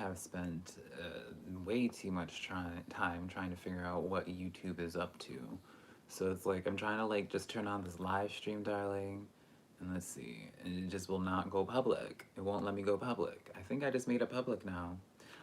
have spent way too much time trying to figure out what YouTube is up to. So it's like I'm trying to like just turn on this live stream, darling, and let's see, and it just will not go public. It won't let me go public. I think I just made it public now.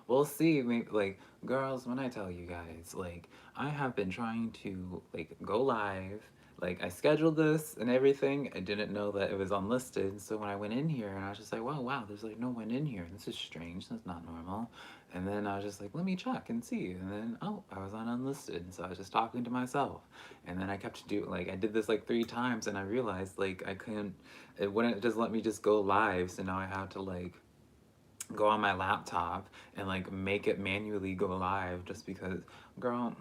We'll see. Like, girls, when I tell you guys, like, I have been trying to like go live. Like, I scheduled this and everything. I didn't know that it was unlisted. So when I went in here, and I was just like, wow, there's like no one in here. This is strange. That's not normal. And then I was just like, let me check and see. And then, oh, I was on unlisted. So I was just talking to myself. And then I kept doing, like, I did this like 3 times, and I realized like I couldn't, it wouldn't just let me just go live. So now I have to like go on my laptop and like make it manually go live, just because, girl,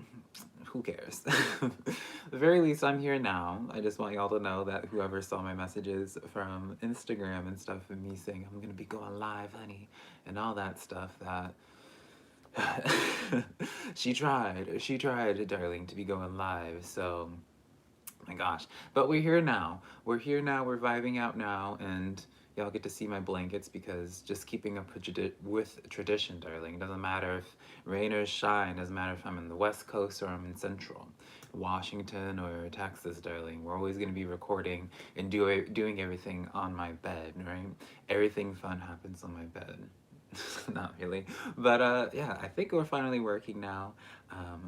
who cares? At the very least, I'm here now. I just want y'all to know that whoever saw my messages from Instagram and stuff and me saying I'm gonna be going live, honey, and all that stuff, that she tried, darling, to be going live. So, my gosh. But we're here now. We're here now. We're vibing out now. And y'all get to see my blankets, because just keeping up with tradition, darling. It doesn't matter if rain or shine. It doesn't matter if I'm in the West Coast or I'm in Central Washington or Texas, darling. We're always going to be recording and doing everything on my bed, right? Everything fun happens on my bed. Not really. But yeah, I think we're finally working now.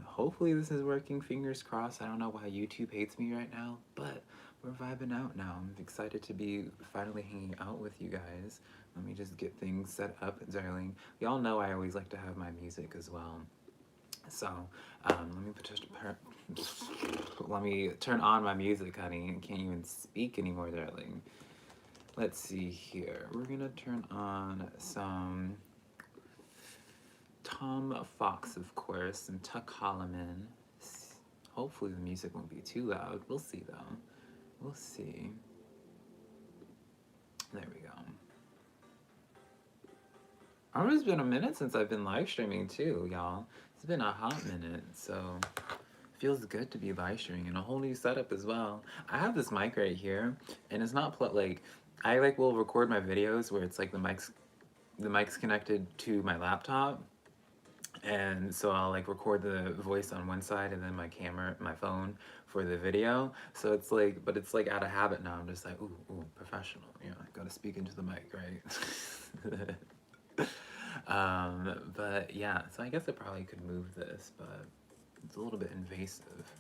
Hopefully this is working, fingers crossed. I don't know why YouTube hates me right now, but we're vibing out now. I'm excited to be finally hanging out with you guys. Let me just get things set up, darling. Y'all know I always like to have my music as well. So let me turn on my music, honey. I can't even speak anymore, darling. Let's see here. We're gonna turn on some Tom Fox, of course, and Tuck Holloman. Hopefully the music won't be too loud. We'll see, though. We'll see. There we go. It's been a minute since I've been live streaming, too, y'all. It's been a hot minute, so feels good to be live streaming, and a whole new setup as well. I have this mic right here, and it's not like, I like will record my videos where it's like the mic's connected to my laptop, and so I'll like record the voice on one side and then my phone for the video. So it's like, but it's like out of habit now. I'm just like, ooh, professional. You know, I gotta speak into the mic, right? But yeah, so I guess I probably could move this, but it's a little bit invasive.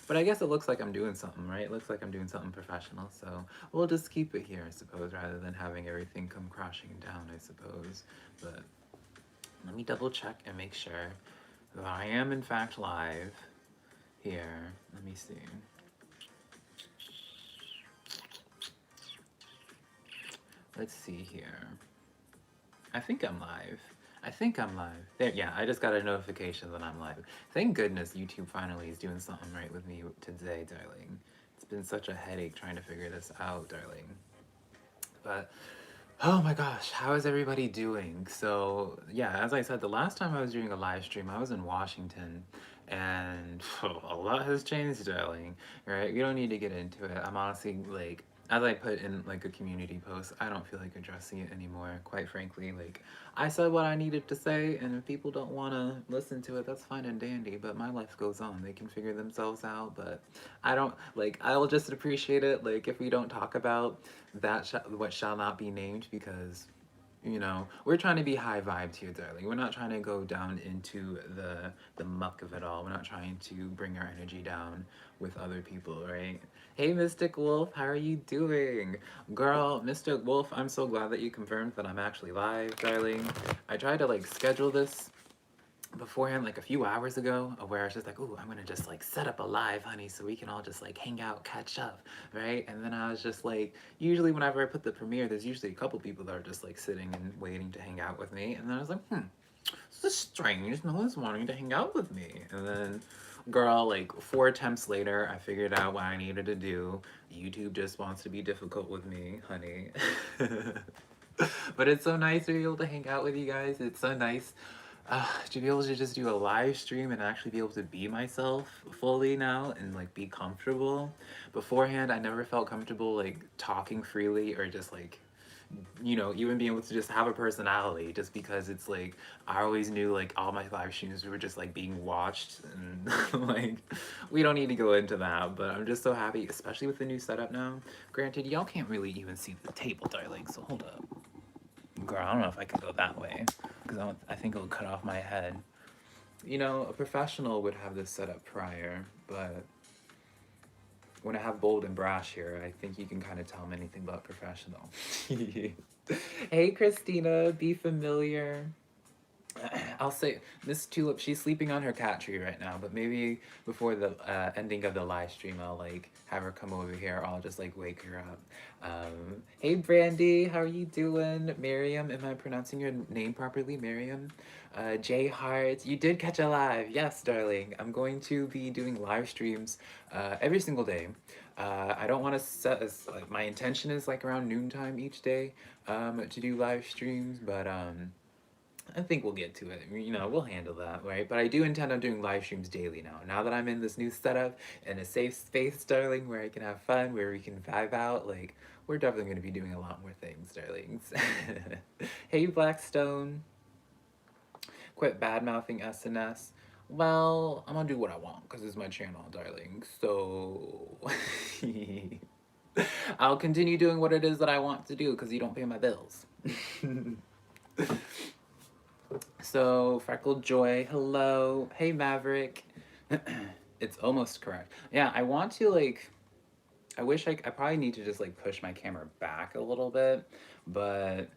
But I guess it looks like I'm doing something, right? It looks like I'm doing something professional, so we'll just keep it here, I suppose, rather than having everything come crashing down, I suppose. But let me double check and make sure that I am in fact live here. Let me see. Let's see here. I think I'm live. There, yeah, I just got a notification that I'm live. Thank goodness YouTube finally is doing something right with me today, darling. It's been such a headache trying to figure this out, darling. But, oh my gosh, how is everybody doing? So, yeah, as I said, the last time I was doing a live stream, I was in Washington, and a lot has changed, darling, right? We don't need to get into it. I'm honestly, like, as I put in, like, a community post, I don't feel like addressing it anymore, quite frankly. Like, I said what I needed to say, and if people don't want to listen to it, that's fine and dandy, but my life goes on. They can figure themselves out, but I don't, like, I will just appreciate it, like, if we don't talk about what shall not be named, because, you know, we're trying to be high vibes here, darling. We're not trying to go down into the muck of it all. We're not trying to bring our energy down with other people, right? Hey, Mystic Wolf, how are you doing? Girl, Mystic Wolf, I'm so glad that you confirmed that I'm actually live, darling. I tried to, like, schedule this beforehand, like a few hours ago, where I was just like, ooh, I'm gonna just like set up a live, honey, so we can all just like hang out, catch up, right? And then I was just like, usually whenever I put the premiere, there's usually a couple people that are just like sitting and waiting to hang out with me. And then I was like, this is strange, no one's wanting to hang out with me. And then, girl, like 4 attempts later, I figured out what I needed to do. YouTube just wants to be difficult with me, honey. But it's so nice to be able to hang out with you guys. It's so nice to be able to just do a live stream and actually be able to be myself fully now and like be comfortable. Beforehand, I never felt comfortable like talking freely or just like, you know, even being able to just have a personality, just because it's like I always knew like all my live streams were just like being watched, and like we don't need to go into that, but I'm just so happy, especially with the new setup now. Granted, y'all can't really even see the table, darling, so hold up. Girl, I don't know if I can go that way, because I think it'll cut off my head. You know, a professional would have this set up prior, but when I have bold and brash here, I think you can kind of tell I'm anything but professional. Hey, Christina, be familiar. I'll say Miss Tulip, she's sleeping on her cat tree right now, but maybe before the ending of the live stream, I'll like have her come over here. I'll just like wake her up. Hey, Brandy, how are you doing? Miriam, am I pronouncing your name properly? Miriam? Jay Hart, you did catch a live. Yes, darling. I'm going to be doing live streams every single day. I don't want to set like my intention is like around noontime each day to do live streams, but I think we'll get to it. You know, we'll handle that, right? But I do intend on doing live streams daily now. Now that I'm in this new setup in a safe space, darling, where I can have fun, where we can vibe out, like, we're definitely going to be doing a lot more things, darlings. Hey, Blackstone. Quit bad-mouthing SNS. Well, I'm gonna do what I want, because it's my channel, darling. So... I'll continue doing what it is that I want to do, because you don't pay my bills. So, Freckled Joy, hello. Hey, Maverick. It's almost correct. Yeah, I want to, like... I probably need to just, like, push my camera back a little bit, but...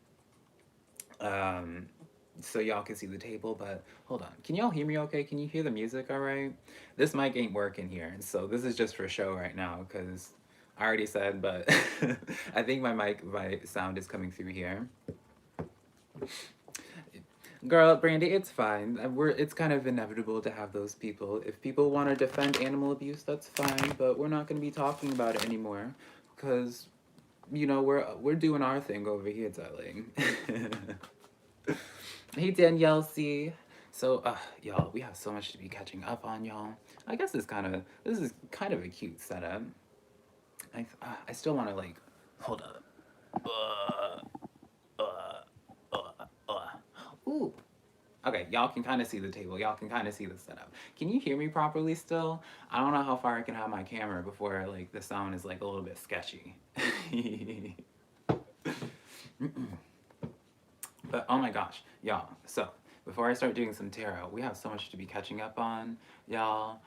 so y'all can see the table, but hold on. Can y'all hear me okay? Can you hear the music all right? This mic ain't working here, so this is just for show right now, because I already said, but I think my sound is coming through here. Girl, Brandy, it's fine. It's kind of inevitable to have those people. If people want to defend animal abuse, that's fine, but we're not going to be talking about it anymore, because, you know, we're doing our thing over here, darling. Hey, Danielle C. So, y'all, we have so much to be catching up on, y'all. I guess this is kind of a cute setup. I still want to, like, hold up. Ooh. Okay, y'all can kind of see the table. Y'all can kind of see the setup. Can you hear me properly still? I don't know how far I can have my camera before, like, the sound is, like, a little bit sketchy. But, oh my gosh, y'all. So, before I start doing some tarot, we have so much to be catching up on, y'all.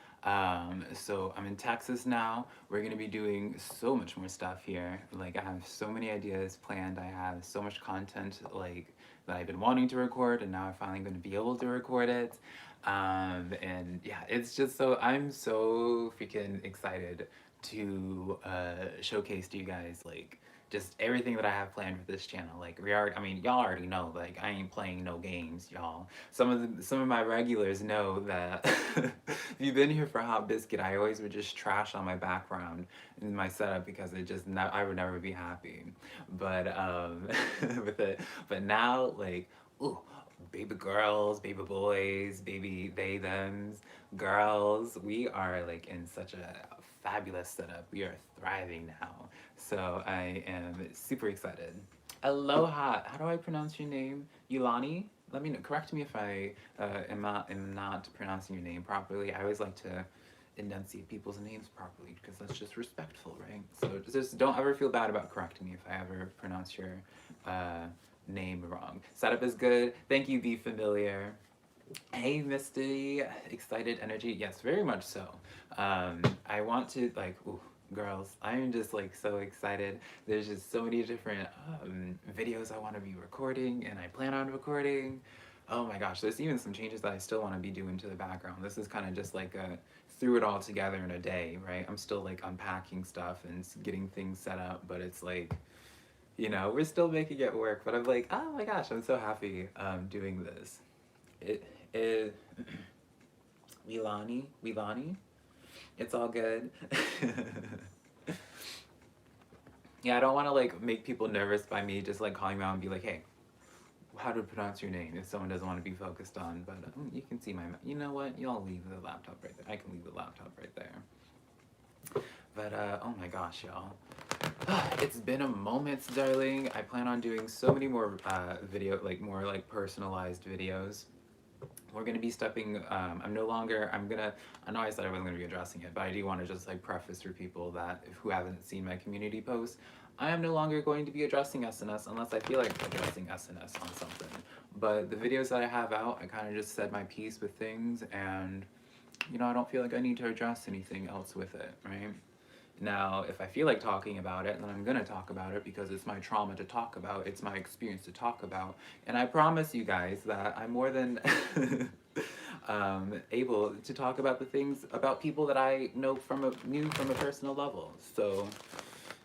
So I'm in Texas now. We're gonna be doing so much more stuff here. Like, I have so many ideas planned. I have so much content, like, that I've been wanting to record, and now I'm finally gonna be able to record it. And yeah, it's just I'm so freaking excited to showcase to you guys, like, just everything that I have planned for this channel. Like, I mean, y'all already know, like, I ain't playing no games, y'all. Some of my regulars know that if you've been here for Hot Biscuit, I always would just trash on my background in my setup, because I would never be happy. But with it, but now, like, ooh, baby girls, baby boys, baby they thems, girls, we are, like, in such a fabulous setup. We are thriving now. So I am super excited. Aloha. How do I pronounce your name? Yulani? Let me know. Correct me if I am not pronouncing your name properly. I always like to enunciate people's names properly, because that's just respectful, right? So just don't ever feel bad about correcting me if I ever pronounce your name wrong. Setup is good. Thank you, Be Familiar. Hey, Misty. Excited energy. Yes, very much so. I want to, like, ooh, girls, I'm just, like, so excited. There's just so many different videos I want to be recording, and I plan on recording. Oh my gosh, there's even some changes that I still want to be doing to the background. This is kind of just like threw it all together in a day, right? I'm still, like, unpacking stuff and getting things set up, but it's like, you know, we're still making it work. But I'm like, oh my gosh, I'm so happy doing this. Wilani, it's all good. Yeah, I don't want to, like, make people nervous by me just, like, calling them out and be like, hey, how to pronounce your name, if someone doesn't want to be focused on. But you can see you know what, y'all leave the laptop right there. I can leave the laptop right there. But oh my gosh, y'all, It's been a moment, darling. I plan on doing so many more more like personalized videos. We're gonna be stepping. I'm no longer. I know I said I wasn't gonna be addressing it, but I do want to just like preface for people that who haven't seen my community posts. I am no longer going to be addressing SNS unless I feel like addressing SNS on something. But the videos that I have out, I kind of just said my piece with things, and you know, I don't feel like I need to address anything else with it, right? Now, if I feel like talking about it, then I'm gonna talk about it because it's my trauma to talk about, it's my experience to talk about. And I promise you guys that I'm more than able to talk about the things about people that I know knew from a personal level. So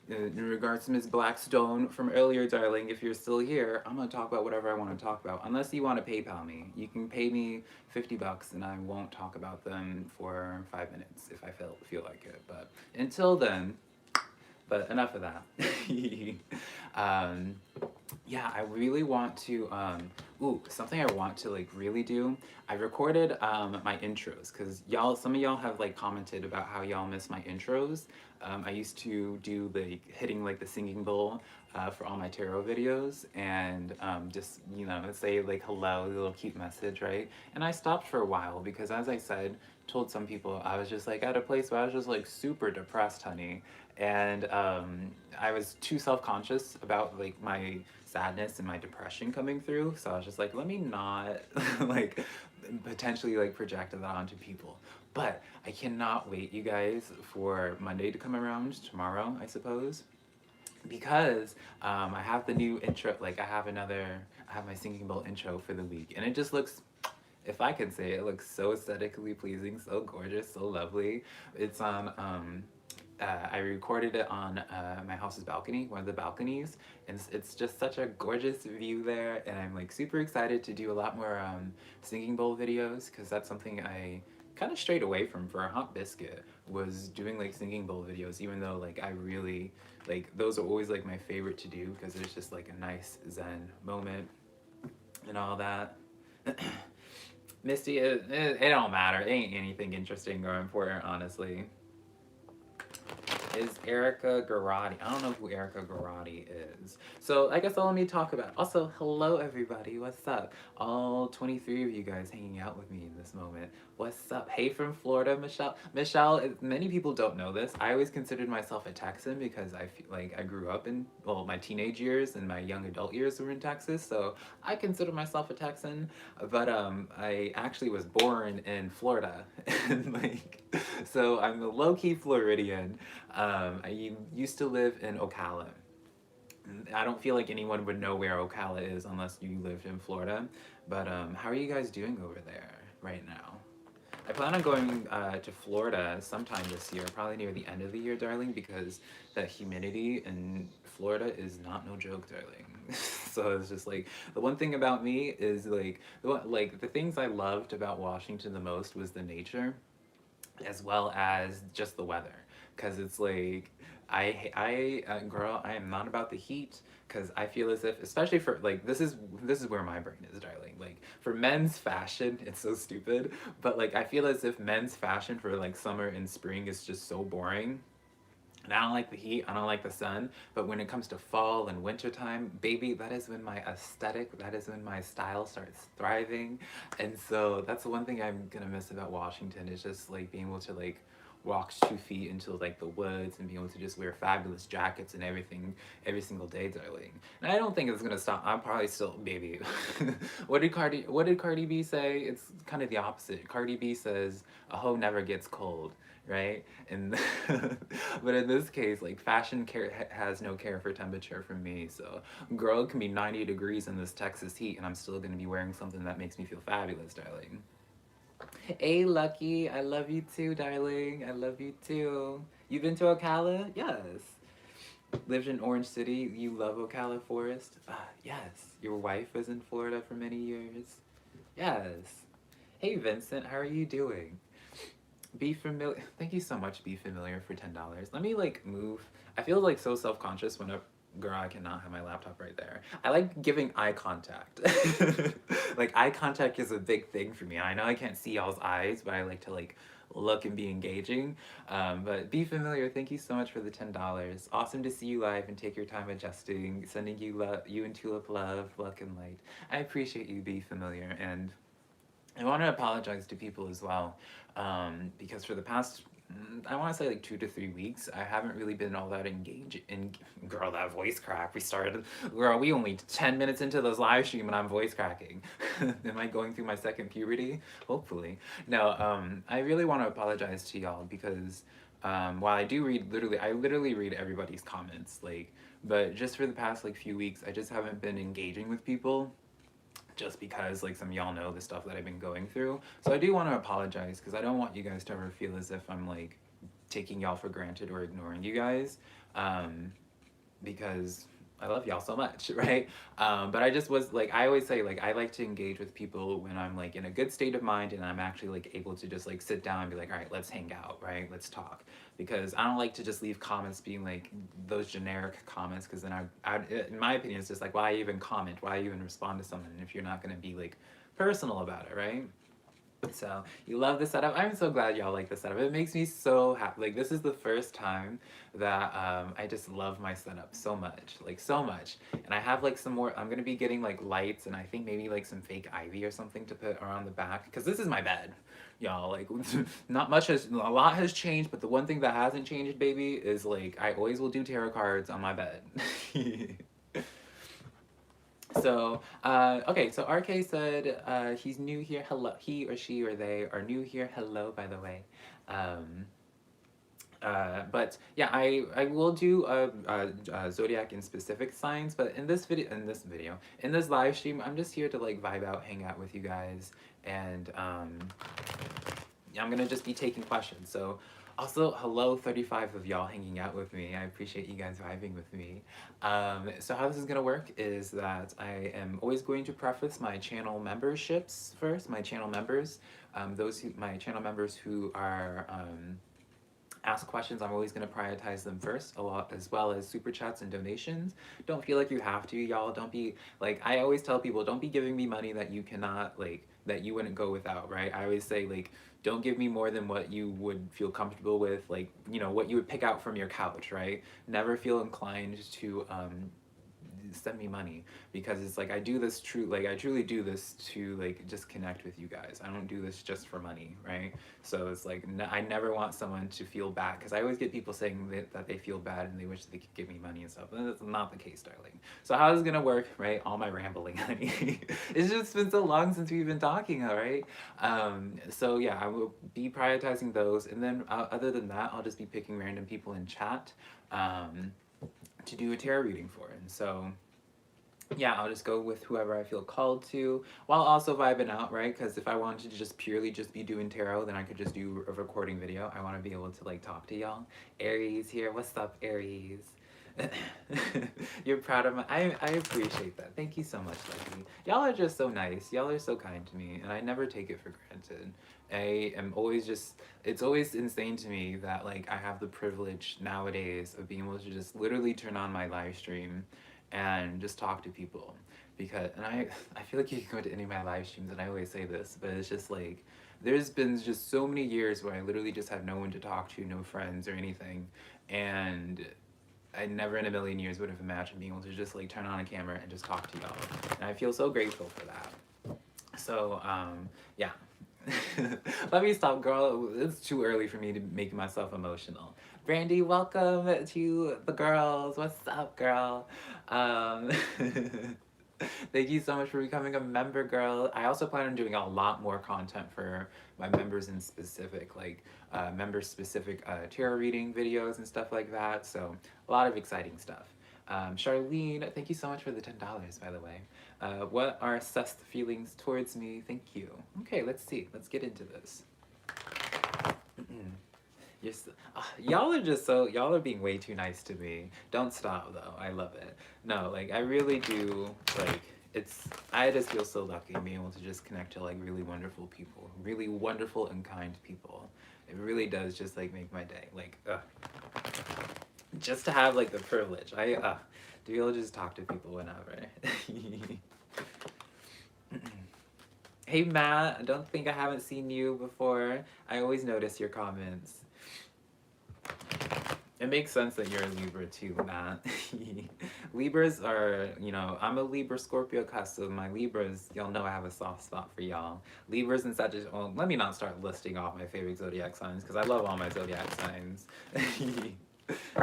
in regards to Ms. Blackstone from earlier, darling, if you're still here, I'm gonna talk about whatever I want to talk about. Unless you want to PayPal me, you can pay me $50 and I won't talk about them for 5 minutes if I feel like it. But until then, but enough of that. um, yeah, I really want to. Something I want to like really do. I recorded my intros because some of y'all have like commented about how y'all miss my intros. I used to do like hitting like the singing bowl for all my tarot videos and just say like hello, a little cute message, right? And I stopped for a while because, as I said, told some people I was just like at a place where I was just like super depressed, honey, and I was too self-conscious about like my sadness and my depression coming through, so I was just like, let me not like potentially like project that onto people. But I cannot wait, you guys, for Monday to come around, tomorrow I suppose, because I have the new intro, like I have my singing bowl intro for the week, and it just looks, if I can say it, looks so aesthetically pleasing, so gorgeous, so lovely. It's on I recorded it on my house's balcony, one of the balconies, and it's just such a gorgeous view there, and I'm like super excited to do a lot more singing bowl videos, because that's something I kind of strayed away from for a hot biscuit, was doing like singing bowl videos, even though like I really, like those are always like my favorite to do, because it's just like a nice zen moment and all that. Misty, it don't matter, it ain't anything interesting or important, honestly. Is Erica Garati. I don't know who Erica Garati is. So I guess let me talk about. Also, hello everybody. What's up? All 23 of you guys hanging out with me in this moment. What's up? Hey from Florida, Michelle. Michelle, many people don't know this. I always considered myself a Texan because I feel like I grew up in, well, my teenage years and my young adult years were in Texas. So I consider myself a Texan. But I actually was born in Florida. And like, so I'm a low-key Floridian. I used to live in Ocala. I don't feel like anyone would know where Ocala is unless you lived in Florida. But how are you guys doing over there right now? I plan on going to Florida sometime this year, probably near the end of the year, darling, because the humidity in Florida is not no joke, darling. So it's just like, the one thing about me is like the things I loved about Washington the most was the nature, as well as just the weather, because it's like girl, I am not about the heat, because I feel as if, especially for like, this is where my brain is, darling, like for men's fashion, it's so stupid, but like I feel as if men's fashion for like summer and spring is just so boring. And I don't like the heat, I don't like the sun, but when it comes to fall and winter time, baby, that is when my aesthetic, that is when my style starts thriving. And so that's the one thing I'm gonna miss about Washington, is just like being able to like walk 2 feet into like the woods and being able to just wear fabulous jackets and everything every single day, darling. And I don't think it's gonna stop. I'm probably still, baby. What did Cardi B say? It's kind of the opposite. Cardi B says a hoe never gets cold, right? And but in this case, like fashion has no care for temperature for me. So girl, it can be 90 degrees in this Texas heat and I'm still gonna be wearing something that makes me feel fabulous, darling. Hey Lucky, I love you too, darling. I love you too. You've been to Ocala? Yes. Lived in Orange City. You love Ocala Forest? Yes. Your wife was in Florida for many years? Yes. Hey Vincent, how are you doing? Be familiar. Thank you so much, Be Familiar, for $10. Let me like move. I feel like so self-conscious girl, I cannot have my laptop right there. I like giving eye contact. Like, eye contact is a big thing for me. I know I can't see y'all's eyes, but I like to, like, look and be engaging. But Be Familiar, thank you so much for the $10. Awesome to see you live and take your time adjusting. Sending you and Tulip love, luck, and light. I appreciate you, Be Familiar. And I want to apologize to people as well, because for the past, I want to say like 2 to 3 weeks, I haven't really been all that engaged in, girl, that voice crack. Girl, we only 10 minutes into this live stream and I'm voice cracking. Am I going through my second puberty? Hopefully. No, I really want to apologize to y'all because while I do read, I literally read everybody's comments, like, but just for the past like few weeks, I just haven't been engaging with people just because like some of y'all know the stuff that I've been going through. So I do want to apologize because I don't want you guys to ever feel as if I'm like taking y'all for granted or ignoring you guys, because I love y'all so much, right? But I just was like, I always say like I like to engage with people when I'm like in a good state of mind and I'm actually like able to just like sit down and be like, all right, let's hang out, right? Let's talk. Because I don't like to just leave comments being like those generic comments, because then in my opinion, it's just like, why even comment? Why even respond to someone if you're not going to be like personal about it, right? So you love the setup. I'm so glad y'all like the setup. It makes me so happy. Like, this is the first time that I just love my setup so much, like so much. And I have like some more, I'm gonna be getting like lights and I think maybe like some fake ivy or something to put around the back, because this is my bed, y'all. Like, a lot has changed, but the one thing that hasn't changed, baby, is like I always will do tarot cards on my bed. So, okay, so RK said he's new here. Hello. He or she or they are new here. Hello, by the way. But yeah, I will do zodiac in specific signs, but in this live stream, I'm just here to like vibe out, hang out with you guys, and yeah, I'm gonna just be taking questions. So also, hello 35 of y'all hanging out with me. I appreciate you guys vibing with me. So how this is gonna work is that I am always going to preface my channel memberships first, my channel members, my channel members who are ask questions, I'm always going to prioritize them first, as well as super chats and donations. Don't feel like you have to, y'all. Don't be like, I always tell people, don't be giving me money that you cannot, like, that you wouldn't go without, right? I always say, like, don't give me more than what you would feel comfortable with, like, you know, what you would pick out from your couch, right? Never feel inclined to send me money, because it's like I truly do this to like just connect with you guys. I don't do this just for money, right? So it's like I never want someone to feel bad, because I always get people saying that they feel bad and they wish they could give me money and stuff, and that's not the case, darling. So how is it gonna work, right? All my rambling, honey. It's just been so long since we've been talking, all right? So yeah, I will be prioritizing those, and then other than that, I'll just be picking random people in chat to do a tarot reading for. And so yeah, I'll just go with whoever I feel called to, while also vibing out, right? Because if I wanted to just purely just be doing tarot, then I could just do a recording video. I want to be able to like talk to y'all. Aries here, what's up, Aries? You're proud of I appreciate that. Thank you so much, Lucky. Y'all are just so nice. Y'all are so kind to me, and I never take it for granted. I am always just, it's always insane to me that like I have the privilege nowadays of being able to just literally turn on my live stream and just talk to people. Because, and I feel like you can go to any of my live streams and I always say this, but it's just like, there's been just so many years where I literally just have no one to talk to, no friends or anything, and I never in a million years would have imagined being able to just like turn on a camera and just talk to y'all. And I feel so grateful for that. So, yeah. Let me stop, girl. It's too early for me to make myself emotional. Brandy, welcome to the girls. What's up, girl? Thank you so much for becoming a member, girl. I also plan on doing a lot more content for my members in specific, like member-specific tarot reading videos and stuff like that. So a lot of exciting stuff. Charlene, thank you so much for the $10, by the way. What are sus feelings towards me? Thank you. Okay, let's see. Let's get into this. Y'all are just so, y'all are being way too nice to me. Don't stop though, I love it. No, like I really do, like I just feel so lucky being able to just connect to like really wonderful people, really wonderful and kind people. It really does just like make my day, like, just to have like the privilege. I to be able to just talk to people whenever. Hey Matt, I don't think I haven't seen you before. I always notice your comments. It makes sense that you're a Libra too, Matt. Libras are, you know, I'm a Libra Scorpio cusp, so my Libras, y'all know I have a soft spot for y'all. Libras and Sagittarius, well, let me not start listing off my favorite zodiac signs, because I love all my zodiac signs.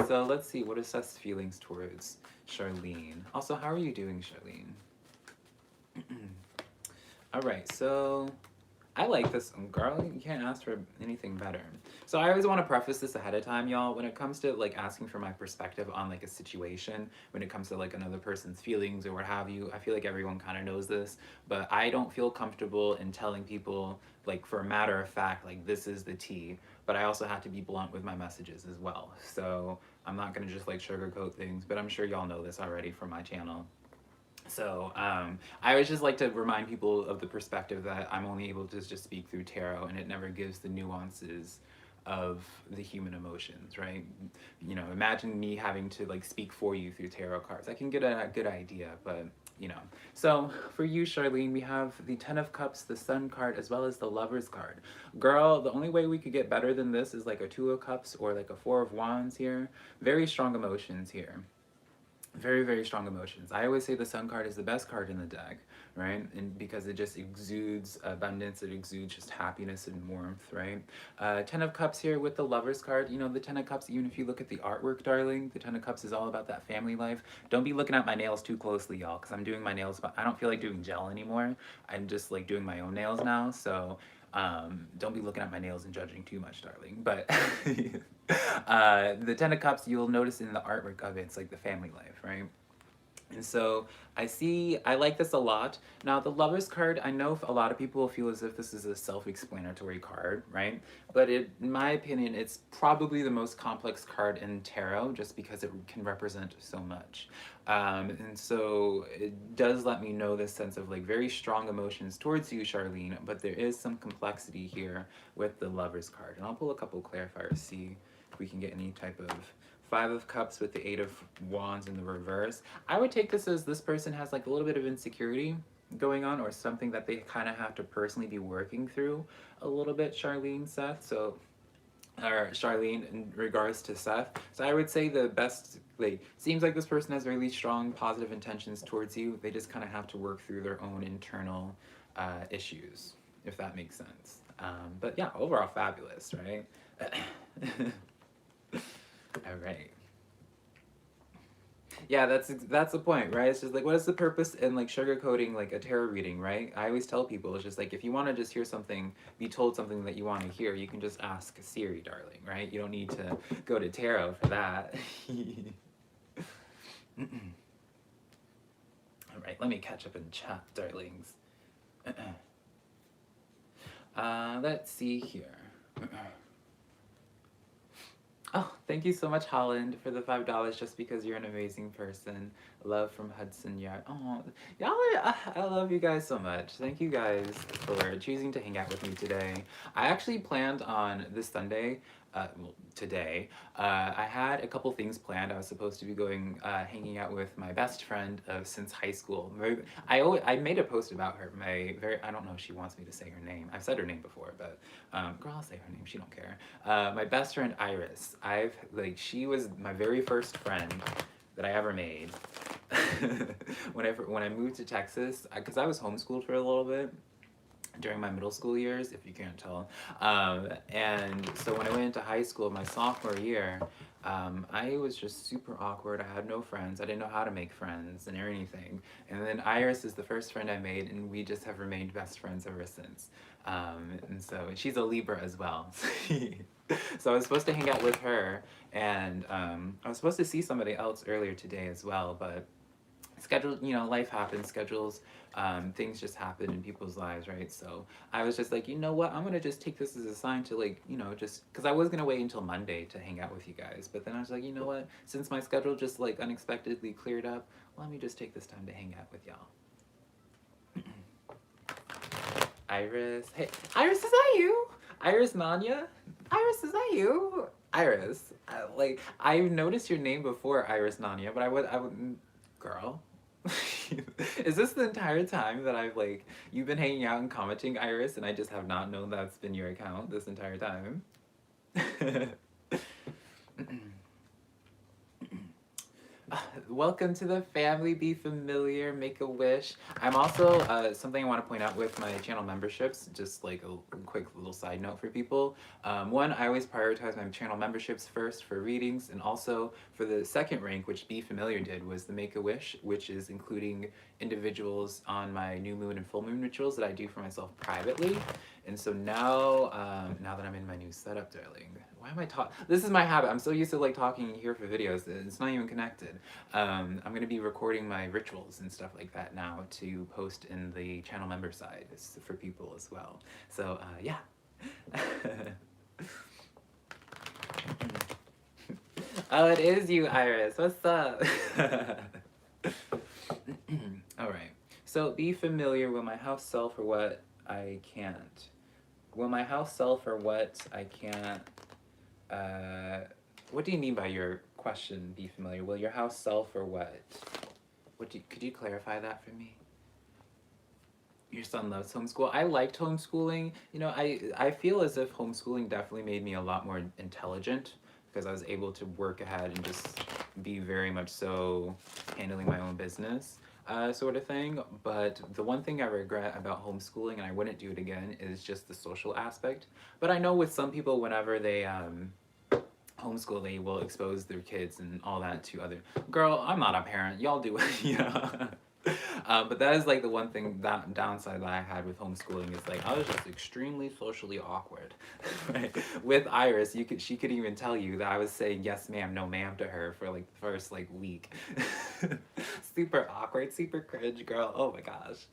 So let's see, what are Seth's feelings towards Charlene? Also, how are you doing, Charlene? All right, so I like this one, girl. You can't ask for anything better. So I always want to preface this ahead of time, y'all. When it comes to like asking for my perspective on like a situation, when it comes to like another person's feelings or what have you, I feel like everyone kind of knows this, but I don't feel comfortable in telling people like for a matter of fact, like this is the tea. But I also have to be blunt with my messages as well. So I'm not gonna just like sugarcoat things, but I'm sure y'all know this already from my channel. So I always just like to remind people of the perspective that I'm only able to just speak through tarot, and it never gives the nuances of the human emotions, right? You know, imagine me having to like speak for you through tarot cards. I can get a good idea, but you know. So for you, Charlene, we have the Ten of Cups, the Sun card, as well as the Lovers card. Girl, the only way we could get better than this is like a Two of Cups or like a Four of Wands here. Very strong emotions here. Very, very strong emotions. I always say the Sun card is the best card in the deck, right? And because it just exudes abundance, it exudes just happiness and warmth, right? Ten of Cups here with the Lovers card. You know, the Ten of Cups, even if you look at the artwork, darling, the Ten of Cups is all about that family life. Don't be looking at my nails too closely, y'all, because I'm doing my nails, but I don't feel like doing gel anymore. I'm just like doing my own nails now, so don't be looking at my nails and judging too much, darling. But the Ten of Cups, you'll notice in the artwork of it, it's like the family life, right? And so I like this a lot. Now the Lovers card, I know a lot of people feel as if this is a self-explanatory card, right? But in my opinion, it's probably the most complex card in tarot just because it can represent so much. And so it does let me know this sense of like very strong emotions towards you, Charlene, but there is some complexity here with the Lovers card. And I'll pull a couple clarifiers, see if we can get any type of Five of Cups with the Eight of Wands in the reverse. I would take this as this person has like a little bit of insecurity going on, or something that they kind of have to personally be working through a little bit, Charlene, Seth. So, or Charlene, in regards to Seth. So I would say the best, like, seems like this person has really strong positive intentions towards you. They just kind of have to work through their own internal issues, if that makes sense. But yeah, overall fabulous, right? All right. Yeah, that's the point, right? It's just like, what is the purpose in like sugarcoating like a tarot reading, right? I always tell people, it's just like, if you want to just hear something, be told something that you want to hear, you can just ask Siri, darling, right? You don't need to go to tarot for that. All right, let me catch up in chat, darlings. Let's see here. Oh, thank you so much, Holland, for the $5 just because you're an amazing person. Love from Hudson Yard. Oh, y'all I love you guys so much. Thank you guys for choosing to hang out with me today. I actually planned on this Sunday, well, today, I had a couple things planned. I was supposed to be going hanging out with my best friend since high school. I made a post about her. I don't know if she wants me to say her name. I've said her name before, but girl, I'll say her name. She don't care. My best friend Iris. She was my very first friend that I ever made. When I moved to Texas, because I was homeschooled for a little bit during my middle school years, if you can't tell. And so when I went into high school, my sophomore year, I was just super awkward. I had no friends. I didn't know how to make friends or anything. And then Iris is the first friend I made, and we just have remained best friends ever since. And so she's a Libra as well. So I was supposed to hang out with her, and I was supposed to see somebody else earlier today as well, but schedule, life happens, schedules, things just happen in people's lives, right? So I was just like, you know what, I'm gonna just take this as a sign to just, because I was gonna wait until Monday to hang out with you guys, but then I was like, you know what, since my schedule just like unexpectedly cleared up, let me just take this time to hang out with y'all. Iris, hey, Iris, is that you? Iris Nanya? Iris, is that you? Iris, like, I've noticed your name before, Iris Nanya, but I would, girl. Is this the entire time that I've, like, you've been hanging out and commenting, Iris, and I just have not known that's been your account this entire time? Welcome to the family, be familiar, make a wish. I'm also, something I want to point out with my channel memberships, just like a quick little side note for people. One, I always prioritize my channel memberships first for readings, and also for the second rank, which Be Familiar did, was the Make a Wish, which is including individuals on my new moon and full moon rituals that I do for myself privately. And so now, now that I'm in my new setup, darling, why am I talking? This is my habit. I'm so used to like talking here for videos. It's not even connected. I'm going to be recording my rituals and stuff like that now to post in the channel member side for people as well. So yeah. Oh, it is you, Iris. What's up? All right. So be familiar. Will my house sell for what I can't? Will my house sell for what I can't? What do you mean by your question, be familiar? Will your house sell for what? Could you clarify that for me? Your son loves homeschool. I liked homeschooling. You know, I feel as if homeschooling definitely made me a lot more intelligent because I was able to work ahead and just be very much so handling my own business. Sort of thing. But the one thing I regret about homeschooling, and I wouldn't do it again, is just the social aspect. But I know with some people, whenever they homeschool, they will expose their kids and all that to other. Girl, I'm not a parent. Y'all do it, you know. But that is like the one thing, that downside that I had with homeschooling is like I was just extremely socially awkward. Right? With Iris, she could even tell you that I was saying yes ma'am, no ma'am to her for like the first like week. Super awkward, super cringe, girl. Oh my gosh.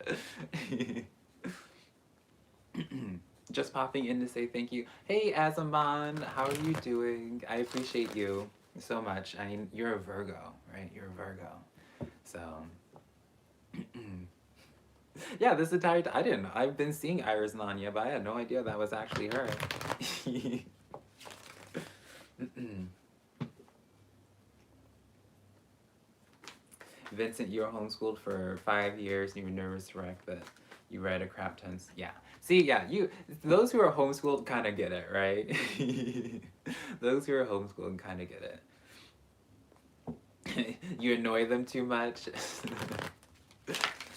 Just popping in to say thank you. Hey Azaman, how are you doing? I appreciate you so much. I mean, you're a Virgo, right? You're a Virgo. So yeah, this entire time, I've been seeing Iris Nanya, but I had no idea that was actually her. Vincent, you were homeschooled for 5 years and you were nervous to wreck that you read a crap ton. Yeah. See, yeah, those who are homeschooled kind of get it, right? Those who are homeschooled kind of get it. You annoy them too much.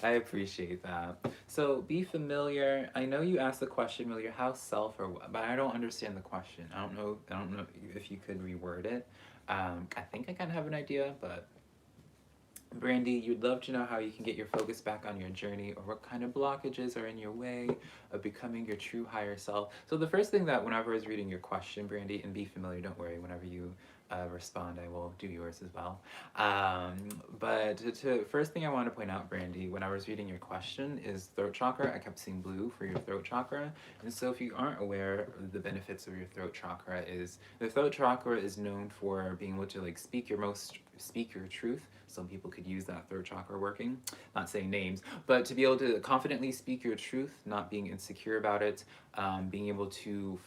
I appreciate that. So be familiar. I know you asked the question, will your house sell for what? But I don't understand the question. I don't know if you could reword it. I think I kind of have an idea, but Brandy, you'd love to know how you can get your focus back on your journey or what kind of blockages are in your way of becoming your true higher self. So the first thing that whenever I was reading your question, Brandy, and be familiar, don't worry, whenever you respond, I will do yours as well. But first thing I want to point out, Brandy, when I was reading your question is throat chakra. I kept seeing blue for your throat chakra. And so if you aren't aware, the benefits of your throat chakra is the throat chakra is known for being able to like speak your truth. Some people could use that throat chakra working, not saying names, but to be able to confidently speak your truth, not being insecure about it, being able to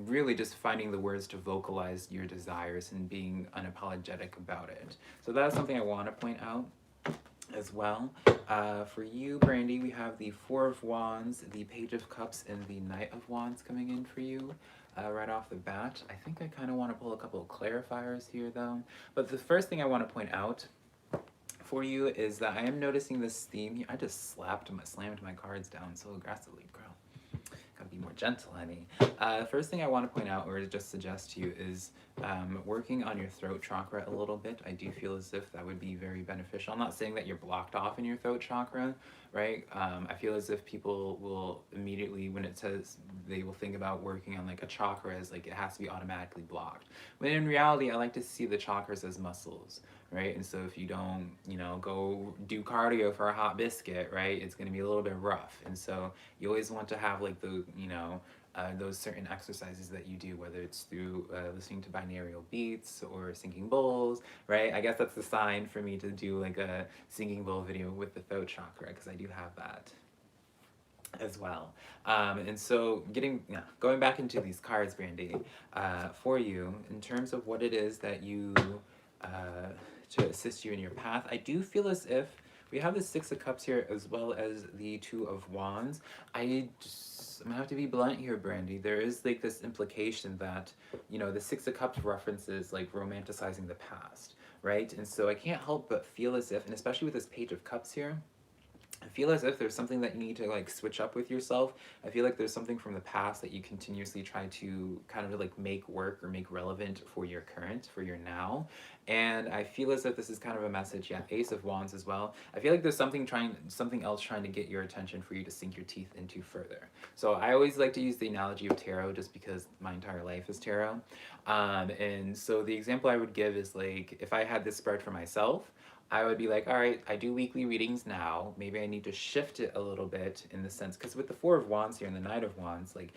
really just finding the words to vocalize your desires and being unapologetic about it. So that's something I want to point out as well. For you, Brandy, we have the Four of Wands, the Page of Cups, and the Knight of Wands coming in for you. Right off the bat. I think I kind of want to pull a couple of clarifiers here though. But the first thing I want to point out for you is that I am noticing this theme here. I just slammed my cards down so aggressively, girl. Gotta be more gentle, honey. First thing I want to point out or just suggest to you is working on your throat chakra a little bit. I do feel as if that would be very beneficial. I'm not saying that you're blocked off in your throat chakra, right? I feel as if people will immediately, when it says, they will think about working on like a chakra as like it has to be automatically blocked. When in reality, I like to see the chakras as muscles, right? And so if you don't, go do cardio for a hot biscuit, right, it's going to be a little bit rough. And so you always want to have like the, those certain exercises that you do, whether it's through listening to binaural beats or singing bowls, right? I guess that's the sign for me to do like a singing bowl video with the throat chakra, because I do have that. as well. And so going back into these cards, Brandy, for you, in terms of what it is that you, to assist you in your path, I do feel as if we have the Six of Cups here as well as the Two of Wands. I'm gonna have to be blunt here, Brandy. There is like this implication that, you know, the Six of Cups references like romanticizing the past, right? And so I can't help but feel as if, and especially with this Page of Cups here, I feel as if there's something that you need to like switch up with yourself. I feel like there's something from the past that you continuously try to kind of like make work or make relevant for your current, for your now. And I feel as if this is kind of a message, yeah, Ace of Wands as well. I feel like there's something else trying to get your attention for you to sink your teeth into further. So I always like to use the analogy of tarot just because my entire life is tarot. And so the example I would give is like, if I had this spread for myself, I would be like, all right, I do weekly readings now. Maybe I need to shift it a little bit in the sense, because with the Four of Wands here and the Knight of Wands, like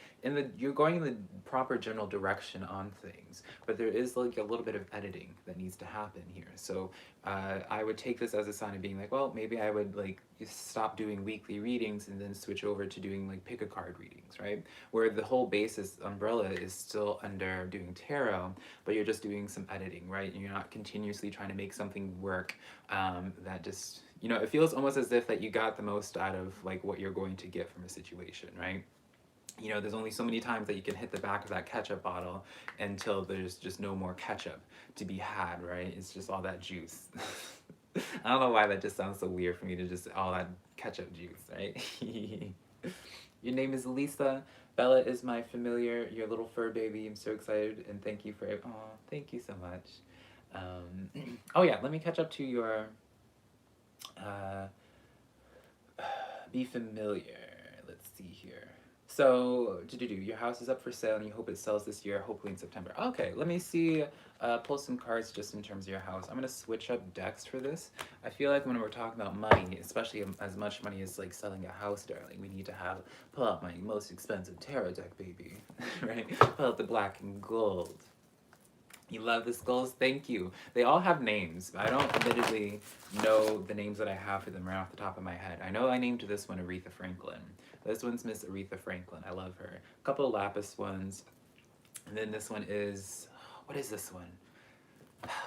you're going in the proper general direction on things, but there is like a little bit of editing that needs to happen here. So I would take this as a sign of being like, well, maybe I would like stop doing weekly readings and then switch over to doing like pick a card readings, right? Where the whole basis umbrella is still under doing tarot, but you're just doing some editing, right? And you're not continuously trying to make something work that just, you know, it feels almost as if that you got the most out of like what you're going to get from a situation, right? You know, there's only so many times that you can hit the back of that ketchup bottle until there's just no more ketchup to be had, right? It's just all that juice. I don't know why that just sounds so weird for me to just all that ketchup juice, right? Your name is Lisa. Bella is my familiar, your little fur baby. I'm so excited and thank you for it. Oh, thank you so much. Oh yeah, let me catch up to your be familiar. Let's see here. So, your house is up for sale and you hope it sells this year, hopefully in September. Okay, let me see, pull some cards just in terms of your house. I'm gonna switch up decks for this. I feel like when we're talking about money, especially as much money as like selling a house, darling, we need to pull out my most expensive tarot deck, baby, right? Pull out the black and gold. You love the skulls? Thank you. They all have names. I don't admittedly know the names that I have for them right off the top of my head. I know I named this one Aretha Franklin. This one's Miss Aretha Franklin. I love her. A couple of lapis ones. And then this one is, what is this one?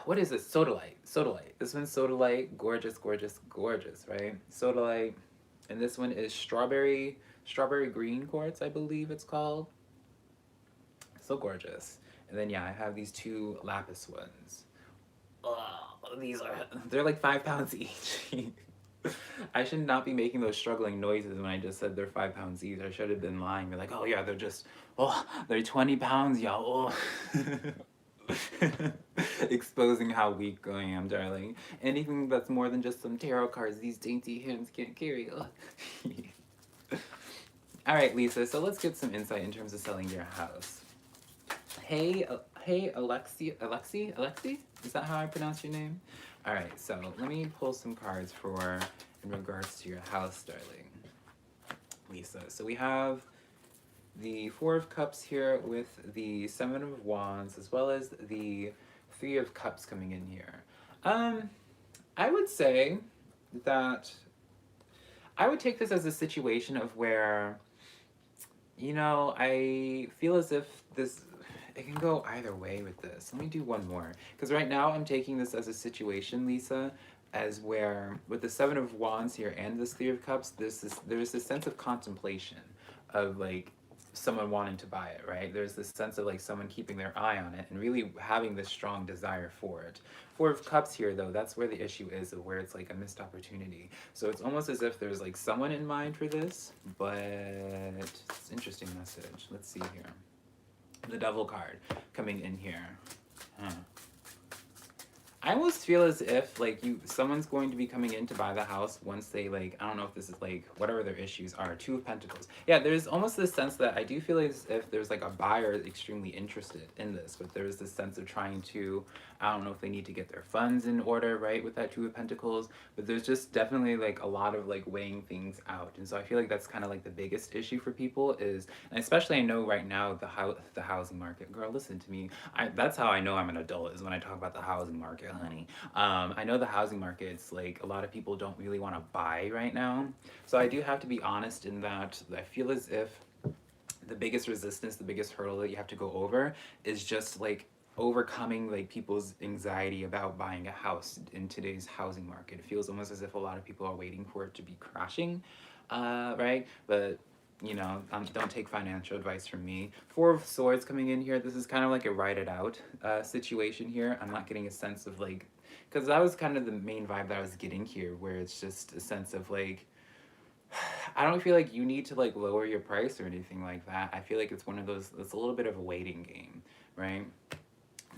What is this? Sodalite. Sodalite. This one's Sodalite. Gorgeous, gorgeous, gorgeous, right? Sodalite. And this one is strawberry green quartz, I believe it's called. So gorgeous. And then, yeah, I have these two lapis ones. They're like 5 pounds each. I should not be making those struggling noises when I just said they're 5 pounds each. I should have been lying. Be like, oh yeah, they're 20 pounds, y'all. Exposing how weak I am, darling. Anything that's more than just some tarot cards, these dainty hands can't carry. All right, Lisa, so let's get some insight in terms of selling your house. Hey, Alexi? Is that how I pronounce your name? All right, so let me pull some cards in regards to your house, darling. Lisa, so we have the Four of Cups here with the Seven of Wands, as well as the Three of Cups coming in here. I would say that I would take this as a situation of where, you know, I feel as if it can go either way with this. Let me do one more. Because right now I'm taking this as a situation, Lisa, as where with the Seven of Wands here and this Three of Cups, there's this sense of contemplation of like someone wanting to buy it, right? There's this sense of like someone keeping their eye on it and really having this strong desire for it. Four of Cups here though, that's where the issue is, of where it's like a missed opportunity. So it's almost as if there's like someone in mind for this, but it's an interesting message. Let's see here. The Devil card coming in here. I almost feel as if like someone's going to be coming in to buy the house once they like, I don't know if this is like whatever their issues are. Two of Pentacles. Yeah, there's almost this sense that I do feel as if there's like a buyer extremely interested in this, but there's this sense of trying to, I don't know if they need to get their funds in order, right, with that Two of Pentacles, but there's just definitely like a lot of like weighing things out. And so I feel like that's kind of like the biggest issue for people is, and especially I know right now the housing market. Girl, listen to me. That's how I know I'm an adult, is when I talk about the housing market. market, honey. I know the housing market's like a lot of people don't really want to buy right now. So I do have to be honest in that I feel as if the biggest resistance, the biggest hurdle that you have to go over is just like overcoming like people's anxiety about buying a house in today's housing market. It feels almost as if a lot of people are waiting for it to be crashing, right? But you know, don't take financial advice from me. Four of Swords coming in here. This is kind of like a write it out situation here. I'm not getting a sense of like, because that was kind of the main vibe that I was getting here, where it's just a sense of like, I don't feel like you need to like lower your price or anything like that. I feel like it's one of those, it's a little bit of a waiting game, right?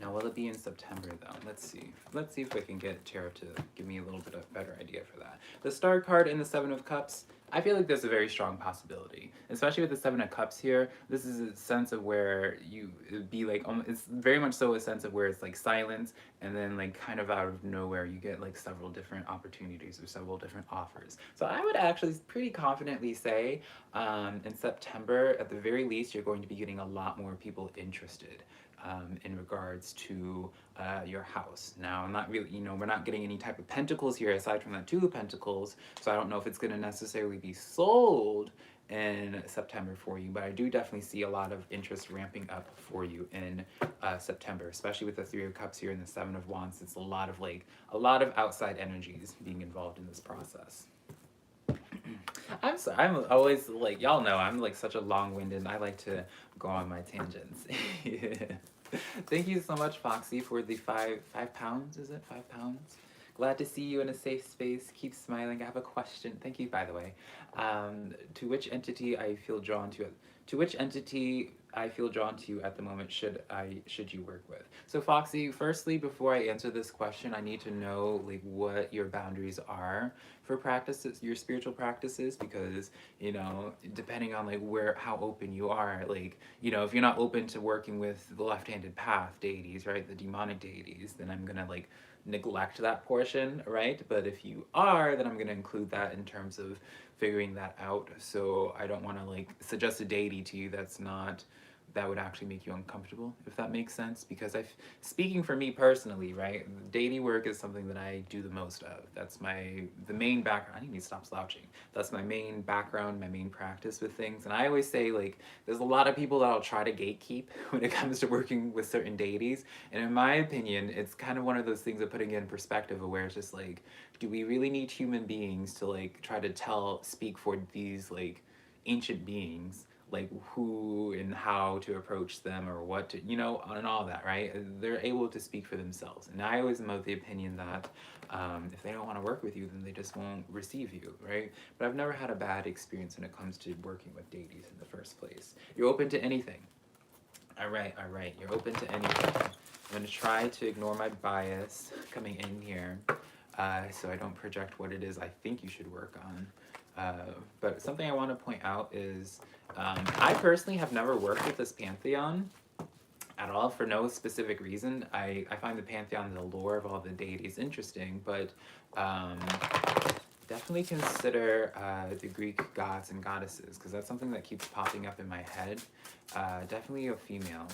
Now, will it be in September though? Let's see. Let's see if I can get Tarot to give me a little bit of better idea for that. The Star card and the Seven of Cups, I feel like there's a very strong possibility, especially with the Seven of Cups here. This is a sense of where you it'd be like, it's very much so a sense of where it's like silence, and then like kind of out of nowhere you get like several different opportunities or several different offers. So I would actually pretty confidently say in September, at the very least, you're going to be getting a lot more people interested in regards to your house. Now, I'm not really, you know, we're not getting any type of pentacles here aside from that Two of Pentacles, so I don't know if it's going to necessarily be sold in September for you, but I do definitely see a lot of interest ramping up for you in September, especially with the Three of Cups here and the Seven of Wands. It's a lot of outside energies being involved in this process. I'm always like, y'all know I'm like such a long-winded, I like to go on my tangents. Thank you so much, Foxy, for the five pounds, is it? 5 pounds? Glad to see you in a safe space. Keep smiling. I have a question. Thank you, by the way. To which entity I feel drawn to? To which entity I feel drawn to at the moment should you work with? So Foxy, firstly, before I answer this question, I need to know like what your boundaries are for practices, your spiritual practices, because you know, depending on like how open you are, like, you know, if you're not open to working with the left-handed path deities, right, the demonic deities, then I'm gonna like neglect that portion, right? But if you are, then I'm gonna include that in terms of figuring that out. So I don't want to like suggest a deity to you that would actually make you uncomfortable, if that makes sense. Because speaking for me personally, right, deity work is something that I do the most of. That's the main background. I need to stop slouching. That's my main background, my main practice with things. And I always say, like, there's a lot of people that'll try to gatekeep when it comes to working with certain deities. And in my opinion, it's kind of one of those things of putting it in perspective of where it's just like, do we really need human beings to like try to speak for these like ancient beings, like who and how to approach them or what to, you know, and all that, right? They're able to speak for themselves. And I always am of the opinion that if they don't want to work with you, then they just won't receive you, right? But I've never had a bad experience when it comes to working with deities in the first place. You're open to anything. All right, you're open to anything. I'm going to try to ignore my bias coming in here so I don't project what it is I think you should work on. But something I want to point out is I personally have never worked with this pantheon at all for no specific reason. I find the pantheon, the lore of all the deities interesting, but definitely consider the Greek gods and goddesses, because that's something that keeps popping up in my head. Definitely a female.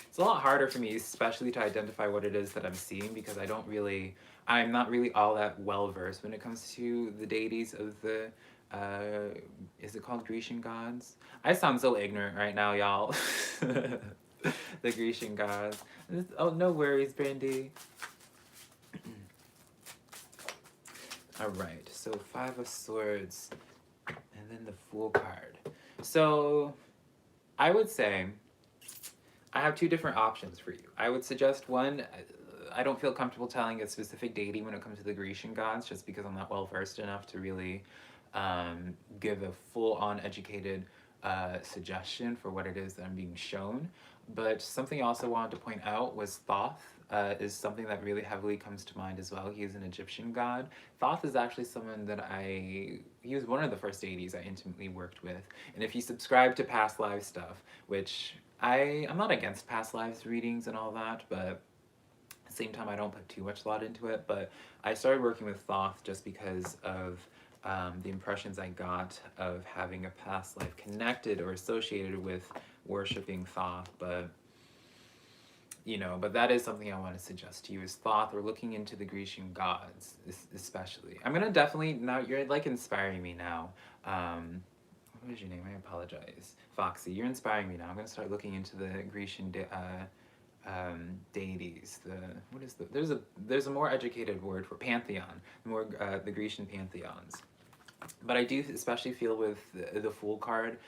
It's a lot harder for me, especially to identify what it is that I'm seeing, because I'm not really all that well versed when it comes to the deities of the, is it called Grecian gods? I sound so ignorant right now, y'all. The Grecian gods. Oh, no worries, Brandy. All right, so 5 of Swords, and then the Fool card. So I would say I have 2 different options for you. I would suggest one, I don't feel comfortable telling a specific deity when it comes to the Grecian gods, just because I'm not well versed enough to really give a full-on educated suggestion for what it is that I'm being shown. But something I also wanted to point out was Thoth is something that really heavily comes to mind as well. He is an Egyptian god. Thoth is actually someone that he was one of the first deities I intimately worked with. And if you subscribe to past life stuff, which I'm not against past lives readings and all that, but at the same time I don't put too much thought into it. But I started working with Thoth just because of the impressions I got of having a past life connected or associated with worshiping Thoth. But you know, but that is something I want to suggest to you is Thoth or looking into the Grecian gods, especially. I'm gonna definitely, now you're like inspiring me now. What is your name? I apologize. Foxy, you're inspiring me now. I'm gonna start looking into the Grecian deities. There's a more educated word for pantheon, the Grecian pantheons. But I do especially feel with the Fool card,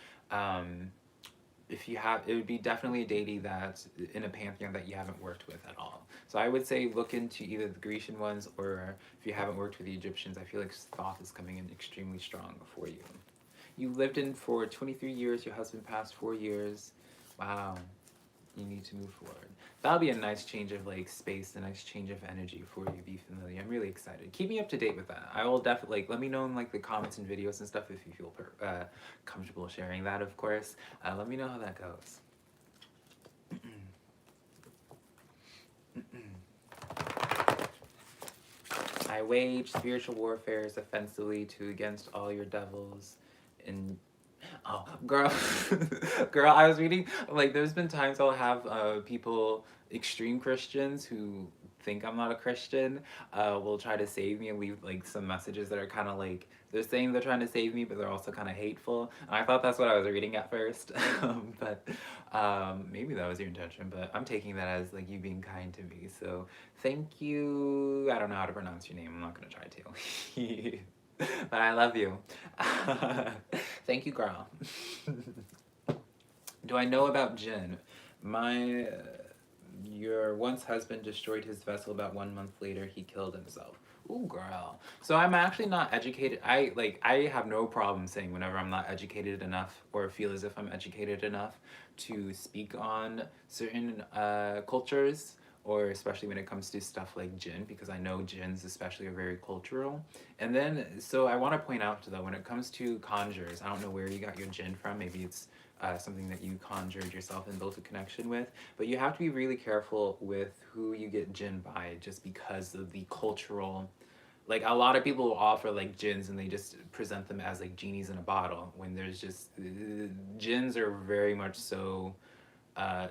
if you have, it would be definitely a deity that's in a pantheon that you haven't worked with at all. So I would say look into either the Grecian ones, or if you haven't worked with the Egyptians, I feel like Thoth is coming in extremely strong for you. You lived in for 23 years, your husband passed 4 years. Wow. You need to move forward. That'll be a nice change of like space, a nice change of energy for you, be familiar. I'm really excited. Keep me up to date with that. I will definitely, like, let me know in like the comments and videos and stuff if you feel comfortable sharing that, of course. Let me know how that goes. I wage spiritual warfare offensively against all your devils and oh, girl, girl, I was reading, like, there's been times I'll have people, extreme Christians who think I'm not a Christian, will try to save me and leave, like, some messages that are kind of, like, they're saying they're trying to save me, but they're also kind of hateful. And I thought that's what I was reading at first, but maybe that was your intention, but I'm taking that as, like, you being kind to me, so thank you. I don't know how to pronounce your name. I'm not going to try to. But I love you. Thank you, girl. Do I know about Jinn? Your once husband destroyed his vessel. About 1 month later, he killed himself. Ooh, girl. So I'm actually not educated. I have no problem saying whenever I'm not educated enough or feel as if I'm educated enough to speak on certain cultures, or especially when it comes to stuff like Jinn, because I know Jinns especially are very cultural. And then, so I want to point out though, when it comes to conjures, I don't know where you got your Jinn from. Maybe it's something that you conjured yourself and built a connection with. But you have to be really careful with who you get Jinn by, just because of the cultural. Like, a lot of people will offer like jinns and they just present them as like genies in a bottle, when there's just jinns are very much so.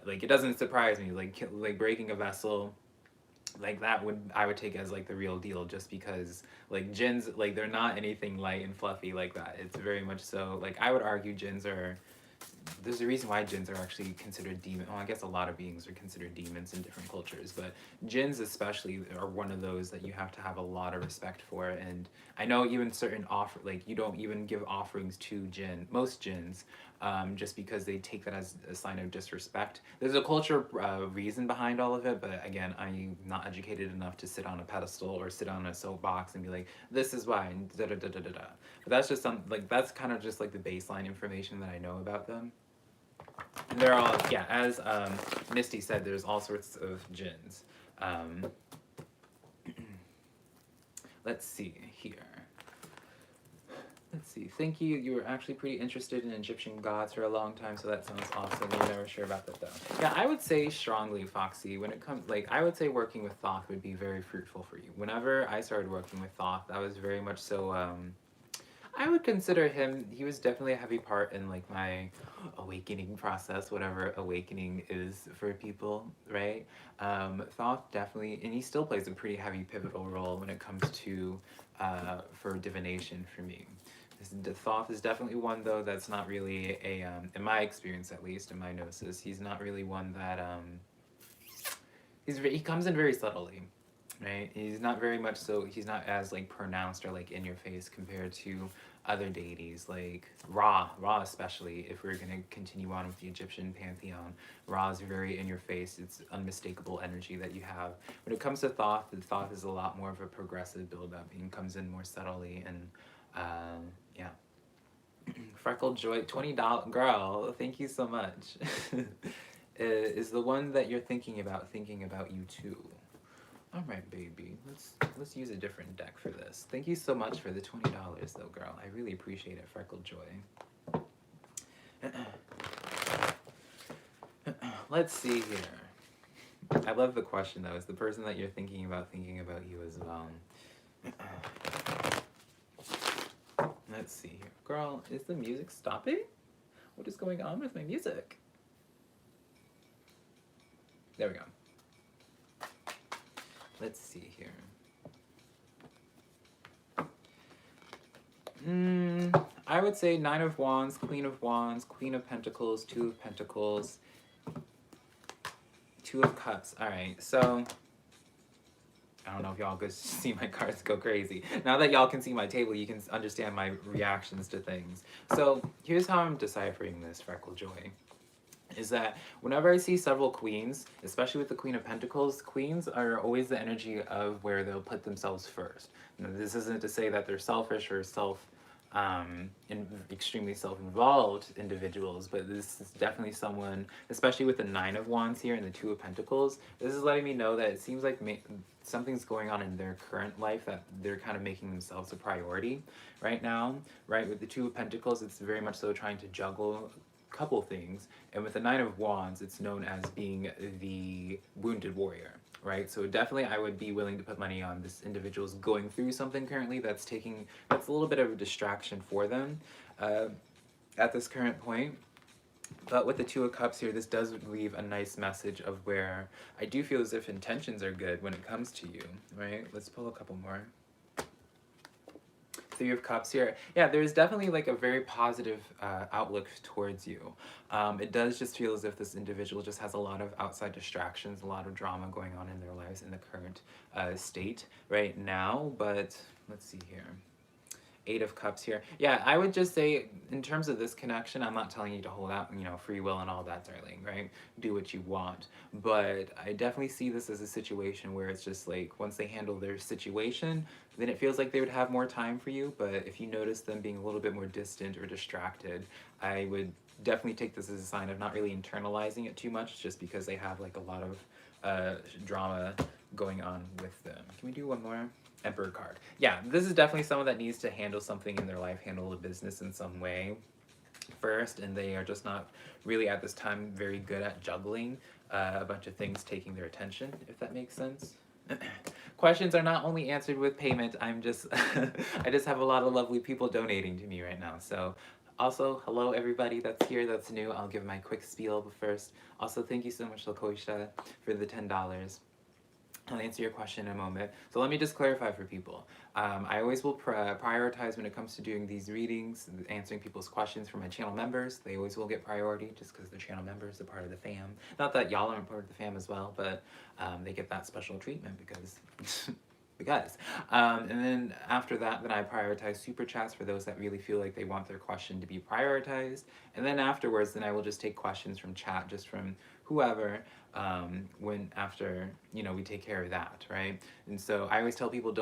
Like, it doesn't surprise me, like breaking a vessel, like that I would take as like the real deal, just because like jinns, like, they're not anything light and fluffy like that. It's very much so, like, I would argue jinns are, there's a reason why jinns are actually considered demon. Well, I guess a lot of beings are considered demons in different cultures, but jinns especially are one of those that you have to have a lot of respect for. And I know even certain like, you don't even give offerings to most jinns, just because they take that as a sign of disrespect. There's a culture reason behind all of it, but again, I'm not educated enough to sit on a pedestal or sit on a soapbox and be like, this is why, and da da da da da da. But that's just that's kind of just like the baseline information that I know about them. And they're all, yeah, as Misty said, there's all sorts of jinns. Let's see here. Let's see. Thank you. You were actually pretty interested in Egyptian gods for a long time, so that sounds awesome. You're never sure about that, though. Yeah, I would say strongly, Foxy, when it comes, like, I would say working with Thoth would be very fruitful for you. Whenever I started working with Thoth, I was very much so, I would consider him, he was definitely a heavy part in, like, my awakening process, whatever awakening is for people, right? Thoth definitely, and he still plays a pretty heavy pivotal role when it comes to, for divination for me. Thoth is definitely one, though, that's not really a, in my experience at least, in my gnosis, he's not really one that, he comes in very subtly, right? He's not very much so, he's not as, like, pronounced or, like, in your face compared to other deities, like Ra especially, if we're going to continue on with the Egyptian pantheon. Ra is very in your face, it's unmistakable energy that you have. When it comes to Thoth, Thoth is a lot more of a progressive build-up, and comes in more subtly, and yeah. Freckled Joy, $20, girl, thank you so much. Is the one that you're thinking about you too? All right, baby. Let's use a different deck for this. Thank you so much for the $20, though, girl. I really appreciate it, Freckled Joy. Let's see here. I love the question, though. Is the person that you're thinking about you as well? Let's see here. Girl, is the music stopping? What is going on with my music? There we go. Let's see here. I would say Nine of Wands, Queen of Wands, Queen of Pentacles, Two of Pentacles, Two of Cups. All right, so I don't know if y'all could see my cards go crazy. Now that y'all can see my table, you can understand my reactions to things. So here's how I'm deciphering this, Freckle Joy. Is that whenever I see several queens, especially with the Queen of Pentacles, queens are always the energy of where they'll put themselves first. Now, this isn't to say that they're selfish or extremely self-involved individuals, but this is definitely someone, especially with the Nine of Wands here and the Two of Pentacles, this is letting me know that it seems like something's going on in their current life that they're kind of making themselves a priority right now, right? With the Two of Pentacles, it's very much so trying to juggle couple things, and with the Nine of Wands, it's known as being the wounded warrior, right? So definitely I would be willing to put money on this individual's going through something currently that's a little bit of a distraction for them at this current point. But with the Two of Cups here, this does leave a nice message of where I do feel as if intentions are good when it comes to you, right? Let's pull a couple more. Three of Cups here. Yeah, there's definitely like a very positive outlook towards you. It does just feel as if this individual just has a lot of outside distractions, a lot of drama going on in their lives in the current state right now. But let's see here. Eight of Cups here. Yeah, I would just say in terms of this connection, I'm not telling you to hold out, free will and all that, darling, right? Do what you want. But I definitely see this as a situation where it's just like once they handle their situation, then it feels like they would have more time for you. But if you notice them being a little bit more distant or distracted, I would definitely take this as a sign of not really internalizing it too much, just because they have like a lot of drama going on with them. Can we do one more? Emperor card. Yeah, this is definitely someone that needs to handle something in their life, handle a business in some way first, and they are just not really at this time very good at juggling a bunch of things taking their attention, if that makes sense. Questions are not only answered with payment. I just have a lot of lovely people donating to me right now. So also, hello everybody that's here, that's new. I'll give my quick spiel first. Also, thank you so much, Lakoisha, for the $10. I'll answer your question in a moment. So let me just clarify for people. I always will prioritize when it comes to doing these readings, answering people's questions for my channel members. They always will get priority just because they're channel members, they're part of the fam. Not that y'all aren't part of the fam as well, but they get that special treatment because and then after that, then I prioritize super chats for those that really feel like they want their question to be prioritized. And then afterwards, then I will just take questions from chat, just from whoever, when after, we take care of that, right? And so I always tell people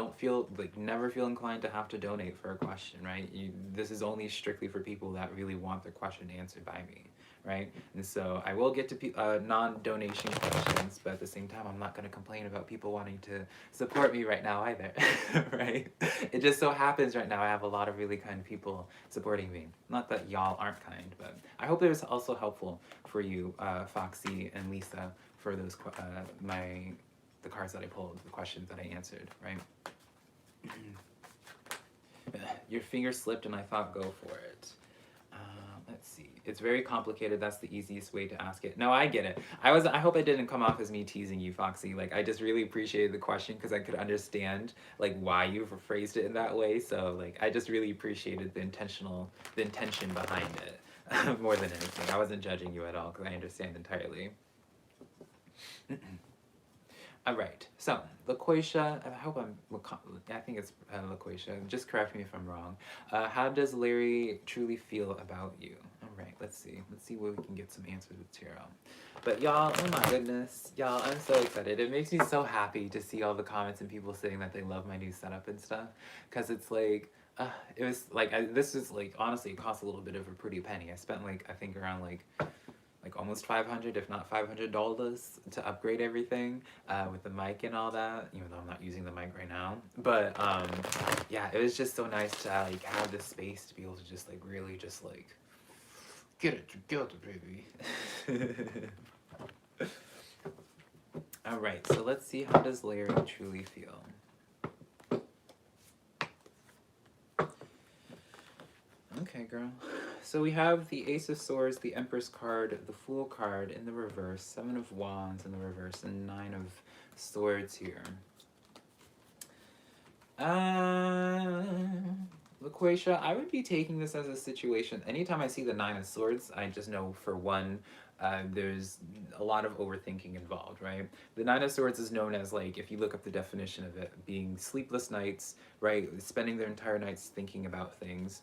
never feel inclined to have to donate for a question, right? This is only strictly for people that really want their question answered by me, right? And so I will get to non-donation questions, but at the same time, I'm not going to complain about people wanting to support me right now either, right? It just so happens right now I have a lot of really kind people supporting me. Not that y'all aren't kind, but I hope it was also helpful for you, Foxy and Lisa, for those the cards that I pulled, the questions that I answered, right? Your finger slipped and I thought go for it. Let's see. It's very complicated. That's the easiest way to ask it. No, I get it. I hope I didn't come off as me teasing you, Foxy. Like, I just really appreciated the question because I could understand like why you phrased it in that way. So like, I just really appreciated the intention behind it more than anything. I wasn't judging you at all because I understand entirely. All right, so LaQuisha, I think it's LaQuisha, just correct me if I'm wrong. How does Larry truly feel about you? All right, let's see where we can get some answers with tarot. But y'all, oh my goodness, y'all, I'm so excited. It makes me so happy to see all the comments and people saying that they love my new setup and stuff, because it's like, it was like, this is like, honestly, it cost a little bit of a pretty penny. I spent I think around like almost $500, if not $500 to upgrade everything with the mic and all that, even though I'm not using the mic right now. But yeah, it was just so nice to have this space to be able to just really just get it together, baby. All right, so let's see, how does Larry truly feel? Okay, girl. So we have the Ace of Swords, the Empress card, the Fool card in the reverse, Seven of Wands in the reverse, and Nine of Swords here. LaQuasia, I would be taking this as a situation. Anytime I see the Nine of Swords, I just know for one, there's a lot of overthinking involved, right? The Nine of Swords is known as, like, if you look up the definition of it, being sleepless nights, right? Spending their entire nights thinking about things.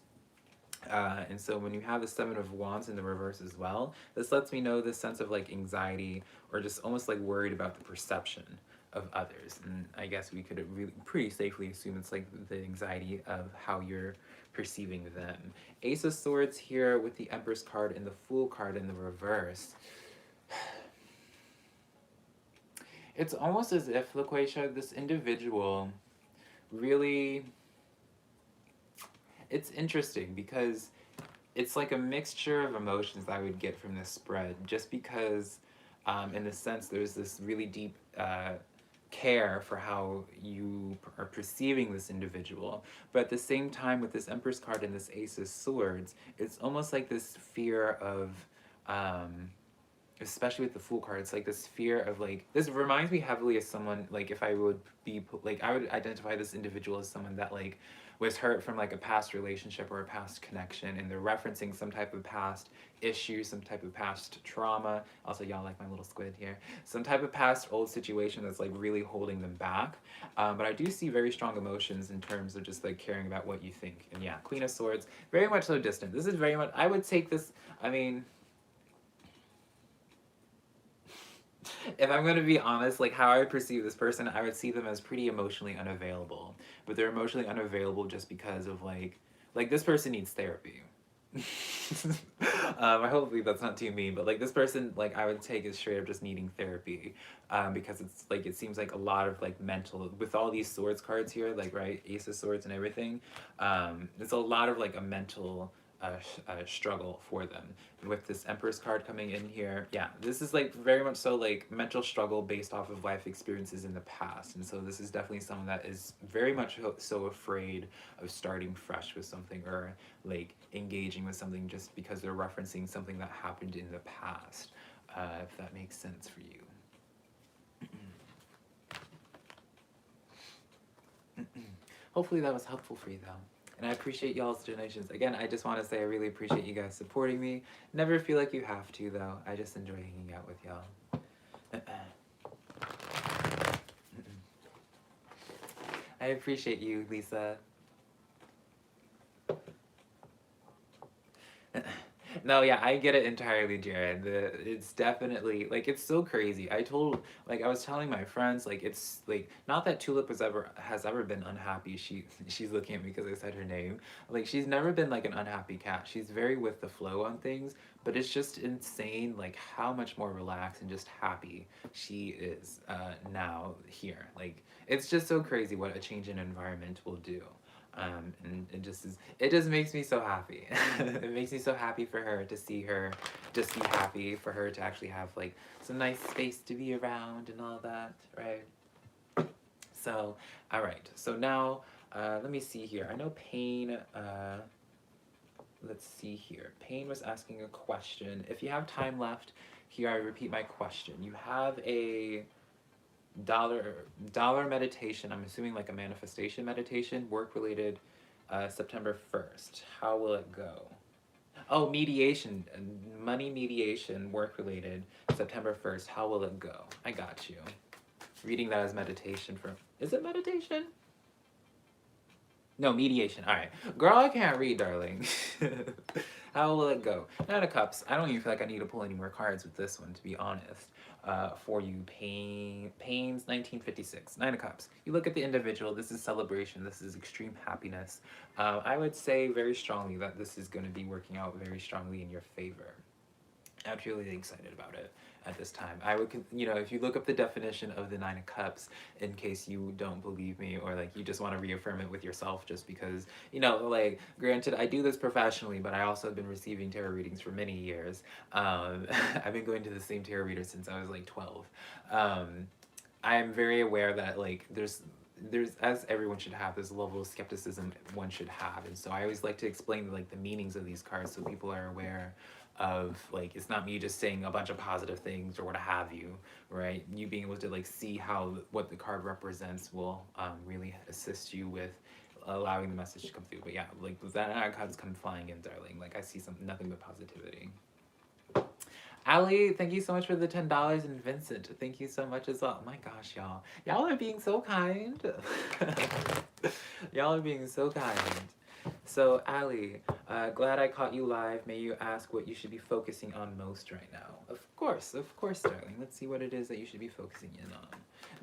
And so when you have the Seven of Wands in the reverse as well, this lets me know this sense of like anxiety or just almost like worried about the perception of others. And I guess we could really pretty safely assume it's like the anxiety of how you're perceiving them. Ace of Swords here with the Empress card and the Fool card in the reverse. It's almost as if, LaQuasia, this individual really... It's interesting because it's like a mixture of emotions that I would get from this spread, just because in the sense there's this really deep care for how you are perceiving this individual, but at the same time with this Empress card and this Ace of Swords, it's almost like this fear of especially with the Fool card, it's like this fear of like, this reminds me heavily of someone, like if I would be, like I would identify this individual as someone that like was hurt from like a past relationship or a past connection, and they're referencing some type of past issue, some type of past trauma. Also, y'all like my little squid here. Some type of past old situation that's like really holding them back. But I do see very strong emotions in terms of just like caring about what you think. And yeah, Queen of Swords, very much so distant. This is very much, I would take this, I mean, if I'm going to be honest, like how I perceive this person, I would see them as pretty emotionally unavailable. But they're emotionally unavailable just because of like this person needs therapy. I hopefully that's not too mean, but like this person, like I would take as straight up just needing therapy, because it's like it seems like a lot of like mental with all these swords cards here, like right, Ace of Swords and everything. It's a lot of like a mental struggle for them. With this Empress card coming in here, yeah, this is like very much so like mental struggle based off of life experiences in the past. And so this is definitely someone that is very much so afraid of starting fresh with something or like engaging with something just because they're referencing something that happened in the past, if that makes sense for you. Hopefully that was helpful for you though. And I appreciate y'all's donations. Again, I just want to say I really appreciate you guys supporting me. Never feel like you have to, though. I just enjoy hanging out with y'all. I appreciate you, Lisa. No, yeah, I get it entirely, Jared. It's definitely, like, it's so crazy. I was telling my friends, like, it's, like, not that Tulip has ever been unhappy. She's looking at me because I said her name. Like, she's never been, like, an unhappy cat. She's very with the flow on things, but it's just insane, like, how much more relaxed and just happy she is now here. Like, it's just so crazy what a change in environment will do. And it just makes me so happy. It makes me so happy for her to see her just be happy, for her to actually have like some nice space to be around and all that, right? So, all right. So now, let me see here. I know Pain, let's see here. Pain was asking a question. If you have time left, here I repeat my question. You have a dollar meditation, I'm assuming like a manifestation meditation, work related, September 1st. How will it go? Oh, mediation, money mediation, work related, September 1st. How will it go? I got you. Reading that as meditation for, is it meditation? No, mediation. All right. Girl, I can't read, darling. How will it go? Nine of Cups. I don't even feel like I need to pull any more cards with this one, to be honest. For you, Pains 1956. Nine of Cups. You look at the individual. This is celebration. This is extreme happiness. I would say very strongly that this is going to be working out very strongly in your favor. I'm really excited about it at this time. I would, if you look up the definition of the Nine of Cups, in case you don't believe me or like you just want to reaffirm it with yourself, just because, like, granted, I do this professionally, but I also have been receiving tarot readings for many years. I've been going to the same tarot reader since I was like 12. I am very aware that like there's, as everyone should have, this level of skepticism one should have, and so I always like to explain like the meanings of these cards so people are aware of like, it's not me just saying a bunch of positive things or what have you, right? You being able to like see how what the card represents will really assist you with allowing the message to come through. But yeah, like that card's come flying in, darling. Like I see nothing but positivity. Ali, thank you so much for the $10, and Vincent, thank you so much as well. Oh my gosh, y'all. Y'all are being so kind. Y'all are being so kind. So, Ali, glad I caught you live. May you ask what you should be focusing on most right now? Of course, darling. Let's see what it is that you should be focusing in on.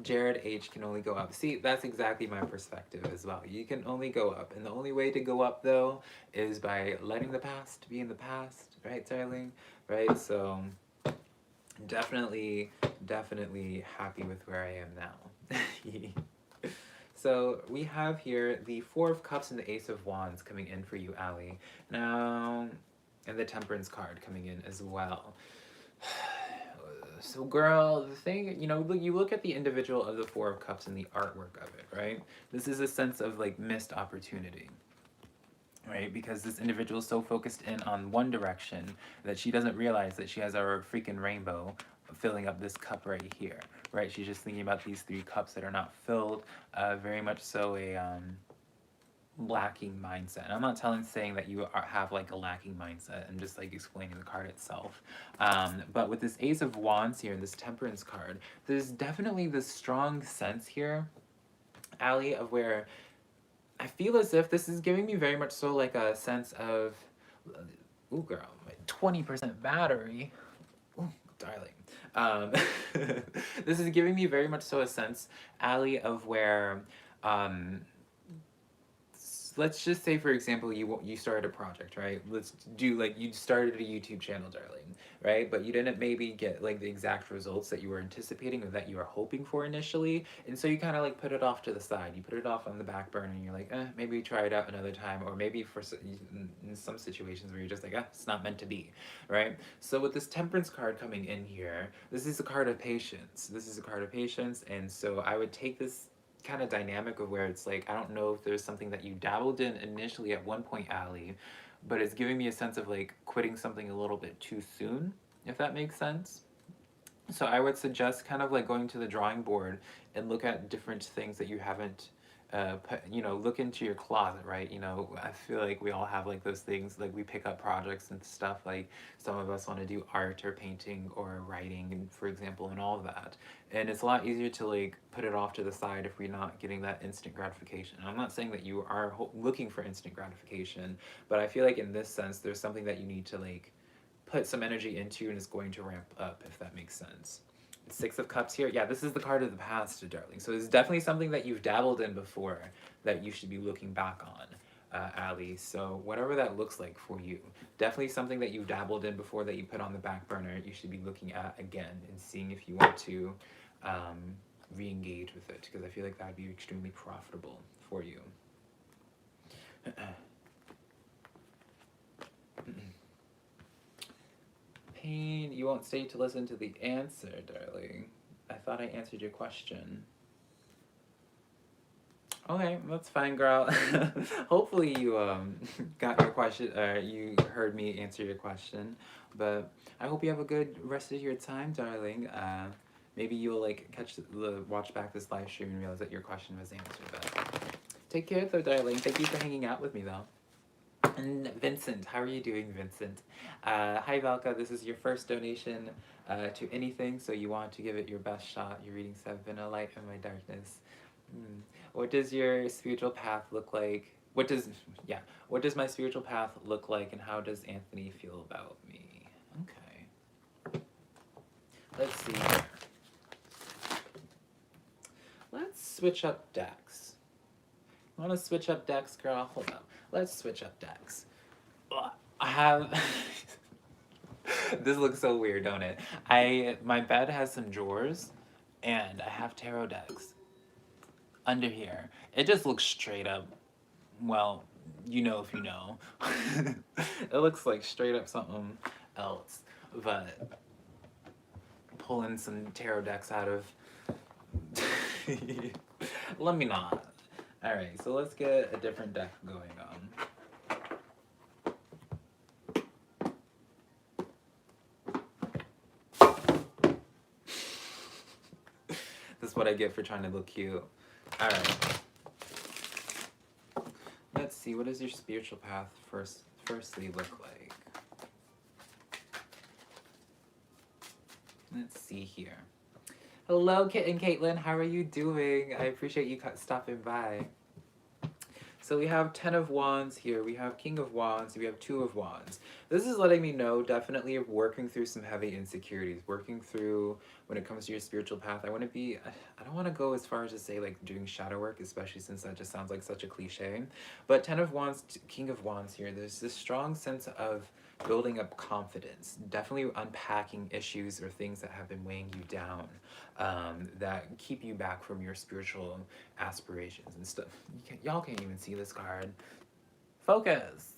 Jared H can only go up. See, that's exactly my perspective as well. You can only go up. And the only way to go up, though, is by letting the past be in the past. Right, darling? Right? So, definitely happy with where I am now. So we have here the Four of Cups and the Ace of Wands coming in for you, Ali. Now, and the Temperance card coming in as well. So girl, the thing, you know, you look at the individual of the Four of Cups and the artwork of it, right? This is a sense of like missed opportunity, right? Because this individual is so focused in on one direction that she doesn't realize that she has a freaking rainbow filling up this cup right here, right? She's just thinking about these three cups that are not filled, very much so a lacking mindset. And I'm not saying that you have like a lacking mindset. I'm just like explaining the card itself. But with this Ace of Wands here and this Temperance card, there's definitely this strong sense here, Ali, of where I feel as if this is giving me very much so like a sense of, ooh girl, my 20% battery, ooh, darling. This is giving me very much so a sense, Ali, of where, let's just say, for example, you started a project, right? Let's do like you started a YouTube channel, darling, right? But you didn't maybe get like the exact results that you were anticipating or that you were hoping for initially, and so you kind of like put it off to the side. You put it off on the back burner, and you're like, maybe try it out another time, or maybe in some situations where you're just like, it's not meant to be, right? So with this Temperance card coming in here, this is a card of patience. This is a card of patience, and so I would take this kind of dynamic of where it's like, I don't know if there's something that you dabbled in initially at one point, Ali, but it's giving me a sense of like quitting something a little bit too soon, if that makes sense. So I would suggest kind of like going to the drawing board and look at different things that you haven't look into your closet, right? You know, I feel like we all have like those things, like we pick up projects and stuff, like some of us want to do art or painting or writing, for example, and all of that. And it's a lot easier to like put it off to the side if we're not getting that instant gratification. I'm not saying that you are looking for instant gratification, but I feel like in this sense, there's something that you need to like put some energy into and it's going to ramp up, if that makes sense. Six of Cups here. Yeah, this is the card of the past, darling. So it's definitely something that you've dabbled in before that you should be looking back on, Ali. So whatever that looks like for you, definitely something that you've dabbled in before that you put on the back burner, you should be looking at again and seeing if you want to re-engage with it, because I feel like that would be extremely profitable for you. Pain, you won't stay to listen to the answer, darling. I thought I answered your question. Okay, that's fine, girl. Hopefully you got your question, you heard me answer your question. But I hope you have a good rest of your time, darling. Maybe you'll like watch back this live stream and realize that your question was answered. But take care, though, darling. Thank you for hanging out with me, though. And Vincent, how are you doing, Vincent? Hi, Velka. This is your first donation to anything, so you want to give it your best shot. Your readings have been a light in my darkness. What does your spiritual path look like? What does my spiritual path look like, and how does Anthony feel about me? Okay. Let's see here. Let's switch up decks. Want to switch up decks, girl? Hold up. Let's switch up decks. I have... This looks so weird, don't it? My bed has some drawers, and I have tarot decks under here. It just looks straight up, well, you know if you know. It looks like straight up something else, but pulling some tarot decks out of... Let me not. Alright, so let's get a different deck going on. is what I get for trying to look cute. Alright. Let's see, what does your spiritual path firstly look like? Let's see here. Hello, Kit and Caitlin. How are you doing? I appreciate you stopping by. So we have 10 of Wands here. We have King of Wands. We have 2 of Wands. This is letting me know definitely working through some heavy insecurities. Working through when it comes to your spiritual path. I don't want to go as far as to say like doing shadow work, especially since that just sounds like such a cliche. But 10 of Wands, King of Wands here. There's this strong sense of building up confidence. Definitely unpacking issues or things that have been weighing you down. That keep you back from your spiritual aspirations and stuff. Y'all can't even see this card. Focus.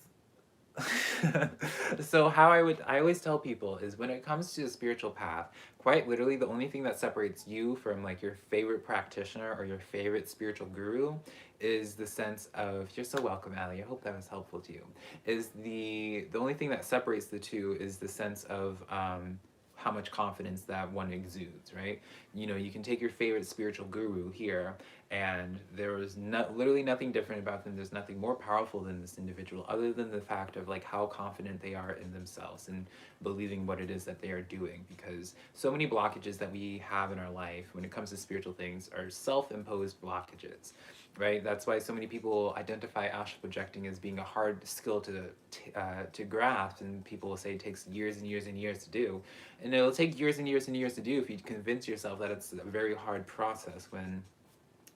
So how I always tell people is when it comes to the spiritual path, quite literally the only thing that separates you from like your favorite practitioner or your favorite spiritual guru is the sense of, you're so welcome, Allie, I hope that was helpful to you, is the only thing that separates the two is the sense of how much confidence that one exudes, right? You know, you can take your favorite spiritual guru here, and there is literally nothing different about them. There's nothing more powerful than this individual, other than the fact of like how confident they are in themselves and believing what it is that they are doing. Because so many blockages that we have in our life when it comes to spiritual things are self-imposed blockages. Right, that's why so many people identify astral projecting as being a hard skill to grasp, and people will say it takes years and years and years to do, and it'll take years and years and years to do if you convince yourself that it's a very hard process. When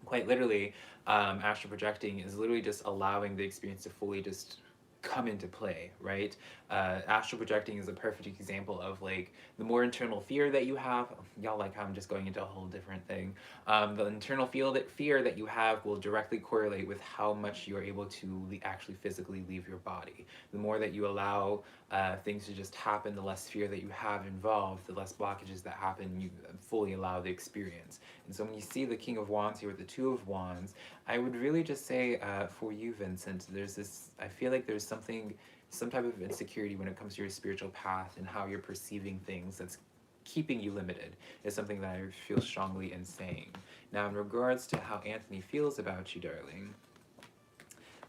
quite literally, astral projecting is literally just allowing the experience to fully just come into play, right? Astral projecting is a perfect example of like the more internal fear that you have. Y'all like how I'm just going into a whole different thing. The internal fear that you have will directly correlate with how much you're able to actually physically leave your body. The more that you allow things to just happen, the less fear that you have involved, the less blockages that happen, you fully allow the experience. And so when you see the King of Wands here with the 2 of Wands, I would really just say for you, Vincent, there's this, I feel like there's some type of insecurity when it comes to your spiritual path and how you're perceiving things that's keeping you limited, is something that I feel strongly in saying. Now, in regards to how Anthony feels about you, darling,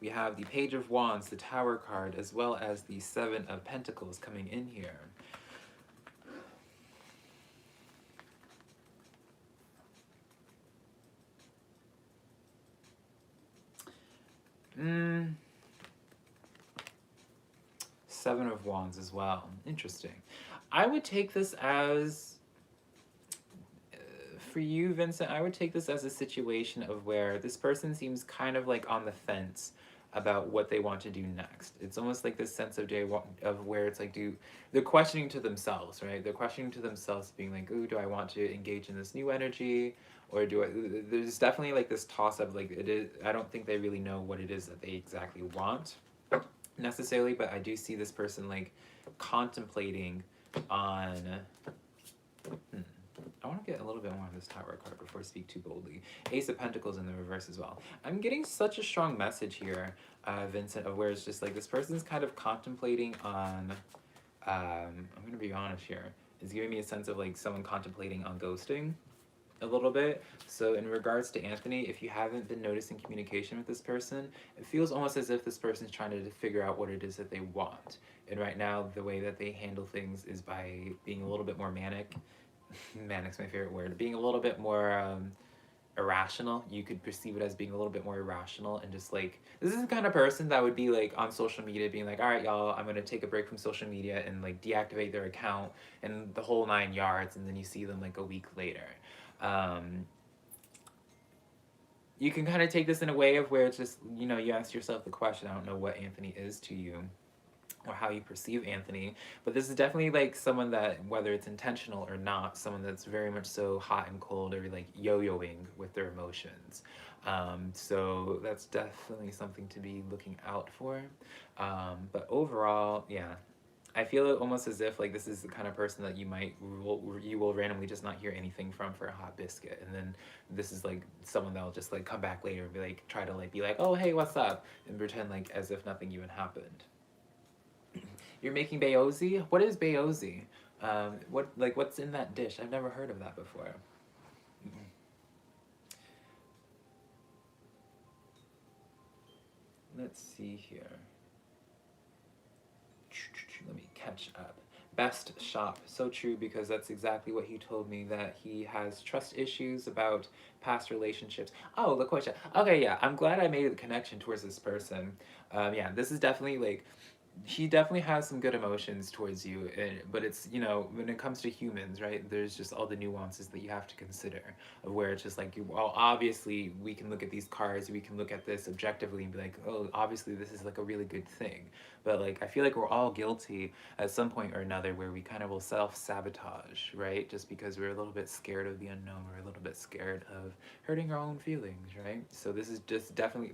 we have the Page of Wands, the Tower card, as well as the 7 of Pentacles coming in here. Seven of Wands as well. Interesting. I would take this as, for you, Vincent, I would take this as a situation of where this person seems kind of like on the fence about what they want to do next. It's almost like this sense of where it's like, they're questioning to themselves, right? They're questioning to themselves, being like, ooh, do I want to engage in this new energy? Or there's definitely like this toss up, like I don't think they really know what it is that they exactly want necessarily, but I do see this person like contemplating on, I want to get a little bit more on this Tower card before I speak too boldly. Ace of Pentacles in the reverse as well. I'm getting such a strong message here, Vincent, of where it's just like this person's kind of contemplating on, I'm going to be honest here, it's giving me a sense of like someone contemplating on ghosting a little bit. So in regards to Anthony, if you haven't been noticing communication with this person, it feels almost as if this person's trying to figure out what it is that they want. And right now, the way that they handle things is by being a little bit more manic. Manic's my favorite word. Being a little bit more irrational. You could perceive it as being a little bit more irrational, and just like, this is the kind of person that would be like on social media being like, all right, y'all, I'm gonna take a break from social media and like deactivate their account and the whole 9 yards, and then you see them like a week later. You can kind of take this in a way of where it's just, you know, you ask yourself the question, I don't know what Anthony is to you or how you perceive Anthony, but this is definitely like someone that, whether it's intentional or not, someone that's very much so hot and cold, or like yo-yoing with their emotions. So that's definitely something to be looking out for. But overall, yeah, I feel it almost as if like this is the kind of person that you will randomly just not hear anything from for a hot biscuit, and then this is like someone that'll just like come back later and be like, try to like be like, oh hey, what's up, and pretend like as if nothing even happened. You're making bayozi? What is bayozi? What's in that dish? I've never heard of that before. Let's see here. Let me catch up. Best shop. So true, because that's exactly what he told me, that he has trust issues about past relationships. Oh, LaQuisha. Okay, yeah, I'm glad I made the connection towards this person. Yeah, this is definitely like, he definitely has some good emotions towards you, but it's, you know, when it comes to humans, right, there's just all the nuances that you have to consider, of where it's just like, well, obviously we can look at these cards, we can look at this objectively and be like, oh, obviously this is like a really good thing, but like I feel like we're all guilty at some point or another where we kind of will self-sabotage, right, just because we're a little bit scared of the unknown, we're a little bit scared of hurting our own feelings, right? So this is just definitely,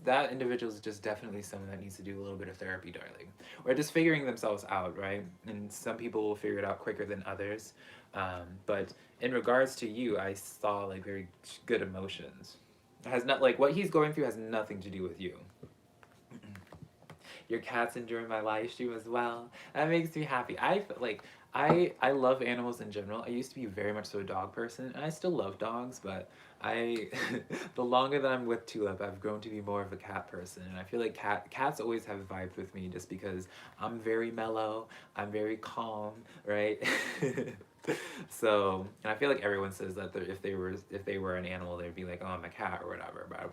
that individual is just definitely someone that needs to do a little bit of therapy, darling, or just figuring themselves out, right? And some people will figure it out quicker than others. But in regards to you, I saw like very good emotions. It has not, like, what he's going through has nothing to do with you. Your cat's enjoying my live stream as well. That makes me happy. I love animals in general. I used to be very much so a dog person, and I still love dogs, but I the longer that I'm with Tulip, I've grown to be more of a cat person, and I feel like cats always have vibed with me just because I'm very mellow, I'm very calm, right? So, and I feel like everyone says that if they were an animal, they'd be like, oh, I'm a cat or whatever, but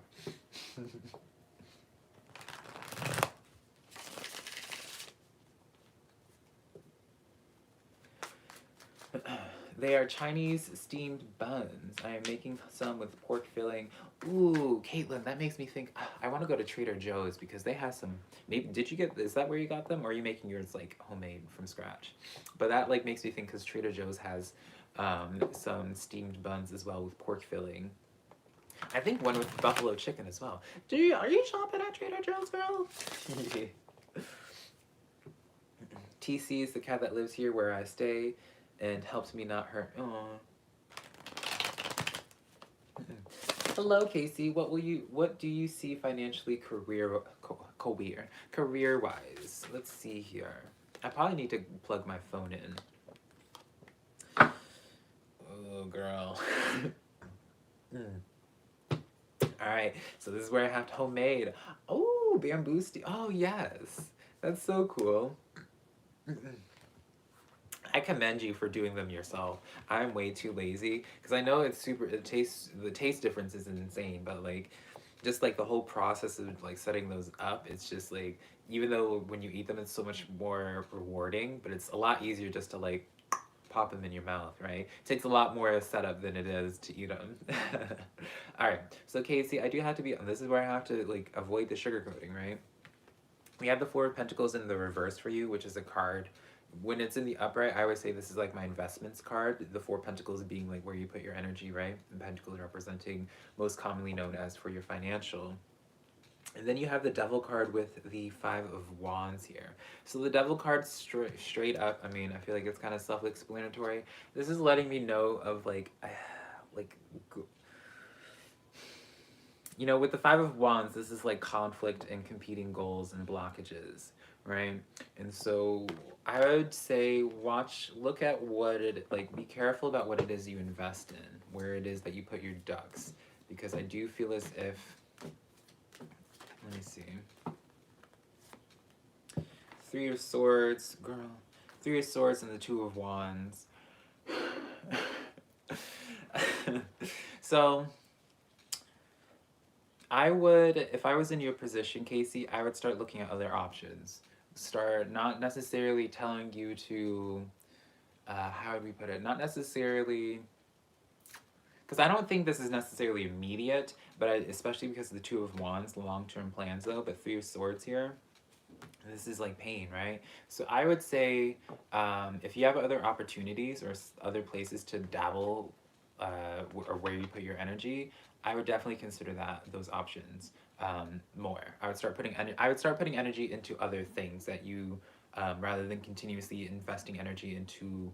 they are Chinese steamed buns. I am making some with pork filling. Ooh, Caitlin, that makes me think, I want to go to Trader Joe's because they have some, maybe, is that where you got them? Or are you making yours like homemade from scratch? But that like makes me think, because Trader Joe's has some steamed buns as well with pork filling. I think one with buffalo chicken as well. Are you shopping at Trader Joe's, girl? TC is the cat that lives here where I stay and helps me not hurt. Aww. Hello, Casey. What do you see financially, career-wise? Let's see here. I probably need to plug my phone in. Oh, girl. All right, so this is where I have to homemade. Oh, bamboo steel. Oh, yes. That's so cool. I commend you for doing them yourself. I'm way too lazy because I know the taste difference is insane, but like just like the whole process of like setting those up, it's just like, even though when you eat them it's so much more rewarding, but it's a lot easier just to like pop them in your mouth, right? It takes a lot more setup than it is to eat them. All right, so Casey, I do have to be, this is where I have to like avoid the sugarcoating, right? We have the Four of Pentacles in the reverse for you, which is a card. When it's in the upright, I always say this is like my investments card. The Four Pentacles being like where you put your energy, right? And Pentacles representing, most commonly known as, for your financial. And then you have the Devil card with the Five of Wands here. So the Devil card straight up, I mean, I feel like it's kind of self-explanatory. This is letting me know of like, you know, with the Five of Wands, this is like conflict and competing goals and blockages, right? And so I would say look at what be careful about what it is you invest in, where it is that you put your ducks. Because I do feel as if, let me see. Three of Swords, girl. Three of Swords and the Two of Wands. So, I would, if I was in your position, Casey, I would start looking at other options. Start not necessarily telling you to, how would we put it? Not necessarily, because I don't think this is necessarily immediate, but especially because of the Two of Wands, long-term plans though, but Three of Swords here, this is like pain, right? So I would say, if you have other opportunities or other places to dabble, or where you put your energy, I would definitely consider those options more. I would start putting energy into other things that you, rather than continuously investing energy into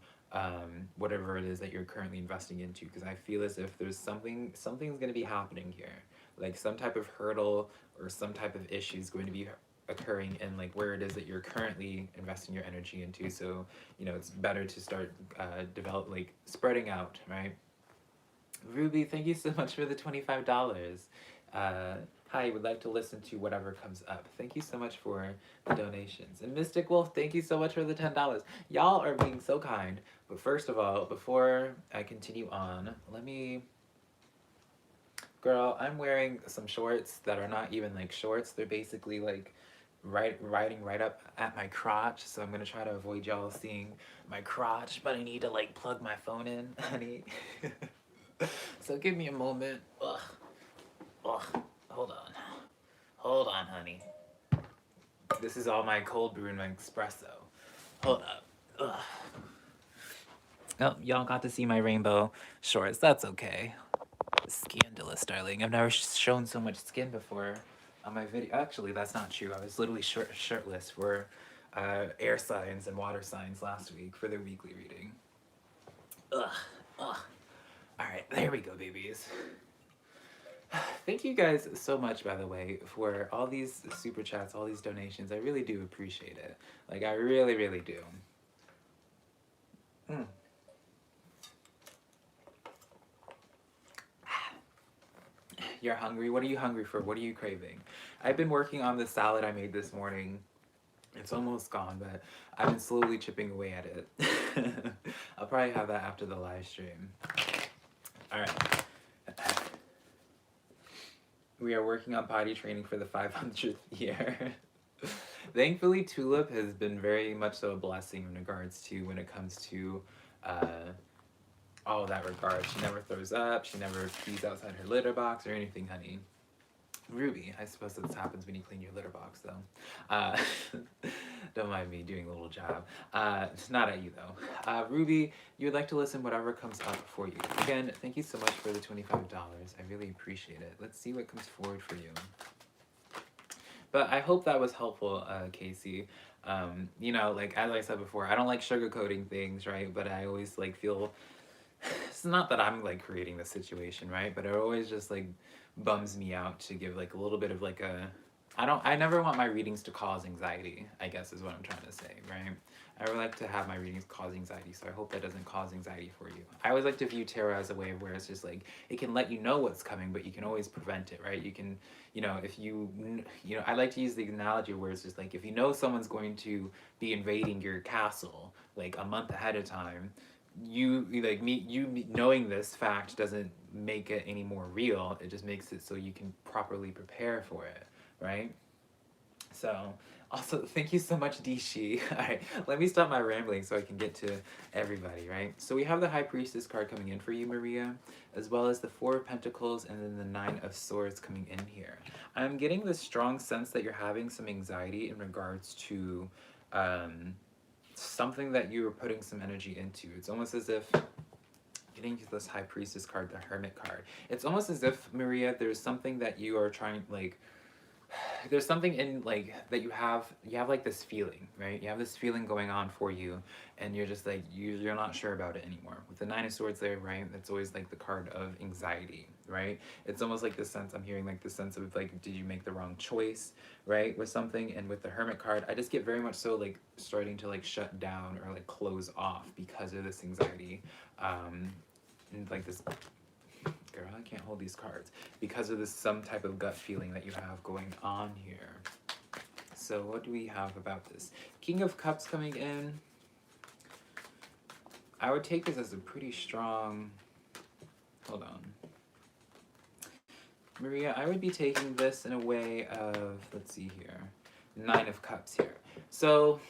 whatever it is that you're currently investing into, because I feel as if there's something's going to be happening here, like some type of hurdle or some type of issue is going to be occurring in like where it is that you're currently investing your energy into. So, you know, it's better to start spreading out, right? Ruby, thank you so much for the $25. Hi, would like to listen to whatever comes up. Thank you so much for the donations. And Mystic Wolf, thank you so much for the $10. Y'all are being so kind. But first of all, before I continue on, let me... Girl, I'm wearing some shorts that are not even like shorts. They're basically like riding right up at my crotch. So I'm gonna try to avoid y'all seeing my crotch, but I need to like plug my phone in, honey. So give me a moment. Ugh. Ugh. Hold on. Hold on, honey. This is all my cold brew and my espresso. Hold up. Ugh. Oh, y'all got to see my rainbow shorts. That's okay. Scandalous, darling. I've never shown so much skin before on my video. Actually, that's not true. I was literally shirtless for air signs and water signs last week for their weekly reading. Ugh. Ugh. All right, there we go, babies. Thank you guys so much, by the way, for all these super chats, all these donations. I really do appreciate it. Like, I really, really do. Mm. You're hungry? What are you hungry for? What are you craving? I've been working on the salad I made this morning. It's almost gone, but I've been slowly chipping away at it. I'll probably have that after the live stream. All right. We are working on potty training for the 500th year. Thankfully, Tulip has been very much so a blessing in regards to when it comes to all of that regard. She never throws up. She never pees outside her litter box or anything, honey. Ruby, I suppose this happens when you clean your litter box, though. Don't mind me doing a little job. It's not at you, though. Ruby, you would like to listen whatever comes up for you. Again, thank you so much for the $25. I really appreciate it. Let's see what comes forward for you. But I hope that was helpful, Casey. You know, like, as I said before, I don't like sugarcoating things, right? But I always, like, feel... It's not that I'm, like, creating the situation, right? But it always just, like, bums me out to give, like, a little bit of, like, a... I never want my readings to cause anxiety, I guess is what I'm trying to say, right? I would like to have my readings cause anxiety, so I hope that doesn't cause anxiety for you. I always like to view tarot as a way of where it's just like, it can let you know what's coming, but you can always prevent it, right? You can, you know, if you know, I like to use the analogy where it's just like, if you know someone's going to be invading your castle, like a month ahead of time, you knowing this fact doesn't make it any more real. It just makes it so you can properly prepare for it, right? So, also, thank you so much, Dishi. All right, let me stop my rambling so I can get to everybody, right? So we have the High Priestess card coming in for you, Maria, as well as the Four of Pentacles and then the Nine of Swords coming in here. I'm getting this strong sense that you're having some anxiety in regards to something that you were putting some energy into. It's almost as if, getting to this High Priestess card, the Hermit card, it's almost as if, Maria, there's something that you are trying, like, there's something in, like, that you have like this feeling, right? You have this feeling going on for you, and you're just like, you're not sure about it anymore. With the Nine of Swords there, right, that's always like the card of anxiety, right? It's almost like this sense, I'm hearing like the sense of like, did you make the wrong choice, right, with something? And with the Hermit card, I just get very much so like starting to like shut down or like close off because of this anxiety, and like this... Girl, I can't hold these cards. Because of this some type of gut feeling that you have going on here. So what do we have about this? King of Cups coming in. I would take this as a pretty strong... Hold on. Maria, I would be taking this in a way of... Let's see here. Nine of Cups here. So...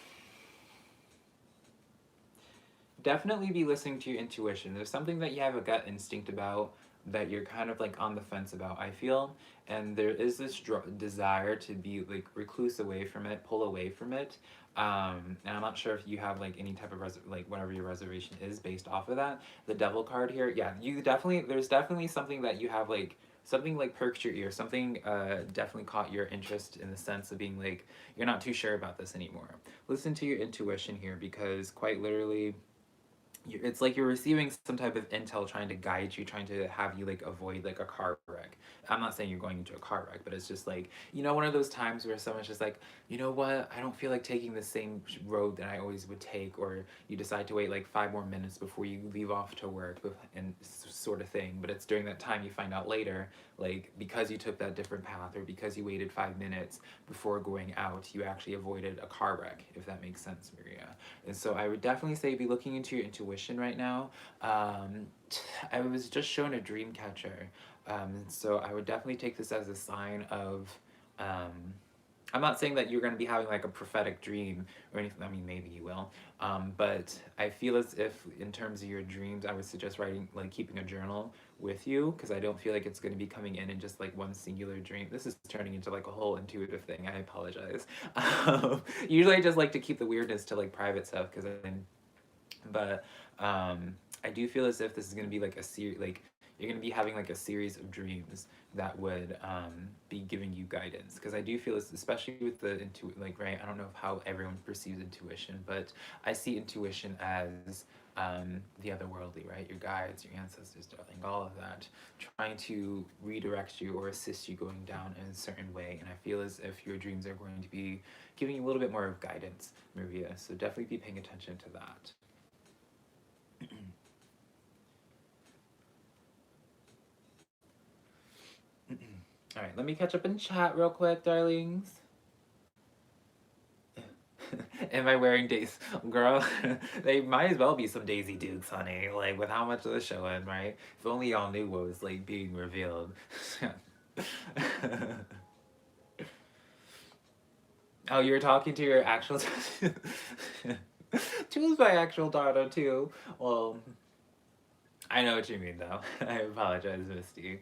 definitely be listening to your intuition. There's something that you have a gut instinct about that you're kind of like on the fence about, I feel, and there is this desire to be like recluse away from it, pull away from it, and I'm not sure if you have like any type of like whatever your reservation is based off of that. The Devil card here, yeah, there's definitely something that you have, like something like perked your ear, something definitely caught your interest in the sense of being like, you're not too sure about this anymore. Listen to your intuition here, because quite literally it's like you're receiving some type of intel trying to guide you, trying to have you like avoid like a car wreck. I'm not saying you're going into a car wreck, but it's just like, you know, one of those times where someone's just like, you know what, I don't feel like taking the same road that I always would take, or you decide to wait like 5 more minutes before you leave off to work, and sort of thing. But it's during that time you find out later, like because you took that different path, or because you waited 5 minutes before going out, you actually avoided a car wreck, if that makes sense, Maria. And so I would definitely say be looking into your intuition right now. I was just shown a dream catcher. So I would definitely take this as a sign of, I'm not saying that you're going to be having like a prophetic dream or anything. I mean, maybe you will. But I feel as if in terms of your dreams, I would suggest writing, like keeping a journal with you, because I don't feel like it's going to be coming in just like one singular dream. This is turning into like a whole intuitive thing. I apologize. Usually I just like to keep the weirdness to like private stuff, because but I do feel as if this is going to be like a series, like you're going to be having like a series of dreams that would be giving you guidance, because I do feel this, especially with the like, right, I don't know how everyone perceives intuition, but I see intuition as the otherworldly, right, your guides, your ancestors, darling, all of that, trying to redirect you or assist you going down in a certain way. And I feel as if your dreams are going to be giving you a little bit more of guidance, Maria, so definitely be paying attention to that. All right, let me catch up in chat real quick, darlings. Am I wearing days? Girl, they might as well be some Daisy Dukes, honey. Like, with how much of the showing, right? If only y'all knew what was, like, being revealed. Oh, you were talking to your actual... Choose my actual daughter, too. Well, I know what you mean, though. I apologize, Misty.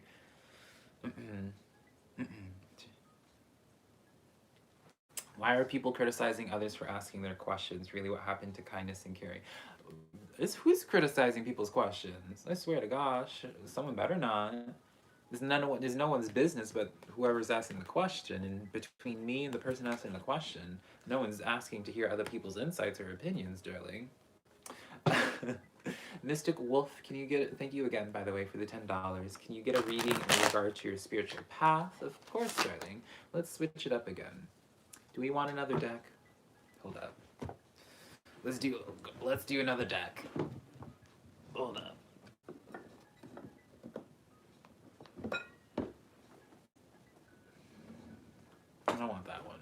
Why are people criticizing others for asking their questions? Really, what happened to kindness and caring? Who's criticizing people's questions? I swear to gosh, someone better not. There's no one's business but whoever's asking the question. And between me and the person asking the question, no one's asking to hear other people's insights or opinions, darling. Mystic Wolf, can you get, thank you again, by the way, for the $10. Can you get a reading in regard to your spiritual path? Of course, darling. Let's switch it up again. Do we want another deck? Hold up. Let's do another deck. Hold up. I don't want that one.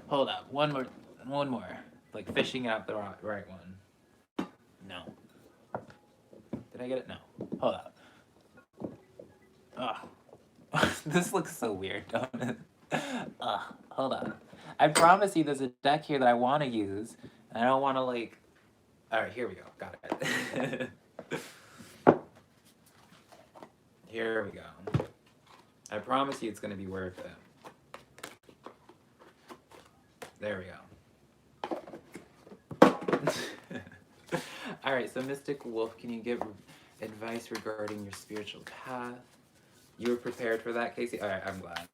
Hold up. One more. Like fishing out the right one. No. Did I get it? No. Hold up. Ugh. This looks so weird, don't it? Ugh. Hold on. I promise you there's a deck here that I want to use. And I don't want to like... Alright, here we go. Got it. Here we go. I promise you it's going to be worth it. There we go. Alright, so Mystic Wolf, can you give advice regarding your spiritual path? You were prepared for that, Casey? Alright, I'm glad.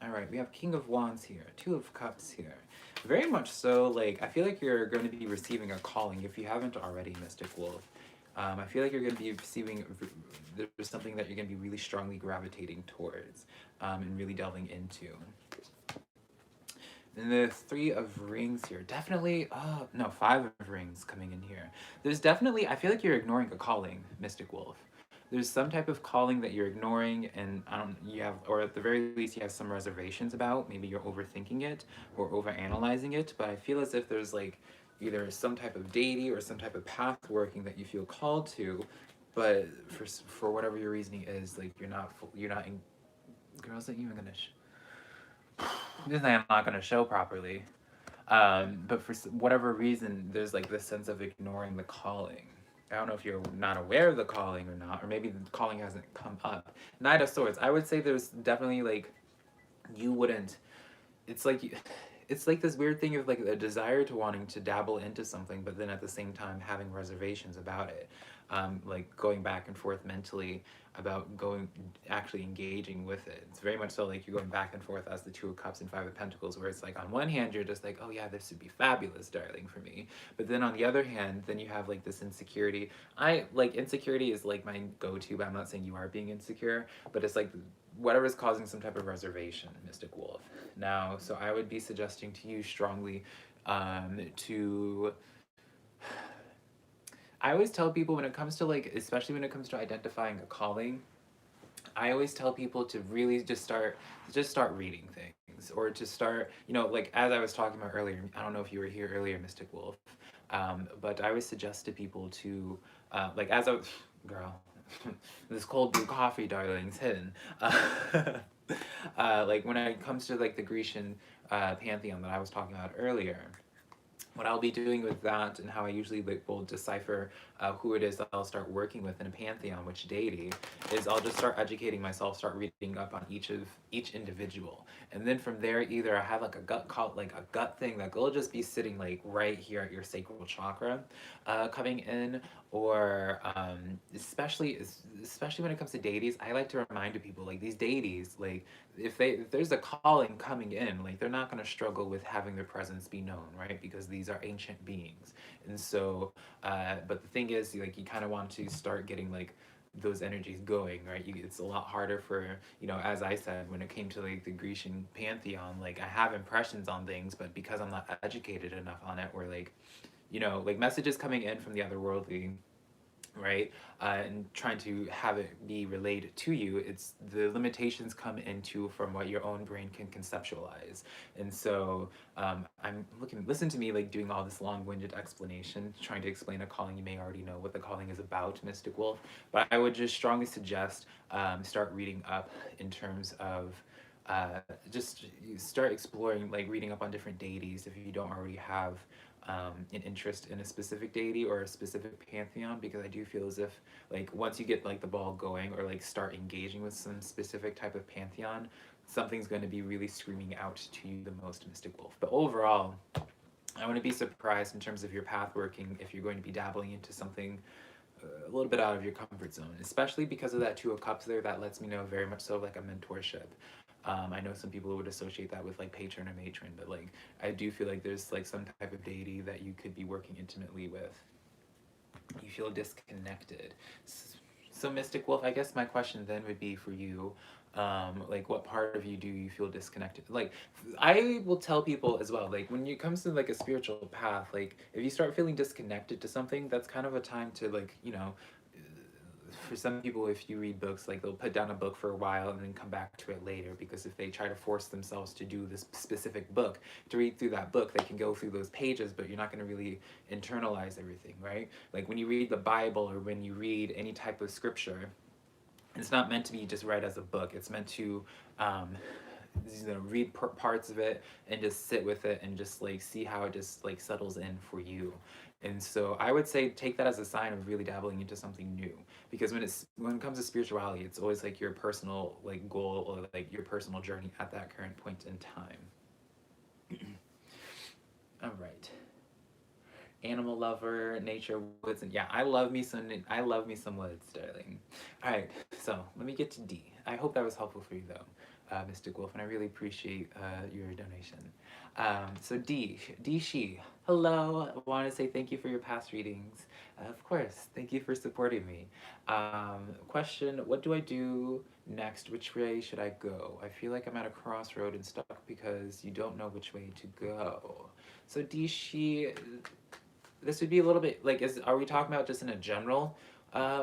Alright, we have King of Wands here, Two of Cups here. Very much so, like, I feel like you're going to be receiving a calling, if you haven't already, Mystic Wolf. I feel like you're going to be receiving, there's something that you're going to be really strongly gravitating towards, and really delving into. And the Three of Rings here, definitely, no, Five of Rings coming in here. There's definitely, I feel like you're ignoring a calling, Mystic Wolf. There's some type of calling that you're ignoring, and you have, or at the very least you have some reservations about. Maybe you're overthinking it or overanalyzing it, but I feel as if there's like either some type of deity or some type of path working that you feel called to, but for whatever your reasoning is, like you're not in, girls ain't even gonna this thing I'm not gonna show properly, but for whatever reason there's like this sense of ignoring the calling. I don't know if you're not aware of the calling or not, or maybe the calling hasn't come up. Knight of Swords. I would say there's definitely like, you wouldn't, it's like, it's like this weird thing of like a desire to wanting to dabble into something, but then at the same time having reservations about it. Like going back and forth mentally about going actually engaging with it. It's very much so like you're going back and forth as the Two of Cups and Five of Pentacles, where it's like on one hand you're just like, oh yeah, this would be fabulous, darling, for me. But then on the other hand, then you have like this insecurity. I like insecurity is like my go-to, but I'm not saying you are being insecure, but it's like whatever is causing some type of reservation, Mystic Wolf. Now, so I would be suggesting to you strongly to I always tell people when it comes to like, especially when it comes to identifying a calling, I always tell people to really just start reading things, or to start, you know, like as I was talking about earlier. I don't know if you were here earlier, Mystic Wolf, but I always suggest to people to like as I girl, this cold brew coffee, darling's hidden. Like when it comes to like the Grecian pantheon that I was talking about earlier, what I'll be doing with that and how I usually like, will decipher who it is that I'll start working with in a pantheon, which deity, is I'll just start educating myself, start reading up on each individual, and then from there either I have like a gut call, like a gut thing that will just be sitting like right here at your sacral chakra, coming in, or especially when it comes to deities, I like to remind people like these deities, like if there's a calling coming in, like they're not going to struggle with having their presence be known, right? Because these are ancient beings. And so but the thing is, like, you kind of want to start getting like those energies going, right? It's a lot harder for, you know, as I said, when it came to like the Grecian pantheon, like I have impressions on things, but because I'm not educated enough on it, or like, you know, like messages coming in from the otherworldly, right, and trying to have it be relayed to you, it's the limitations come into from what your own brain can conceptualize. And so listen to me like doing all this long-winded explanation, trying to explain a calling. You may already know what the calling is about, Mystic Wolf, but I would just strongly suggest start reading up in terms of just start exploring, like reading up on different deities if you don't already have an interest in a specific deity or a specific pantheon, because I do feel as if like once you get like the ball going, or like start engaging with some specific type of pantheon, something's going to be really screaming out to you the most, Mystic Wolf. But overall, I wouldn't be surprised in terms of your path working if you're going to be dabbling into something a little bit out of your comfort zone, especially because of that Two of Cups there. That lets me know very much so like a mentorship. I know some people would associate that with like patron or matron, but like I do feel like there's like some type of deity that you could be working intimately with. You feel disconnected. So Mystic Wolf, I guess my question then would be for you, like what part of you do you feel disconnected? Like I will tell people as well, like when it comes to like a spiritual path, like if you start feeling disconnected to something, that's kind of a time to like, you know, for some people, if you read books, like they'll put down a book for a while and then come back to it later, because if they try to force themselves to do this specific book, to read through that book, they can go through those pages, but you're not going to really internalize everything, right? Like when you read the Bible, or when you read any type of scripture, it's not meant to be just read as a book. It's meant to you know, read parts of it and just sit with it and just like see how it just like settles in for you. And so I would say take that as a sign of really dabbling into something new, because when it comes to spirituality, it's always like your personal like goal, or like your personal journey at that current point in time. All right. Animal lover, nature, woods, and yeah, I love me some woods, darling. All right, so let me get to D. I hope that was helpful for you though, Mystic Wolf, and I really appreciate your donation. So D She, hello. I want to say thank you for your past readings. Of course, thank you for supporting me. Question: what do I do next? Which way should I go? I feel like I'm at a crossroad and stuck because you don't know which way to go. So D She, this would be a little bit like, are we talking about just in a general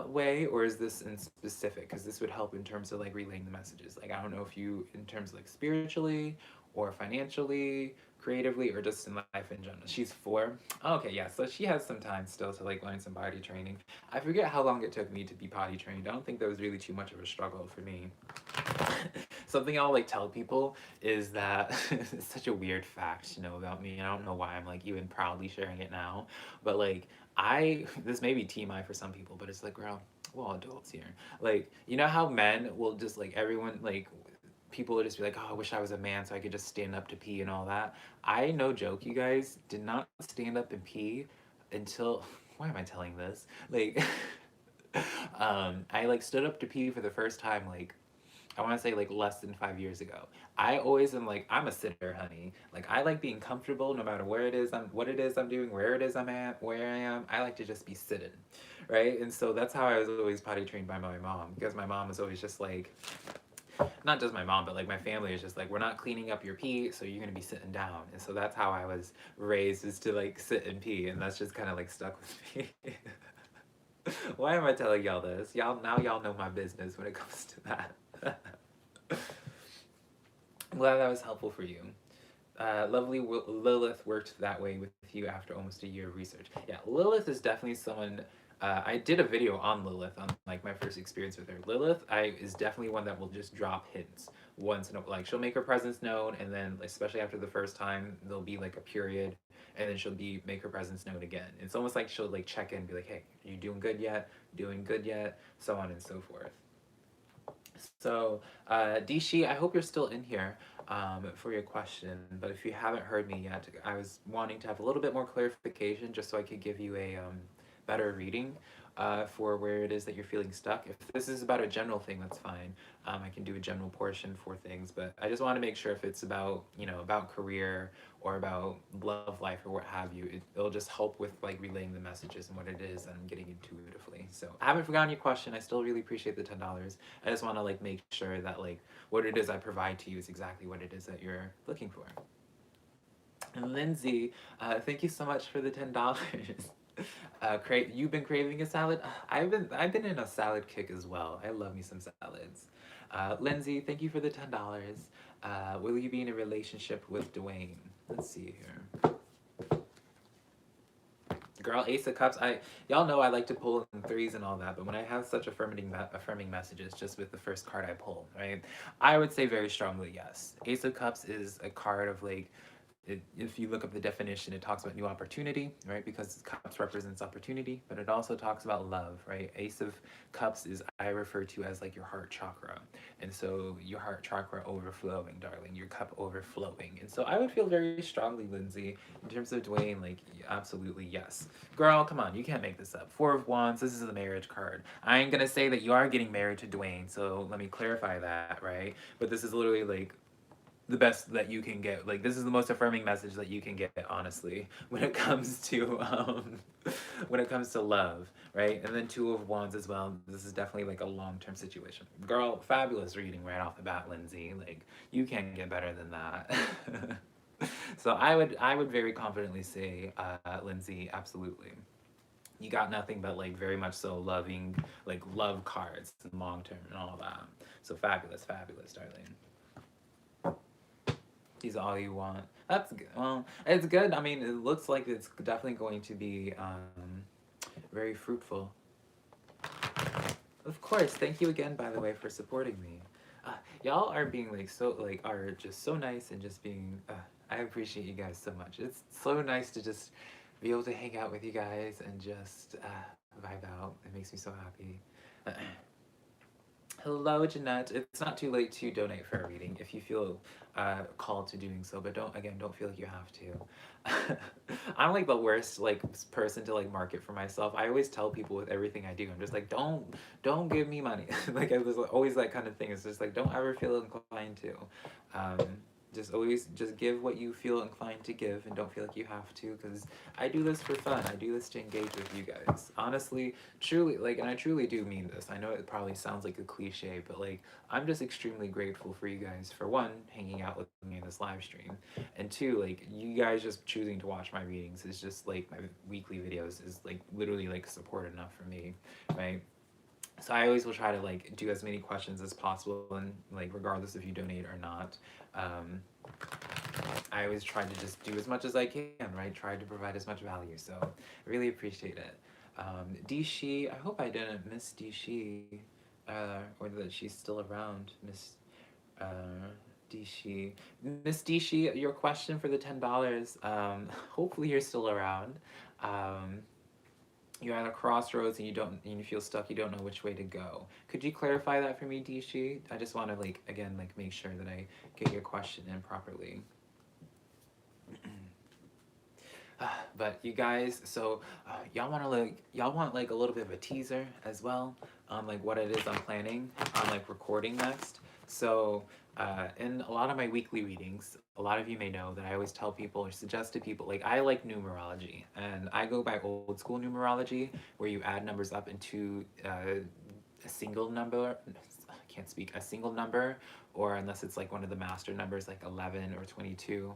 way, or is this in specific? Because this would help in terms of like relaying the messages. Like I don't know if you, in terms of like spiritually or financially, creatively, or just in life in general. She's 4. Okay, yeah, so she has some time still to like learn some potty training. I forget how long it took me to be potty trained. I don't think that was really too much of a struggle for me. Something I'll like tell people is that it's such a weird fact, you know, about me. I don't know why I'm like even proudly sharing it now, but like this may be TMI for some people, but it's like, girl, we're all adults here. Like, you know how men will just like everyone like people would just be like, oh, I wish I was a man so I could just stand up to pee and all that. I, no joke, you guys, did not stand up and pee until, why am I telling this? Like, I like stood up to pee for the first time, like, I want to say like less than 5 years ago. I always am like, I'm a sitter, honey. Like, I like being comfortable no matter where it is what it is I'm doing, where it is I'm at, where I am. I like to just be sitting, right? And so that's how I was always potty trained by my mom, because my mom was always just like, not just my mom, but like my family is just like, we're not cleaning up your pee, so you're gonna be sitting down. And so that's how I was raised, is to like sit and pee, and that's just kind of like stuck with me. Why am I telling y'all this? Y'all know my business when it comes to that. I'm glad that was helpful for you. Lovely Lilith worked that way with you after almost a year of research. Yeah, Lilith is definitely someone. I did a video on Lilith, on like my first experience with her. Lilith, is definitely one that will just drop hints once in a, like, she'll make her presence known, and then especially after the first time, there'll be like a period, and then she'll make her presence known again. It's almost like she'll like check in and be like, hey, are you doing good yet? Doing good yet? So on and so forth. So, Dishi, I hope you're still in here for your question, but if you haven't heard me yet, I was wanting to have a little bit more clarification just so I could give you a better reading for where it is that you're feeling stuck. If this is about a general thing, that's fine. I can do a general portion for things, but I just want to make sure if it's about, you know, about career or about love life or what have you, it'll just help with like relaying the messages and what it is I'm getting intuitively. So I haven't forgotten your question. I still really appreciate the $10. I just want to like make sure that like what it is I provide to you is exactly what it is that you're looking for. And Lindsay, thank you so much for the $10. You've been craving a salad? I've been in a salad kick as well. I love me some salads. Lindsay, thank you for the $10. Will you be in a relationship with Dwayne? Let's see here. Girl, Ace of Cups. Y'all know I like to pull in threes and all that, but when I have such affirming messages just with the first card I pull, right? I would say very strongly yes. Ace of Cups is a card of like, if you look up the definition, it talks about new opportunity, right? Because cups represents opportunity, but it also talks about love, right? Ace of Cups is, I refer to as like your heart chakra. And so your heart chakra overflowing, darling, your cup overflowing. And so I would feel very strongly, Lindsay, in terms of Dwayne, like, absolutely yes. Girl, come on, you can't make this up. Four of Wands, this is the marriage card. I ain't gonna say that you are getting married to Dwayne, so let me clarify that, right? But this is literally like the best that you can get. Like, this is the most affirming message that you can get, honestly, when it comes to love, right? And then Two of Wands as well. This is definitely like a long-term situation. Girl, fabulous reading right off the bat, Lindsay. Like, you can't get better than that. So I would very confidently say, Lindsay, absolutely. You got nothing but like very much so loving, like love cards and long term and all that. So fabulous, fabulous, darling. He's all you want. That's good. Well, it's good. I mean, it looks like it's definitely going to be very fruitful. Of course. Thank you again, by the way, for supporting me. Y'all are being like are just so nice and just being. I appreciate you guys so much. It's so nice to just be able to hang out with you guys and just vibe out. It makes me so happy. Hello, Jeanette. It's not too late to donate for a reading if you feel called to doing so, but don't feel like you have to. I'm like the worst like person to like market for myself. I always tell people with everything I do, I'm just like, don't give me money. Like, it was always that kind of thing. It's just like, don't ever feel inclined to. Just always just give what you feel inclined to give, and don't feel like you have to, because I do this for fun. I do this to engage with you guys. Honestly, truly, like, and I truly do mean this. I know it probably sounds like a cliche, but like, I'm just extremely grateful for you guys, for one, hanging out with me in this live stream, and two, like, you guys just choosing to watch my readings is just like, my weekly videos is like literally like support enough for me, right? So I always will try to like do as many questions as possible, and like regardless if you donate or not, I always try to just do as much as I can, right? Try to provide as much value. So I really appreciate it. Dishi, I hope I didn't miss Dishi, or that she's still around, Miss Dishi. Miss Dishi, your question for the $10. Hopefully you're still around. you're at a crossroads and you feel stuck, you don't know which way to go. Could you clarify that for me, Dishi? I just want to like again like make sure that I get your question in properly. But you guys, so y'all want like a little bit of a teaser as well on like what it is I'm planning on like recording next. So in a lot of my weekly readings, a lot of you may know that I always tell people or suggest to people like I like numerology, and I go by old school numerology where you add numbers up into a single number. I can't speak, a single number, or unless it's like one of the master numbers like 11 or 22,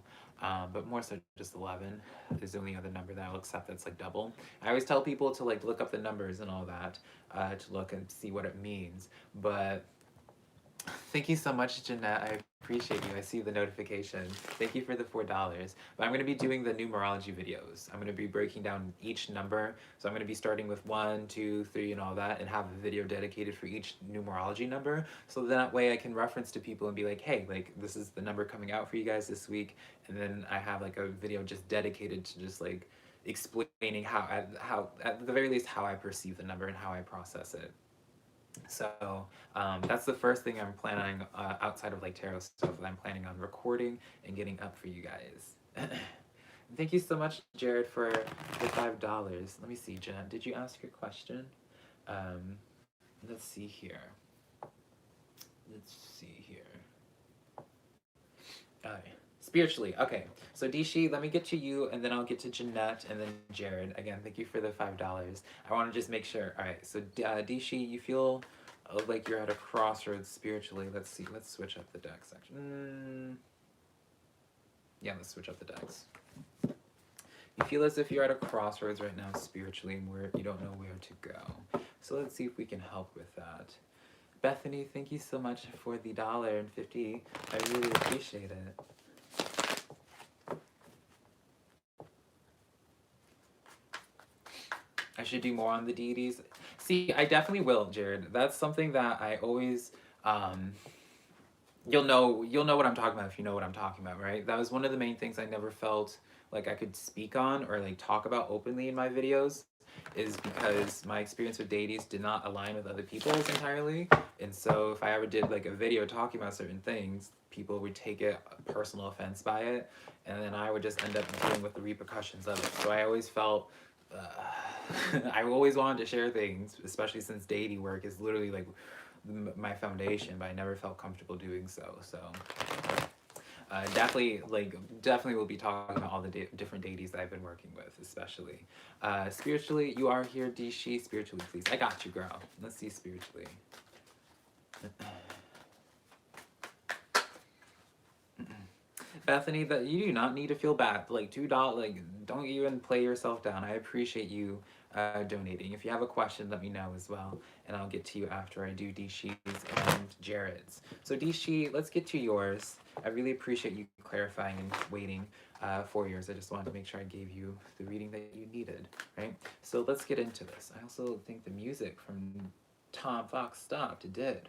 but more so just 11 is the only other number that I'll accept that's like double. I always tell people to like look up the numbers and all that, to look and see what it means. But thank you so much, Jeanette. I appreciate you. I see the notification. Thank you for the $4. But I'm going to be doing the numerology videos. I'm going to be breaking down each number. So I'm going to be starting with 1, 2, 3, and all that, and have a video dedicated for each numerology number. So that way I can reference to people and be like, hey, like this is the number coming out for you guys this week. And then I have like a video just dedicated to just like explaining how at the very least how I perceive the number and how I process it. So that's the first thing I'm planning outside of like tarot stuff that I'm planning on recording and getting up for you guys. Thank you so much, Jared, for the $5. Let me see, Jen. Did you ask your question? Let's see here. Let's see here. All right. Spiritually, okay. So Dishi, let me get to you, and then I'll get to Jeanette, and then Jared. Again, thank you for the $5. I want to just make sure. All right. So Dishi, you feel like you're at a crossroads spiritually. Let's see. Let's switch up the decks. Actually, yeah. Let's switch up the decks. You feel as if you're at a crossroads right now spiritually, where you don't know where to go. So let's see if we can help with that. Bethany, thank you so much for the $1.50. I really appreciate it. I should do more on the deities. See, I definitely will, Jared. That's something that I always, you'll know what I'm talking about if you know what I'm talking about, right? That was one of the main things I never felt like I could speak on or like talk about openly in my videos, is because my experience with deities did not align with other people's entirely. And so if I ever did like a video talking about certain things, people would take it personal offense by it, and then I would just end up dealing with the repercussions of it. So I always felt I always wanted to share things, especially since deity work is literally like my foundation, but I never felt comfortable doing so. So definitely will be talking about all the different deities that I've been working with, especially spiritually. You are here, Dishi. Spiritually, please. I got you, girl. Let's see spiritually. Bethany, that you do not need to feel bad. Like don't even play yourself down. I appreciate you donating. If you have a question, let me know as well, and I'll get to you after I do Dishi's and Jared's. So Dishi, let's get to yours. I really appreciate you clarifying and waiting for yours. I just wanted to make sure I gave you the reading that you needed, right? So let's get into this. I also think the music from Tom Fox stopped. It did.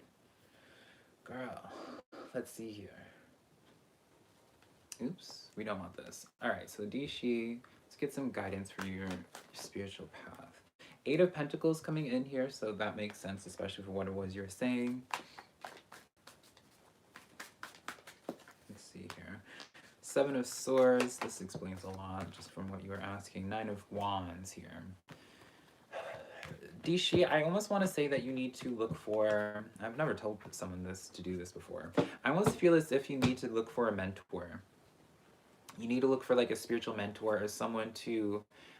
Girl, let's see here. Oops, we don't want this. All right, so Dishi, let's get some guidance for your spiritual path. 8 of Pentacles coming in here, so that makes sense, especially for what it was you were saying. Let's see here. 7 of Swords, this explains a lot just from what you were asking. 9 of Wands here. Dishi, I almost want to say that you need to look for, I've never told someone this to do this before. I almost feel as if you need to look for a mentor. You need to look for like a spiritual mentor or someone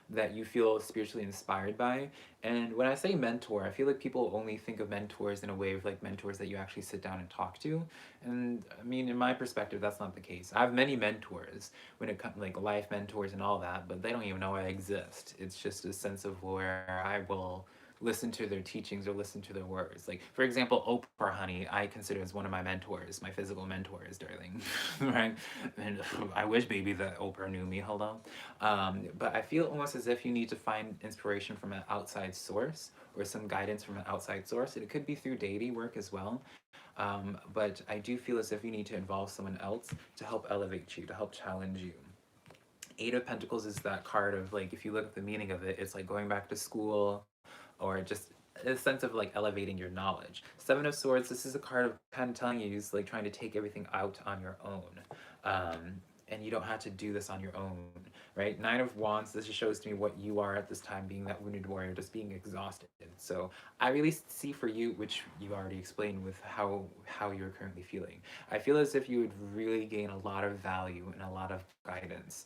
that you feel spiritually inspired by. And when I say mentor, I feel like people only think of mentors in a way of like mentors that you actually sit down and talk to. And I mean, in my perspective, that's not the case. I have many mentors when it comes like life mentors and all that, but they don't even know I exist. It's just a sense of where I will listen to their teachings or listen to their words. Like, for example, Oprah, honey, I consider as one of my mentors, my physical mentors, darling, right? And I wish, baby, that Oprah knew me, hold on. But I feel almost as if you need to find inspiration from an outside source or some guidance from an outside source. And it could be through deity work as well. But I do feel as if you need to involve someone else to help elevate you, to help challenge you. Eight of Pentacles is that card of like, if you look at the meaning of it, it's like going back to school, or just a sense of like elevating your knowledge. Seven of Swords, this is a card of kind of telling you is like trying to take everything out on your own. And you don't have to do this on your own, right? Nine of Wands, this just shows to me what you are at this time, being that wounded warrior, just being exhausted. So I really see for you, which you already explained with how you're currently feeling. I feel as if you would really gain a lot of value and a lot of guidance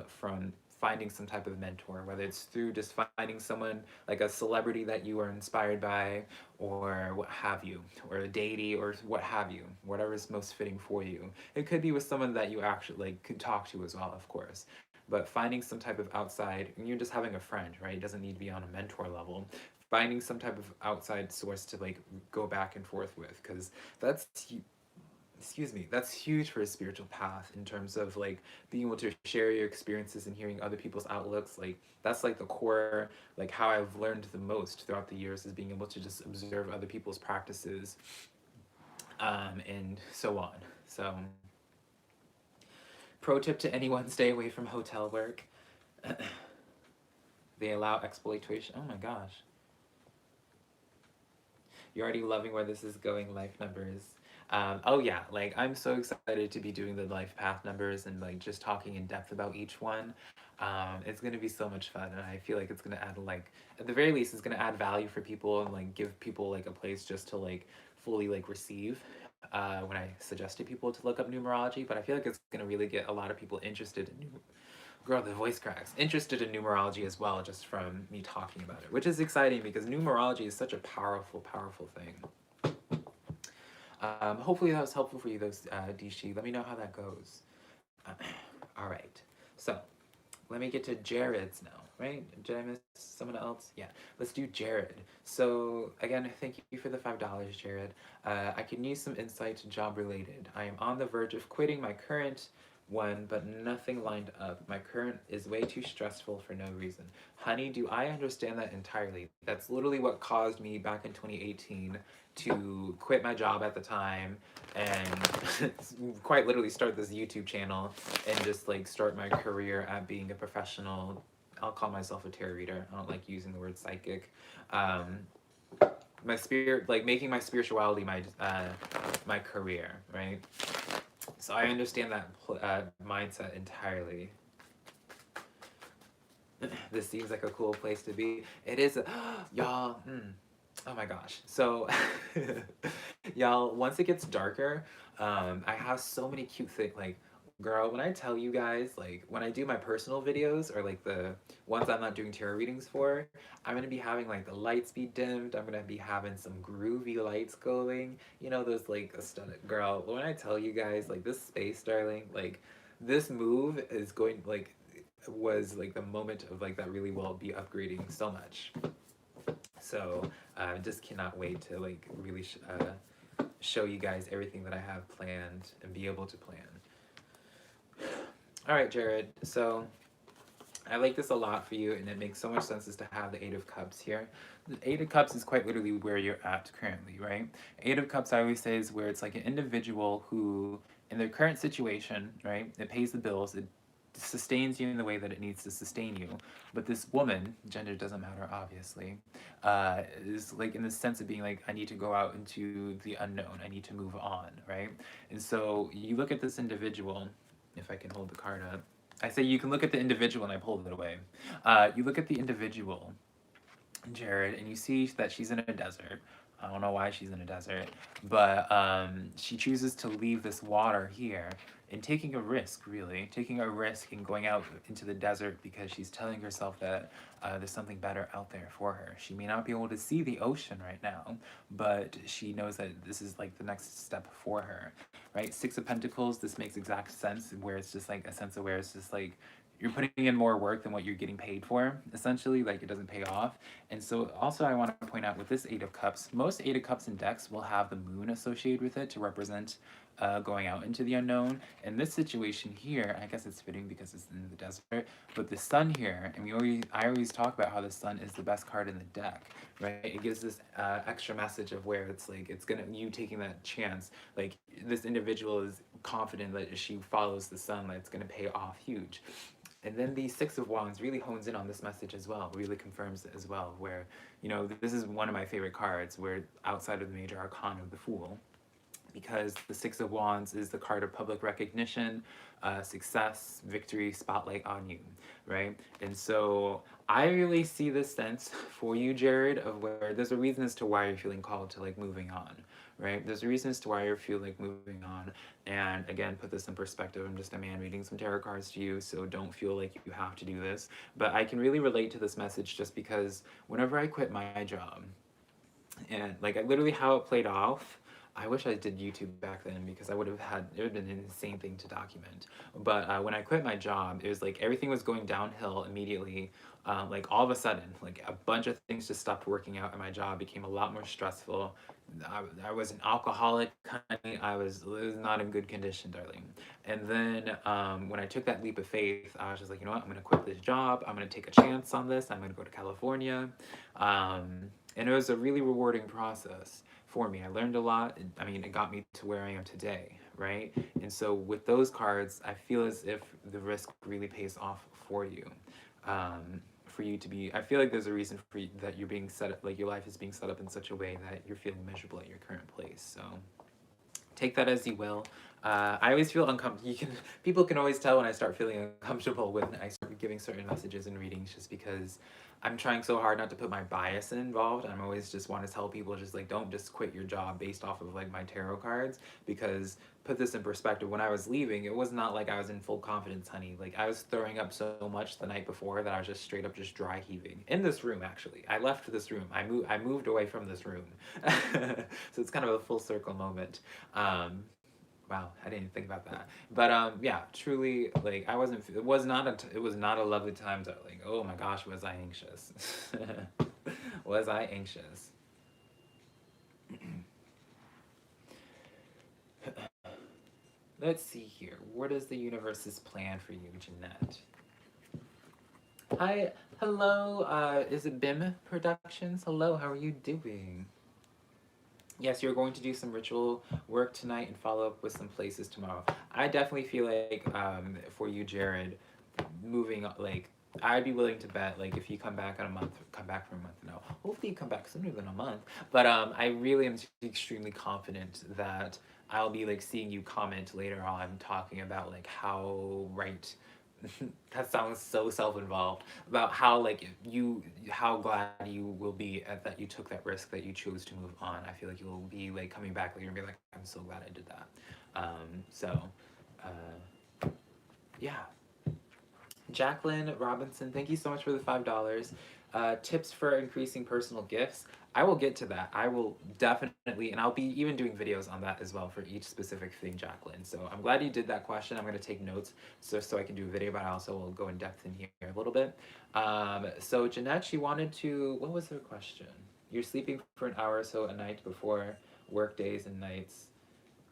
from finding some type of mentor, whether it's through just finding someone like a celebrity that you are inspired by, or what have you, or a deity, or what have you, whatever is most fitting for you. It could be with someone that you actually like could talk to as well, of course. But finding some type of outside, you're just having a friend, right? It doesn't need to be on a mentor level. Finding some type of outside source to like go back and forth with, because that's excuse me, that's huge for a spiritual path in terms of like being able to share your experiences and hearing other people's outlooks. Like that's like the core, like how I've learned the most throughout the years, is being able to just observe other people's practices and so on. So pro tip to anyone, stay away from hotel work. They allow exploitation. Oh my gosh. You're already loving where this is going, life numbers. Oh yeah, like I'm so excited to be doing the life path numbers and like just talking in depth about each one. It's gonna be so much fun, and I feel like it's gonna add like, at the very least, it's gonna add value for people and like give people like a place just to like fully like receive when I suggest to people to look up numerology. But I feel like it's gonna really get a lot of people interested in girl, the voice cracks, interested in numerology as well, just from me talking about it, which is exciting because numerology is such a powerful, powerful thing. Hopefully that was helpful for you, those Dishi. Let me know how that goes. All right, so let me get to Jared's now, right? Did I miss someone else? Yeah, let's do Jared. So again, thank you for the $5, Jared. I can use some insight job related. I am on the verge of quitting my current one, but nothing lined up. My current is way too stressful for no reason. Honey, do I understand that entirely? That's literally what caused me back in 2018 to quit my job at the time and quite literally start this YouTube channel and just like start my career at being a professional. I'll call myself a tarot reader. I don't like using the word psychic. My spirit, like making my spirituality my career, right? So I understand that mindset entirely. This seems like a cool place to be. It is, y'all. Oh my gosh. So, y'all, once it gets darker, I have so many cute things. Like, girl, when I tell you guys, like, when I do my personal videos or like the ones I'm not doing tarot readings for, I'm gonna be having like the lights be dimmed. I'm gonna be having some groovy lights going. You know, those like aesthetic. Girl, when I tell you guys, like, this space, darling, like, this move is going, like, was like the moment of like that really will be upgrading so much. So I just cannot wait to like really show you guys everything that I have planned and be able to plan. All right, Jared. So I like this a lot for you, and it makes so much sense as to have the Eight of Cups here. The Eight of Cups is quite literally where you're at currently, right? Eight of Cups, I always say, is where it's like an individual who, in their current situation, right, it pays the bills, it sustains you in the way that it needs to sustain you. But this woman, gender doesn't matter, obviously, is like in the sense of being like, I need to go out into the unknown. I need to move on, right? And so you look at this individual, if I can hold the card up. I say you can look at the individual, and I pulled it away. You look at the individual, Jared, and you see that she's in a desert. I don't know why she's in a desert, but she chooses to leave this water here and taking a risk, really. Taking a risk and going out into the desert because she's telling herself that there's something better out there for her. She may not be able to see the ocean right now, but she knows that this is like the next step for her, right? Six of Pentacles, this makes exact sense, where it's just like a sense of where it's just like, you're putting in more work than what you're getting paid for, essentially, like it doesn't pay off. And so also I want to point out with this Eight of Cups, most Eight of Cups in decks will have the moon associated with it to represent going out into the unknown. In this situation here, I guess it's fitting because it's in the desert, but the sun here, and I always talk about how the sun is the best card in the deck, right? It gives this extra message of where it's like, it's gonna, you taking that chance, like this individual is confident that if she follows the sun, that it's gonna pay off huge. And then the Six of Wands really hones in on this message as well, really confirms it as well, where, you know, this is one of my favorite cards, where outside of the Major Arcana of the Fool, because the Six of Wands is the card of public recognition, success, victory, spotlight on you, right? And so I really see this sense for you, Jared, of where there's a reason as to why you're feeling called to like moving on, right? There's a reason as to why you feel like moving on. And again, put this in perspective. I'm just a man reading some tarot cards to you, so don't feel like you have to do this. But I can really relate to this message just because whenever I quit my job, and like I literally how it played off, I wish I did YouTube back then because I would have had, it would have been an insane thing to document. But when I quit my job, it was like everything was going downhill immediately. Like all of a sudden, like a bunch of things just stopped working out, and my job became a lot more stressful. I was an alcoholic, honey. It was not in good condition, darling. And then when I took that leap of faith, I was just like, you know what, I'm gonna quit this job. I'm gonna take a chance on this. I'm gonna go to California. And it was a really rewarding process for me. I learned a lot. I mean, it got me to where I am today, right? And so with those cards, I feel as if the risk really pays off for you. For you to be, I feel like there's a reason for you, that you're being set up, like your life is being set up in such a way that you're feeling miserable at your current place. So take that as you will. I always feel uncomfortable. People can always tell when I start feeling uncomfortable when I start giving certain messages and readings, just because I'm trying so hard not to put my bias involved. I'm always just want to tell people just like, don't just quit your job based off of like my tarot cards, because put this in perspective, when I was leaving, it was not like I was in full confidence, honey. Like I was throwing up so much the night before that I was just straight up just dry heaving in this room. Actually, I left this room. I moved away from this room. So it's kind of a full circle moment. Wow, I didn't even think about that. But yeah, truly, like I wasn't. It was not a lovely time, darling. Oh my gosh, was I anxious? Was I anxious? Let's see here. What is the universe's plan for you, Jeanette? Hi, hello. Is it BIM Productions? Hello, how are you doing? Yes, you're going to do some ritual work tonight and follow up with some places tomorrow. I definitely feel like for you, Jared, moving like I'd be willing to bet like if you come back in a month, come back for a month. No, hopefully you come back sooner than a month. But I really am extremely confident that I'll be like seeing you comment later on talking about like how right. That sounds so self-involved, about how like how glad you will be at that you took that risk, that you chose to move on. I feel like you'll be like coming back later and be like, I'm so glad I did that. So yeah. Jacqueline Robinson, thank you so much for the $5. Tips for increasing personal gifts. I will get to that. I will definitely, and I'll be even doing videos on that as well for each specific thing, Jacqueline. So I'm glad you did that question. I'm going to take notes so I can do a video, but I also will go in depth in here a little bit. So Jeanette, she wanted to, what was her question? You're sleeping for an hour or so a night before work days and nights.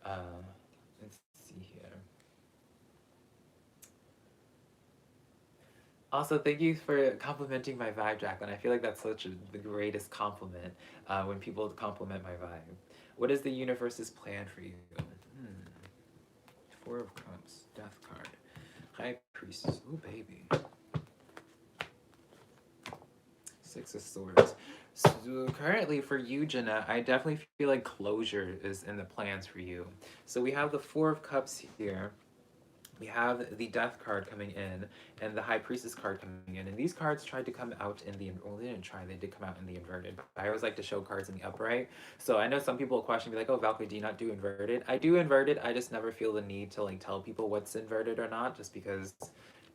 Let's see here. Also, thank you for complimenting my vibe, Jacqueline. I feel like that's the greatest compliment when people compliment my vibe. What is the universe's plan for you? Four of Cups, Death card. High Priestess. Ooh, baby. Six of Swords. So currently for you, Jenna, I definitely feel like closure is in the plans for you. So we have the Four of Cups here. We have the Death card coming in and the High Priestess card coming in. And these cards tried to come out in the, well, they didn't try, they did come out in the inverted. I always like to show cards in the upright. So I know some people will question me like, oh, Valka, do you not do inverted? I do inverted. I just never feel the need to like tell people what's inverted or not, just because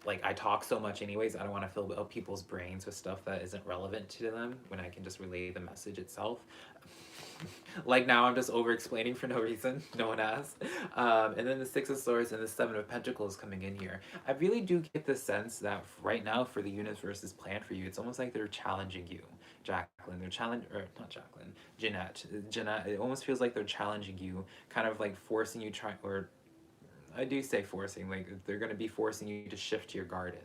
like I talk so much anyways. I don't want to fill up people's brains with stuff that isn't relevant to them when I can just relay the message itself. Like now I'm just over explaining for no reason. No one asked. And then the Six of Swords and the Seven of Pentacles coming in here. I really do get the sense that right now for the universe's plan for you, it's almost like they're challenging you, Jacqueline. Not Jacqueline, Jeanette. Jeanette, it almost feels like they're challenging you, kind of like forcing you or I do say forcing, like they're going to be forcing you to shift your garden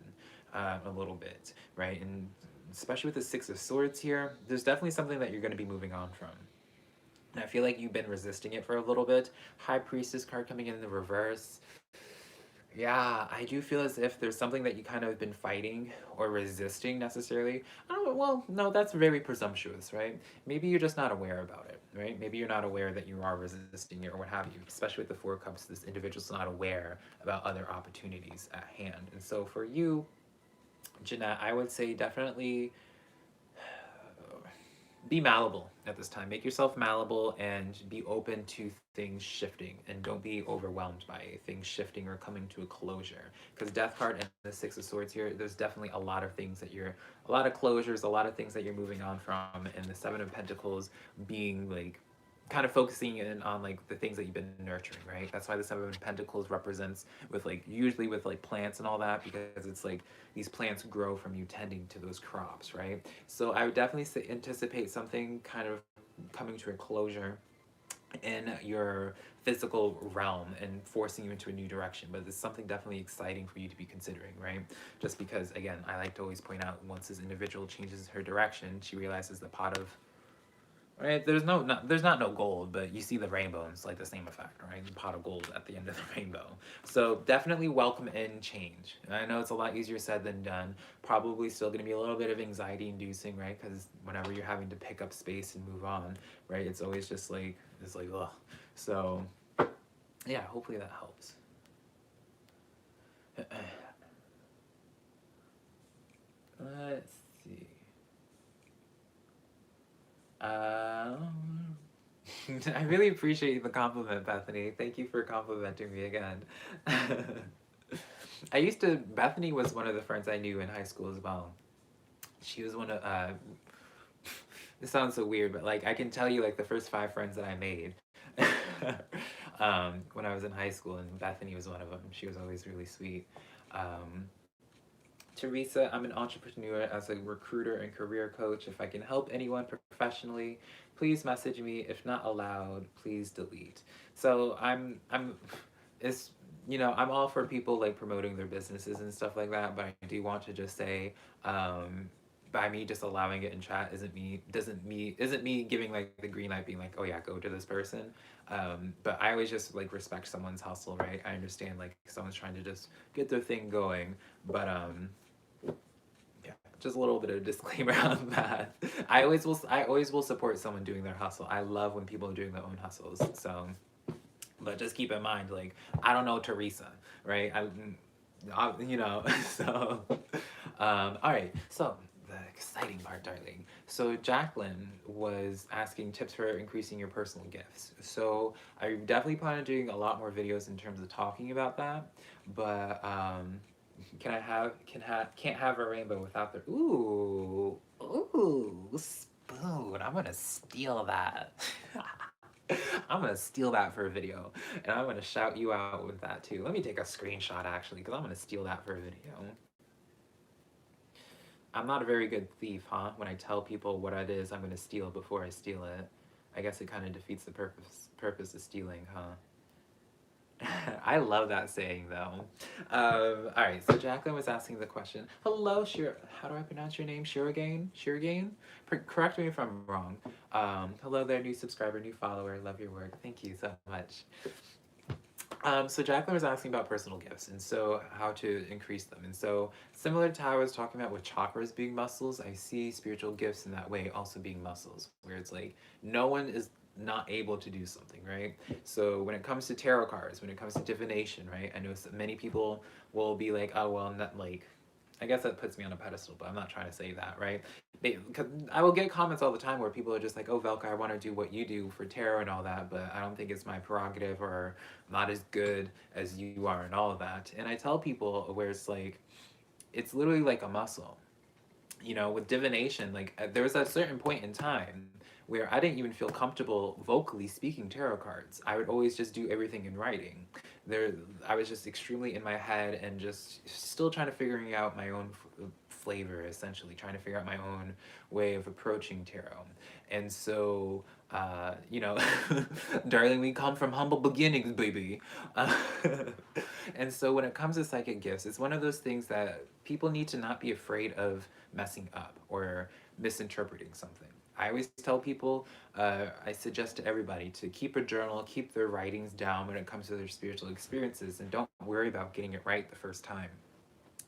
a little bit, right? And especially with the Six of Swords here, there's definitely something that you're going to be moving on from. And I feel like you've been resisting it for a little bit. High Priestess card coming in the reverse. Yeah, I do feel as if there's something that you kind of been fighting or resisting necessarily. I don't know, well, no, that's very presumptuous, right? Maybe you're just not aware about it, right? Maybe you're not aware that you are resisting it or what have you. Especially with the Four Cups, this individual's not aware about other opportunities at hand. And so for you, Jeanette, I would say definitely be malleable at this time. Make yourself malleable and be open to things shifting, and don't be overwhelmed by things shifting or coming to a closure. Because Death card and the Six of Swords here, there's definitely a lot of things that you're, a lot of closures, a lot of things that you're moving on from, and the Seven of Pentacles being like kind of focusing in on like the things that you've been nurturing, right? That's why the Seven of Pentacles represents with like usually with like plants and all that, because it's like these plants grow from you tending to those crops, right? So I would definitely say, anticipate something kind of coming to a closure in your physical realm and forcing you into a new direction, but it's something definitely exciting for you to be considering, right? Just because, again, I like to always point out, once this individual changes her direction, she realizes the pot of, right? There's not no gold, but you see the rainbow, and it's like the same effect, right? The pot of gold at the end of the rainbow. So definitely welcome in change. And I know it's a lot easier said than done. Probably still going to be a little bit of anxiety inducing, right? Because whenever you're having to pick up space and move on, right? It's always just like, it's like, ugh. So yeah, hopefully that helps. Let's see. Um, I really appreciate the compliment, Bethany. Thank you for complimenting me again. Bethany was one of the friends I knew in high school as well. She was one of, this sounds so weird, but like I can tell you like the first 5 friends that I made when I was in high school, and Bethany was one of them. She was always really sweet. Um, Teresa, I'm an entrepreneur as a recruiter and career coach. If I can help anyone professionally, please message me. If not allowed, please delete. So it's, I'm all for people like promoting their businesses and stuff like that, but I do want to just say, by me just allowing it in chat isn't me giving like the green light being like, oh yeah, go to this person. But I always just like respect someone's hustle, right? I understand like someone's trying to just get their thing going, but yeah, just a little bit of disclaimer on that. I always will support someone doing their hustle. I love when people are doing their own hustles. So, but just keep in mind, like, I don't know Teresa, right? So, all right. So the exciting part, darling. So Jacqueline was asking tips for increasing your personal gifts. So I definitely plan on doing a lot more videos in terms of talking about that, but can't have a rainbow without the spoon. I'm gonna steal that. I'm gonna steal that for a video, and I'm gonna shout you out with that too. Let me take a screenshot actually, because I'm gonna steal that for a video. I'm not a very good thief, huh? When I tell people what it is I'm gonna steal before I steal it, I guess it kind of defeats the purpose of stealing, huh? I love that saying though. All right, so Jacqueline was asking the question. Hello, how do I pronounce your name? Shiragain? Shiragain? Correct me if I'm wrong. Hello there, new subscriber, new follower. Love your work. Thank you so much. So Jacqueline was asking about personal gifts and so how to increase them. And so similar to how I was talking about with chakras being muscles, I see spiritual gifts in that way also being muscles, where it's like no one is not able to do something, right? So when it comes to tarot cards, when it comes to divination, right? I know many people will be like, oh, well, not like, I guess that puts me on a pedestal, but I'm not trying to say that, right? Because I will get comments all the time where people are just like, oh, Velka, I want to do what you do for tarot and all that, but I don't think it's my prerogative, or I'm not as good as you are and all of that. And I tell people where it's like, it's literally like a muscle. With divination, like there was a certain point in time where I didn't even feel comfortable vocally speaking tarot cards. I would always just do everything in writing. I was just extremely in my head and just still trying to figuring out my own flavor, essentially trying to figure out my own way of approaching tarot. And so, darling, we come from humble beginnings, baby. And so when it comes to psychic gifts, it's one of those things that people need to not be afraid of messing up or misinterpreting something. I always tell people, I suggest to everybody to keep a journal, keep their writings down when it comes to their spiritual experiences, and don't worry about getting it right the first time.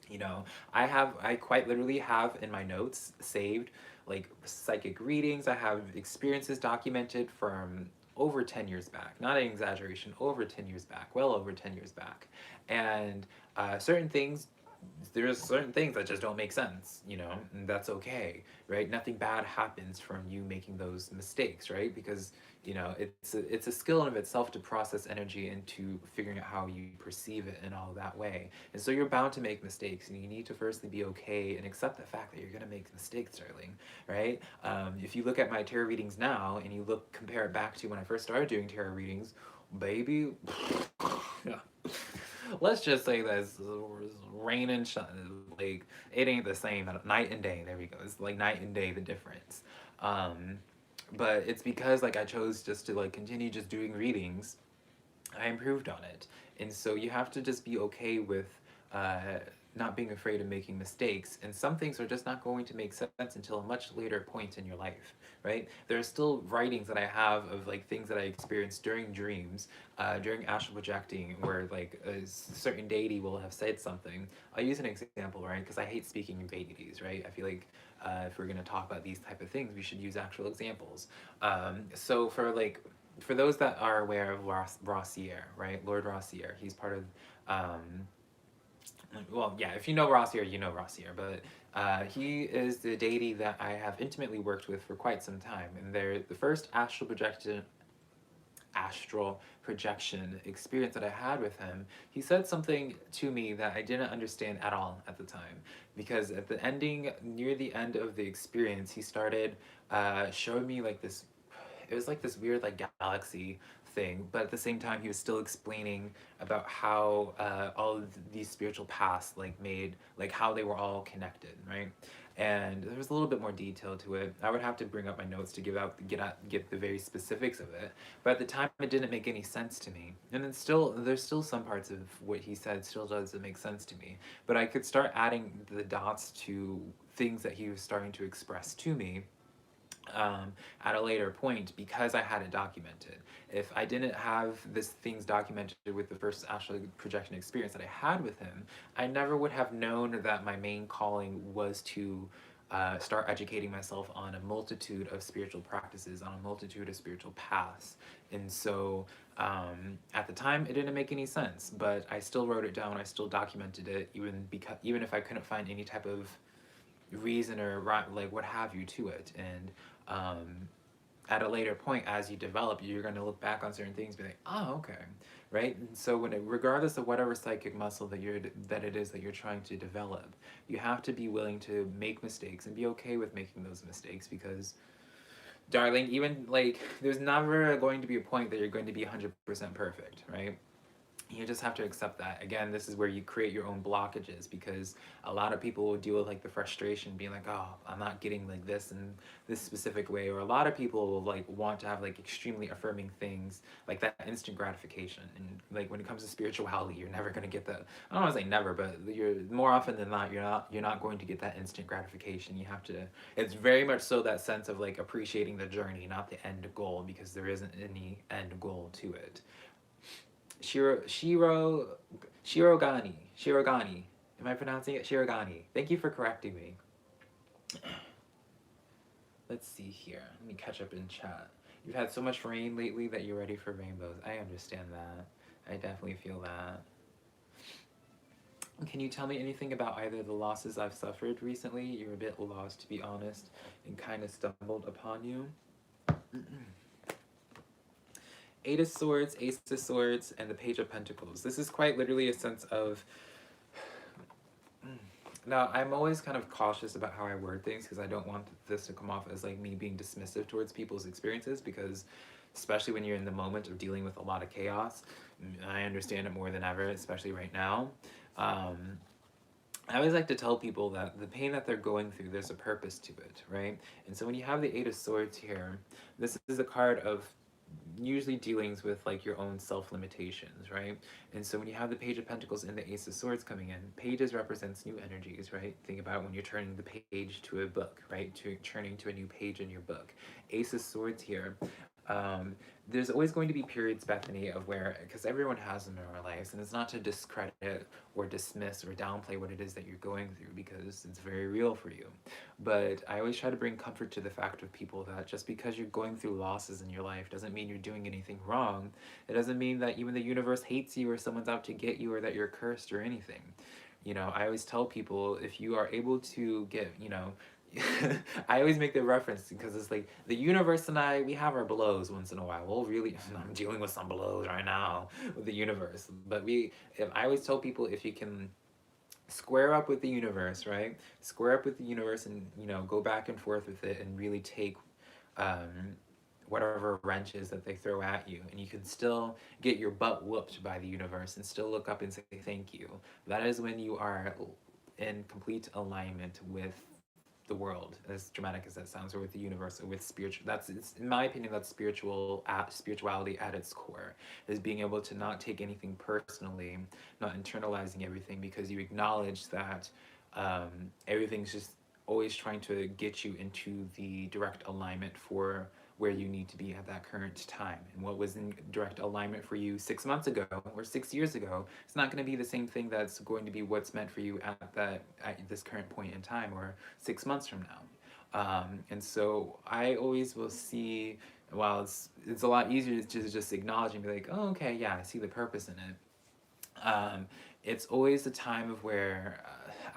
You know, I quite literally have in my notes saved like psychic readings. I have experiences documented from over 10 years back, not an exaggeration, over 10 years back, well over 10 years back. And certain things, there's certain things that just don't make sense, you know, and that's okay, right? Nothing bad happens from you making those mistakes, right? Because, you know, it's a skill in of itself to process energy into figuring out how you perceive it in all that way. And so you're bound to make mistakes, and you need to firstly be okay and accept the fact that you're gonna make mistakes, darling, right? If you look at my tarot readings now and you compare it back to when I first started doing tarot readings, baby, yeah. Let's just say that it's rain and shine. Like it ain't the same. Night and day. There we go. It's like night and day the difference. Um, but it's because like I chose just to like continue just doing readings. I improved on it, and so you have to just be okay with uh, not being afraid of making mistakes. And some things are just not going to make sense until a much later point in your life, right? There are still writings that I have of like things that I experienced during dreams, during astral projecting, where like a certain deity will have said something. I'll use an example, right? Because I hate speaking in deities, right? I feel like if we're going to talk about these type of things, we should use actual examples. So for those that are aware of Rossier, right? Lord Rossier, he's part of, well, yeah, if you know Rossier, you know Rossier, but he is the deity that I have intimately worked with for quite some time. And they're the first astral projection experience that I had with him, he said something to me that I didn't understand at all at the time. Because at the ending, near the end of the experience, he started showing me like this, it was like this weird like galaxy thing, but at the same time he was still explaining about how all of these spiritual paths like made like how they were all connected, right? And there was a little bit more detail to it. I would have to bring up my notes to get the very specifics of it, but at the time it didn't make any sense to me. And then still there's still some parts of what he said still doesn't make sense to me, but I could start adding the dots to things that he was starting to express to me at a later point because I had it documented. If I didn't have this things documented with the first astral projection experience that I had with him, I never would have known that my main calling was to start educating myself on a multitude of spiritual practices, on a multitude of spiritual paths. And so at the time, it didn't make any sense, but I still wrote it down. I still documented it, even if I couldn't find any type of reason or like what have you to it. And at a later point, as you develop, you're going to look back on certain things and be like, oh, okay, right? And so regardless of whatever psychic muscle that it is that you're trying to develop, you have to be willing to make mistakes and be okay with making those mistakes, because darling, even like there's never going to be a point that you're going to be 100% perfect, right? You just have to accept that. Again, this is where you create your own blockages, because a lot of people will deal with like the frustration being like, oh, I'm not getting like this in this specific way. Or a lot of people will like want to have like extremely affirming things, like that instant gratification. And like when it comes to spirituality, you're never going to get that. I don't want to say never, but you're more often than not, you're not going to get that instant gratification. You have to, it's very much so that sense of like appreciating the journey, not the end goal, because there isn't any end goal to it. Shirogani. Am I pronouncing it Shirogani? Thank you for correcting me. Let's see here. Let me catch up in chat. You've had so much rain lately that you're ready for rainbows. I understand that. I definitely feel that. Can you tell me anything about either the losses I've suffered recently? You're a bit lost, to be honest, and kind of stumbled upon you. Eight of Swords, Ace of Swords, and the Page of Pentacles. This is quite literally a sense of... Now, I'm always kind of cautious about how I word things, because I don't want this to come off as like me being dismissive towards people's experiences, because especially when you're in the moment of dealing with a lot of chaos, I understand it more than ever, especially right now. I always like to tell people that the pain that they're going through, there's a purpose to it, right? And so when you have the Eight of Swords here, this is a card of usually dealings with like your own self limitations, right? And so when you have the Page of Pentacles and the Ace of Swords coming in, pages represents new energies, right? Think about when you're turning the page to a book, right? To turning to a new page in your book. Ace of Swords here. Um, there's always going to be periods, Bethany, of where, because everyone has them in our lives, and it's not to discredit or dismiss or downplay what it is that you're going through, because it's very real for you. But I always try to bring comfort to the fact of people that just because you're going through losses in your life doesn't mean you're doing anything wrong. It doesn't mean that even the universe hates you or someone's out to get you or that you're cursed or anything. I always tell people, if you are able to get, I always make the reference because it's like the universe and I, we have our blows once in a while. Well, really, I'm dealing with some blows right now with the universe. But I always tell people, if you can square up with the universe, right? Square up with the universe and, go back and forth with it and really take um, whatever wrenches that they throw at you, and you can still get your butt whooped by the universe and still look up and say thank you. That is when you are in complete alignment with the world, as dramatic as that sounds, or with the universe, or with spiritual. In my opinion, that's spirituality at its core, is being able to not take anything personally, not internalizing everything, because you acknowledge that everything's just always trying to get you into the direct alignment for where you need to be at that current time. And what was in direct alignment for you 6 months ago or 6 years ago, it's not going to be the same thing that's going to be what's meant for you at this current point in time or 6 months from now. And so I always will see, while it's a lot easier to just acknowledge and be like, oh, okay, yeah, I see the purpose in it. It's always a time of where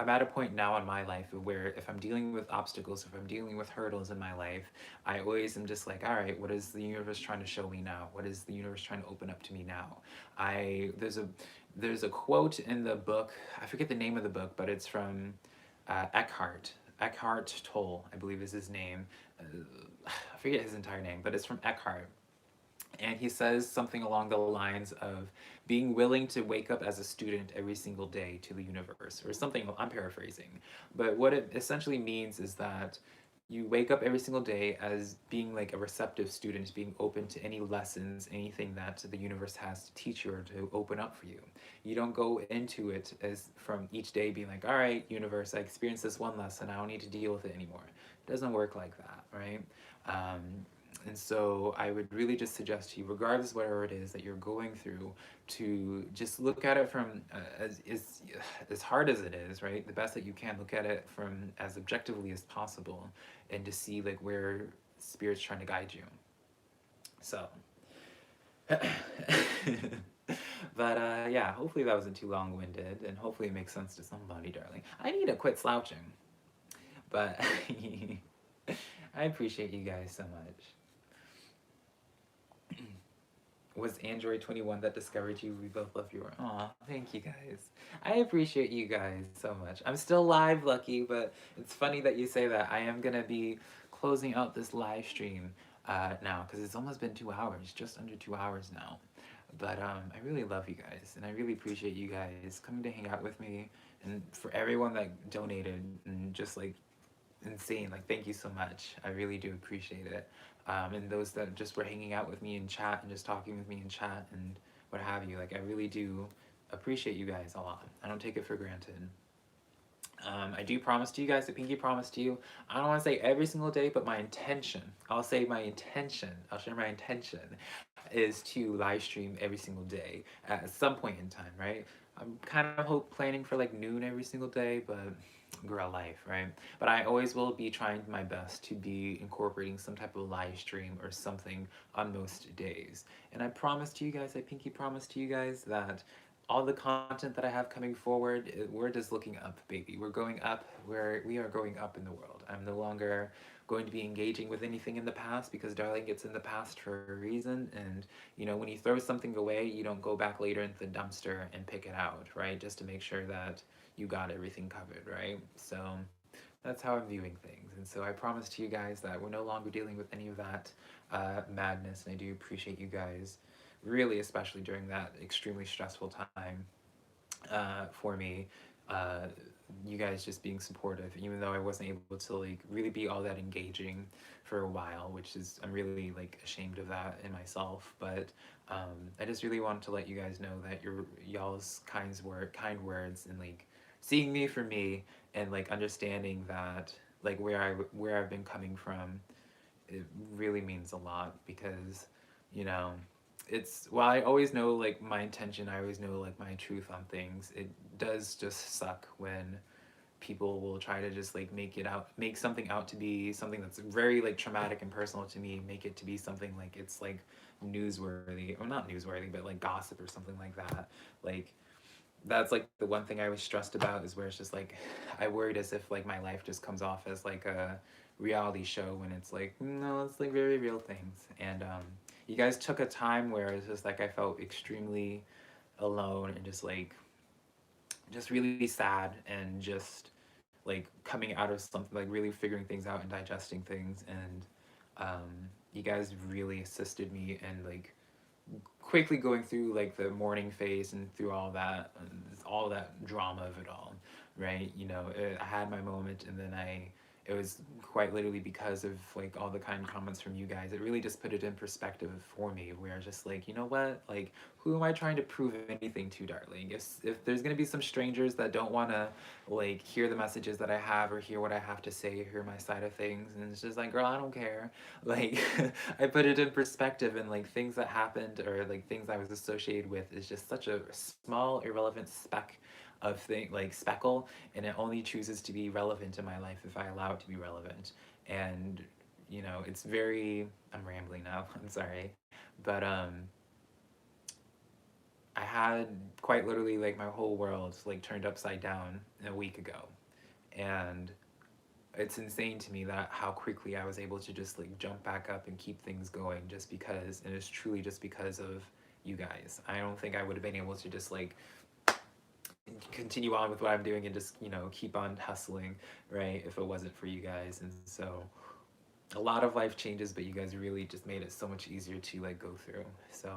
I'm at a point now in my life where if I'm dealing with obstacles, if I'm dealing with hurdles in my life, I always am just like, all right, what is the universe trying to show me now? What is the universe trying to open up to me now? There's a quote in the book, I forget the name of the book, but it's from Eckhart Tolle, I believe is his name. I forget his entire name, but it's from Eckhart. And he says something along the lines of being willing to wake up as a student every single day to the universe, or something. I'm paraphrasing. But what it essentially means is that you wake up every single day as being like a receptive student, being open to any lessons, anything that the universe has to teach you or to open up for you. You don't go into it as from each day being like, all right, universe, I experienced this one lesson, I don't need to deal with it anymore. It doesn't work like that, right? And so I would really just suggest to you, regardless of whatever it is that you're going through, to just look at it from as hard as it is, right? The best that you can, look at it from as objectively as possible, and to see like where Spirit's trying to guide you. So, but yeah, hopefully that wasn't too long-winded, and hopefully it makes sense to somebody, darling. I need to quit slouching, but I appreciate you guys so much. Was Android 21 that discovered you? We both love you. Aw, thank you guys. I appreciate you guys so much. I'm still live, Lucky, but it's funny that you say that. I am gonna be closing out this live stream now, because it's almost been 2 hours, just under 2 hours now. But I really love you guys, and I really appreciate you guys coming to hang out with me, and for everyone that donated, and just like insane, like thank you so much. I really do appreciate it. And those that just were hanging out with me in chat and just talking with me in chat and what have you, like I really do appreciate you guys a lot. I don't take it for granted. I do promise to you guys, the pinky promise to you, I don't want to say every single day, but my intention, I'll share my intention is to live stream every single day at some point in time, right? I'm kind of planning for like noon every single day, but girl life, right? But I always will be trying my best to be incorporating some type of live stream or something on most days. And I promise to you guys, I pinky promise to you guys that all the content that I have coming forward, we're just looking up, baby. We're going up, we are going up in the world. I'm no longer going to be engaging with anything in the past, because darling, it's in the past for a reason. And when you throw something away, you don't go back later into the dumpster and pick it out, right? Just to make sure that you got everything covered, right? So that's how I'm viewing things. And so I promise to you guys that we're no longer dealing with any of that madness. And I do appreciate you guys, really, especially during that extremely stressful time for me. you guys just being supportive, even though I wasn't able to like really be all that engaging for a while, which is I'm really like ashamed of that in myself. But I just really wanted to let you guys know that y'all's kind words and like seeing me for me and like understanding that like where I've been coming from, it really means a lot because, you know, it's while I always know like my intention, I always know like my truth on things. It does just suck when people will try to just like make something out to be something that's very like traumatic and personal to me, make it to be something like it's like newsworthy, or not newsworthy, but like gossip or something like that. Like that's like the one thing I was stressed about, is where it's just like I worried as if like my life just comes off as like a reality show when it's like no, it's like very real things. And you guys took a time where it's just like I felt extremely alone and just really sad and just like coming out of something, like really figuring things out and digesting things. And you guys really assisted me in like quickly going through like the mourning phase and through all that drama of it all, right? You know, I had my moment, and then it was quite literally because of like all the kind comments from you guys. It really just put it in perspective for me, where I was just like, you know what, like who am I trying to prove anything to, darling? If there's gonna be some strangers that don't want to like hear the messages that I have or hear what I have to say, hear my side of things, and it's just like, girl, I don't care. Like I put it in perspective, and like things that happened or like things I was associated with is just such a small irrelevant speck of thing, like speckle, and it only chooses to be relevant in my life if I allow it to be relevant. And you know, it's very, I'm rambling now, I'm sorry, but I had quite literally like my whole world like turned upside down a week ago. And it's insane to me that how quickly I was able to just like jump back up and keep things going, just because, and it's truly just because of you guys. I don't think I would have been able to just like continue on with what I'm doing and just, you know, keep on hustling, right, if it wasn't for you guys. And so a lot of life changes, but you guys really just made it so much easier to like go through. So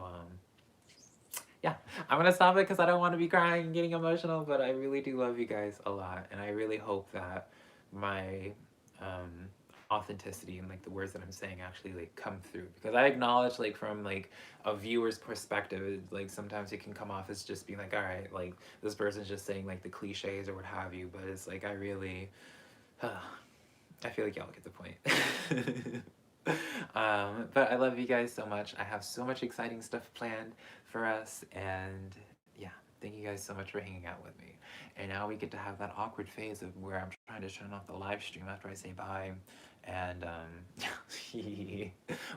yeah, I'm gonna stop it because I don't want to be crying and getting emotional, but I really do love you guys a lot, and I really hope that my um, authenticity and like the words that I'm saying actually like come through, because I acknowledge like from like a viewer's perspective, like sometimes it can come off as just being like, all right, like this person's just saying like the cliches or what have you, but it's like I really, I feel like y'all get the point. But I love you guys so much. I have so much exciting stuff planned for us, and yeah, thank you guys so much for hanging out with me. And now we get to have that awkward phase of where I'm trying to turn off the live stream after I say bye. And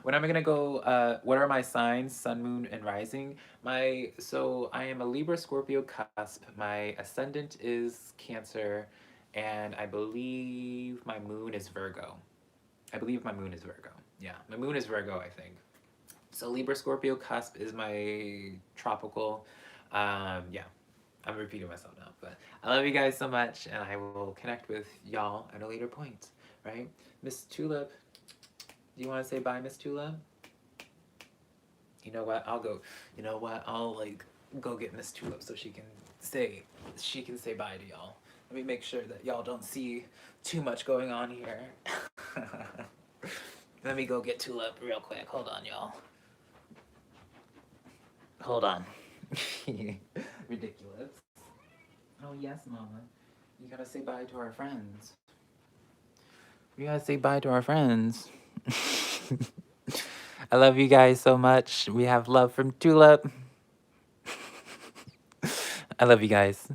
when am I gonna go? What are my signs? Sun, moon, and rising. So I am a Libra, Scorpio cusp. My ascendant is Cancer, and I believe my moon is Virgo. I believe my moon is Virgo. Yeah, my moon is Virgo, I think. So Libra Scorpio cusp is my tropical. Yeah, I'm repeating myself now, but I love you guys so much, and I will connect with y'all at a later point, right? Miss Tulip, do you want to say bye, Miss Tulip? You know what? I'll go. You know what? I'll like go get Miss Tulip so she can say bye to y'all. Let me make sure that y'all don't see too much going on here. Let me go get Tulip real quick. Hold on, y'all. Hold on. Ridiculous. Oh, yes, Mama. You gotta say bye to our friends. We gotta say bye to our friends. I love you guys so much. We have love from Tulip. I love you guys.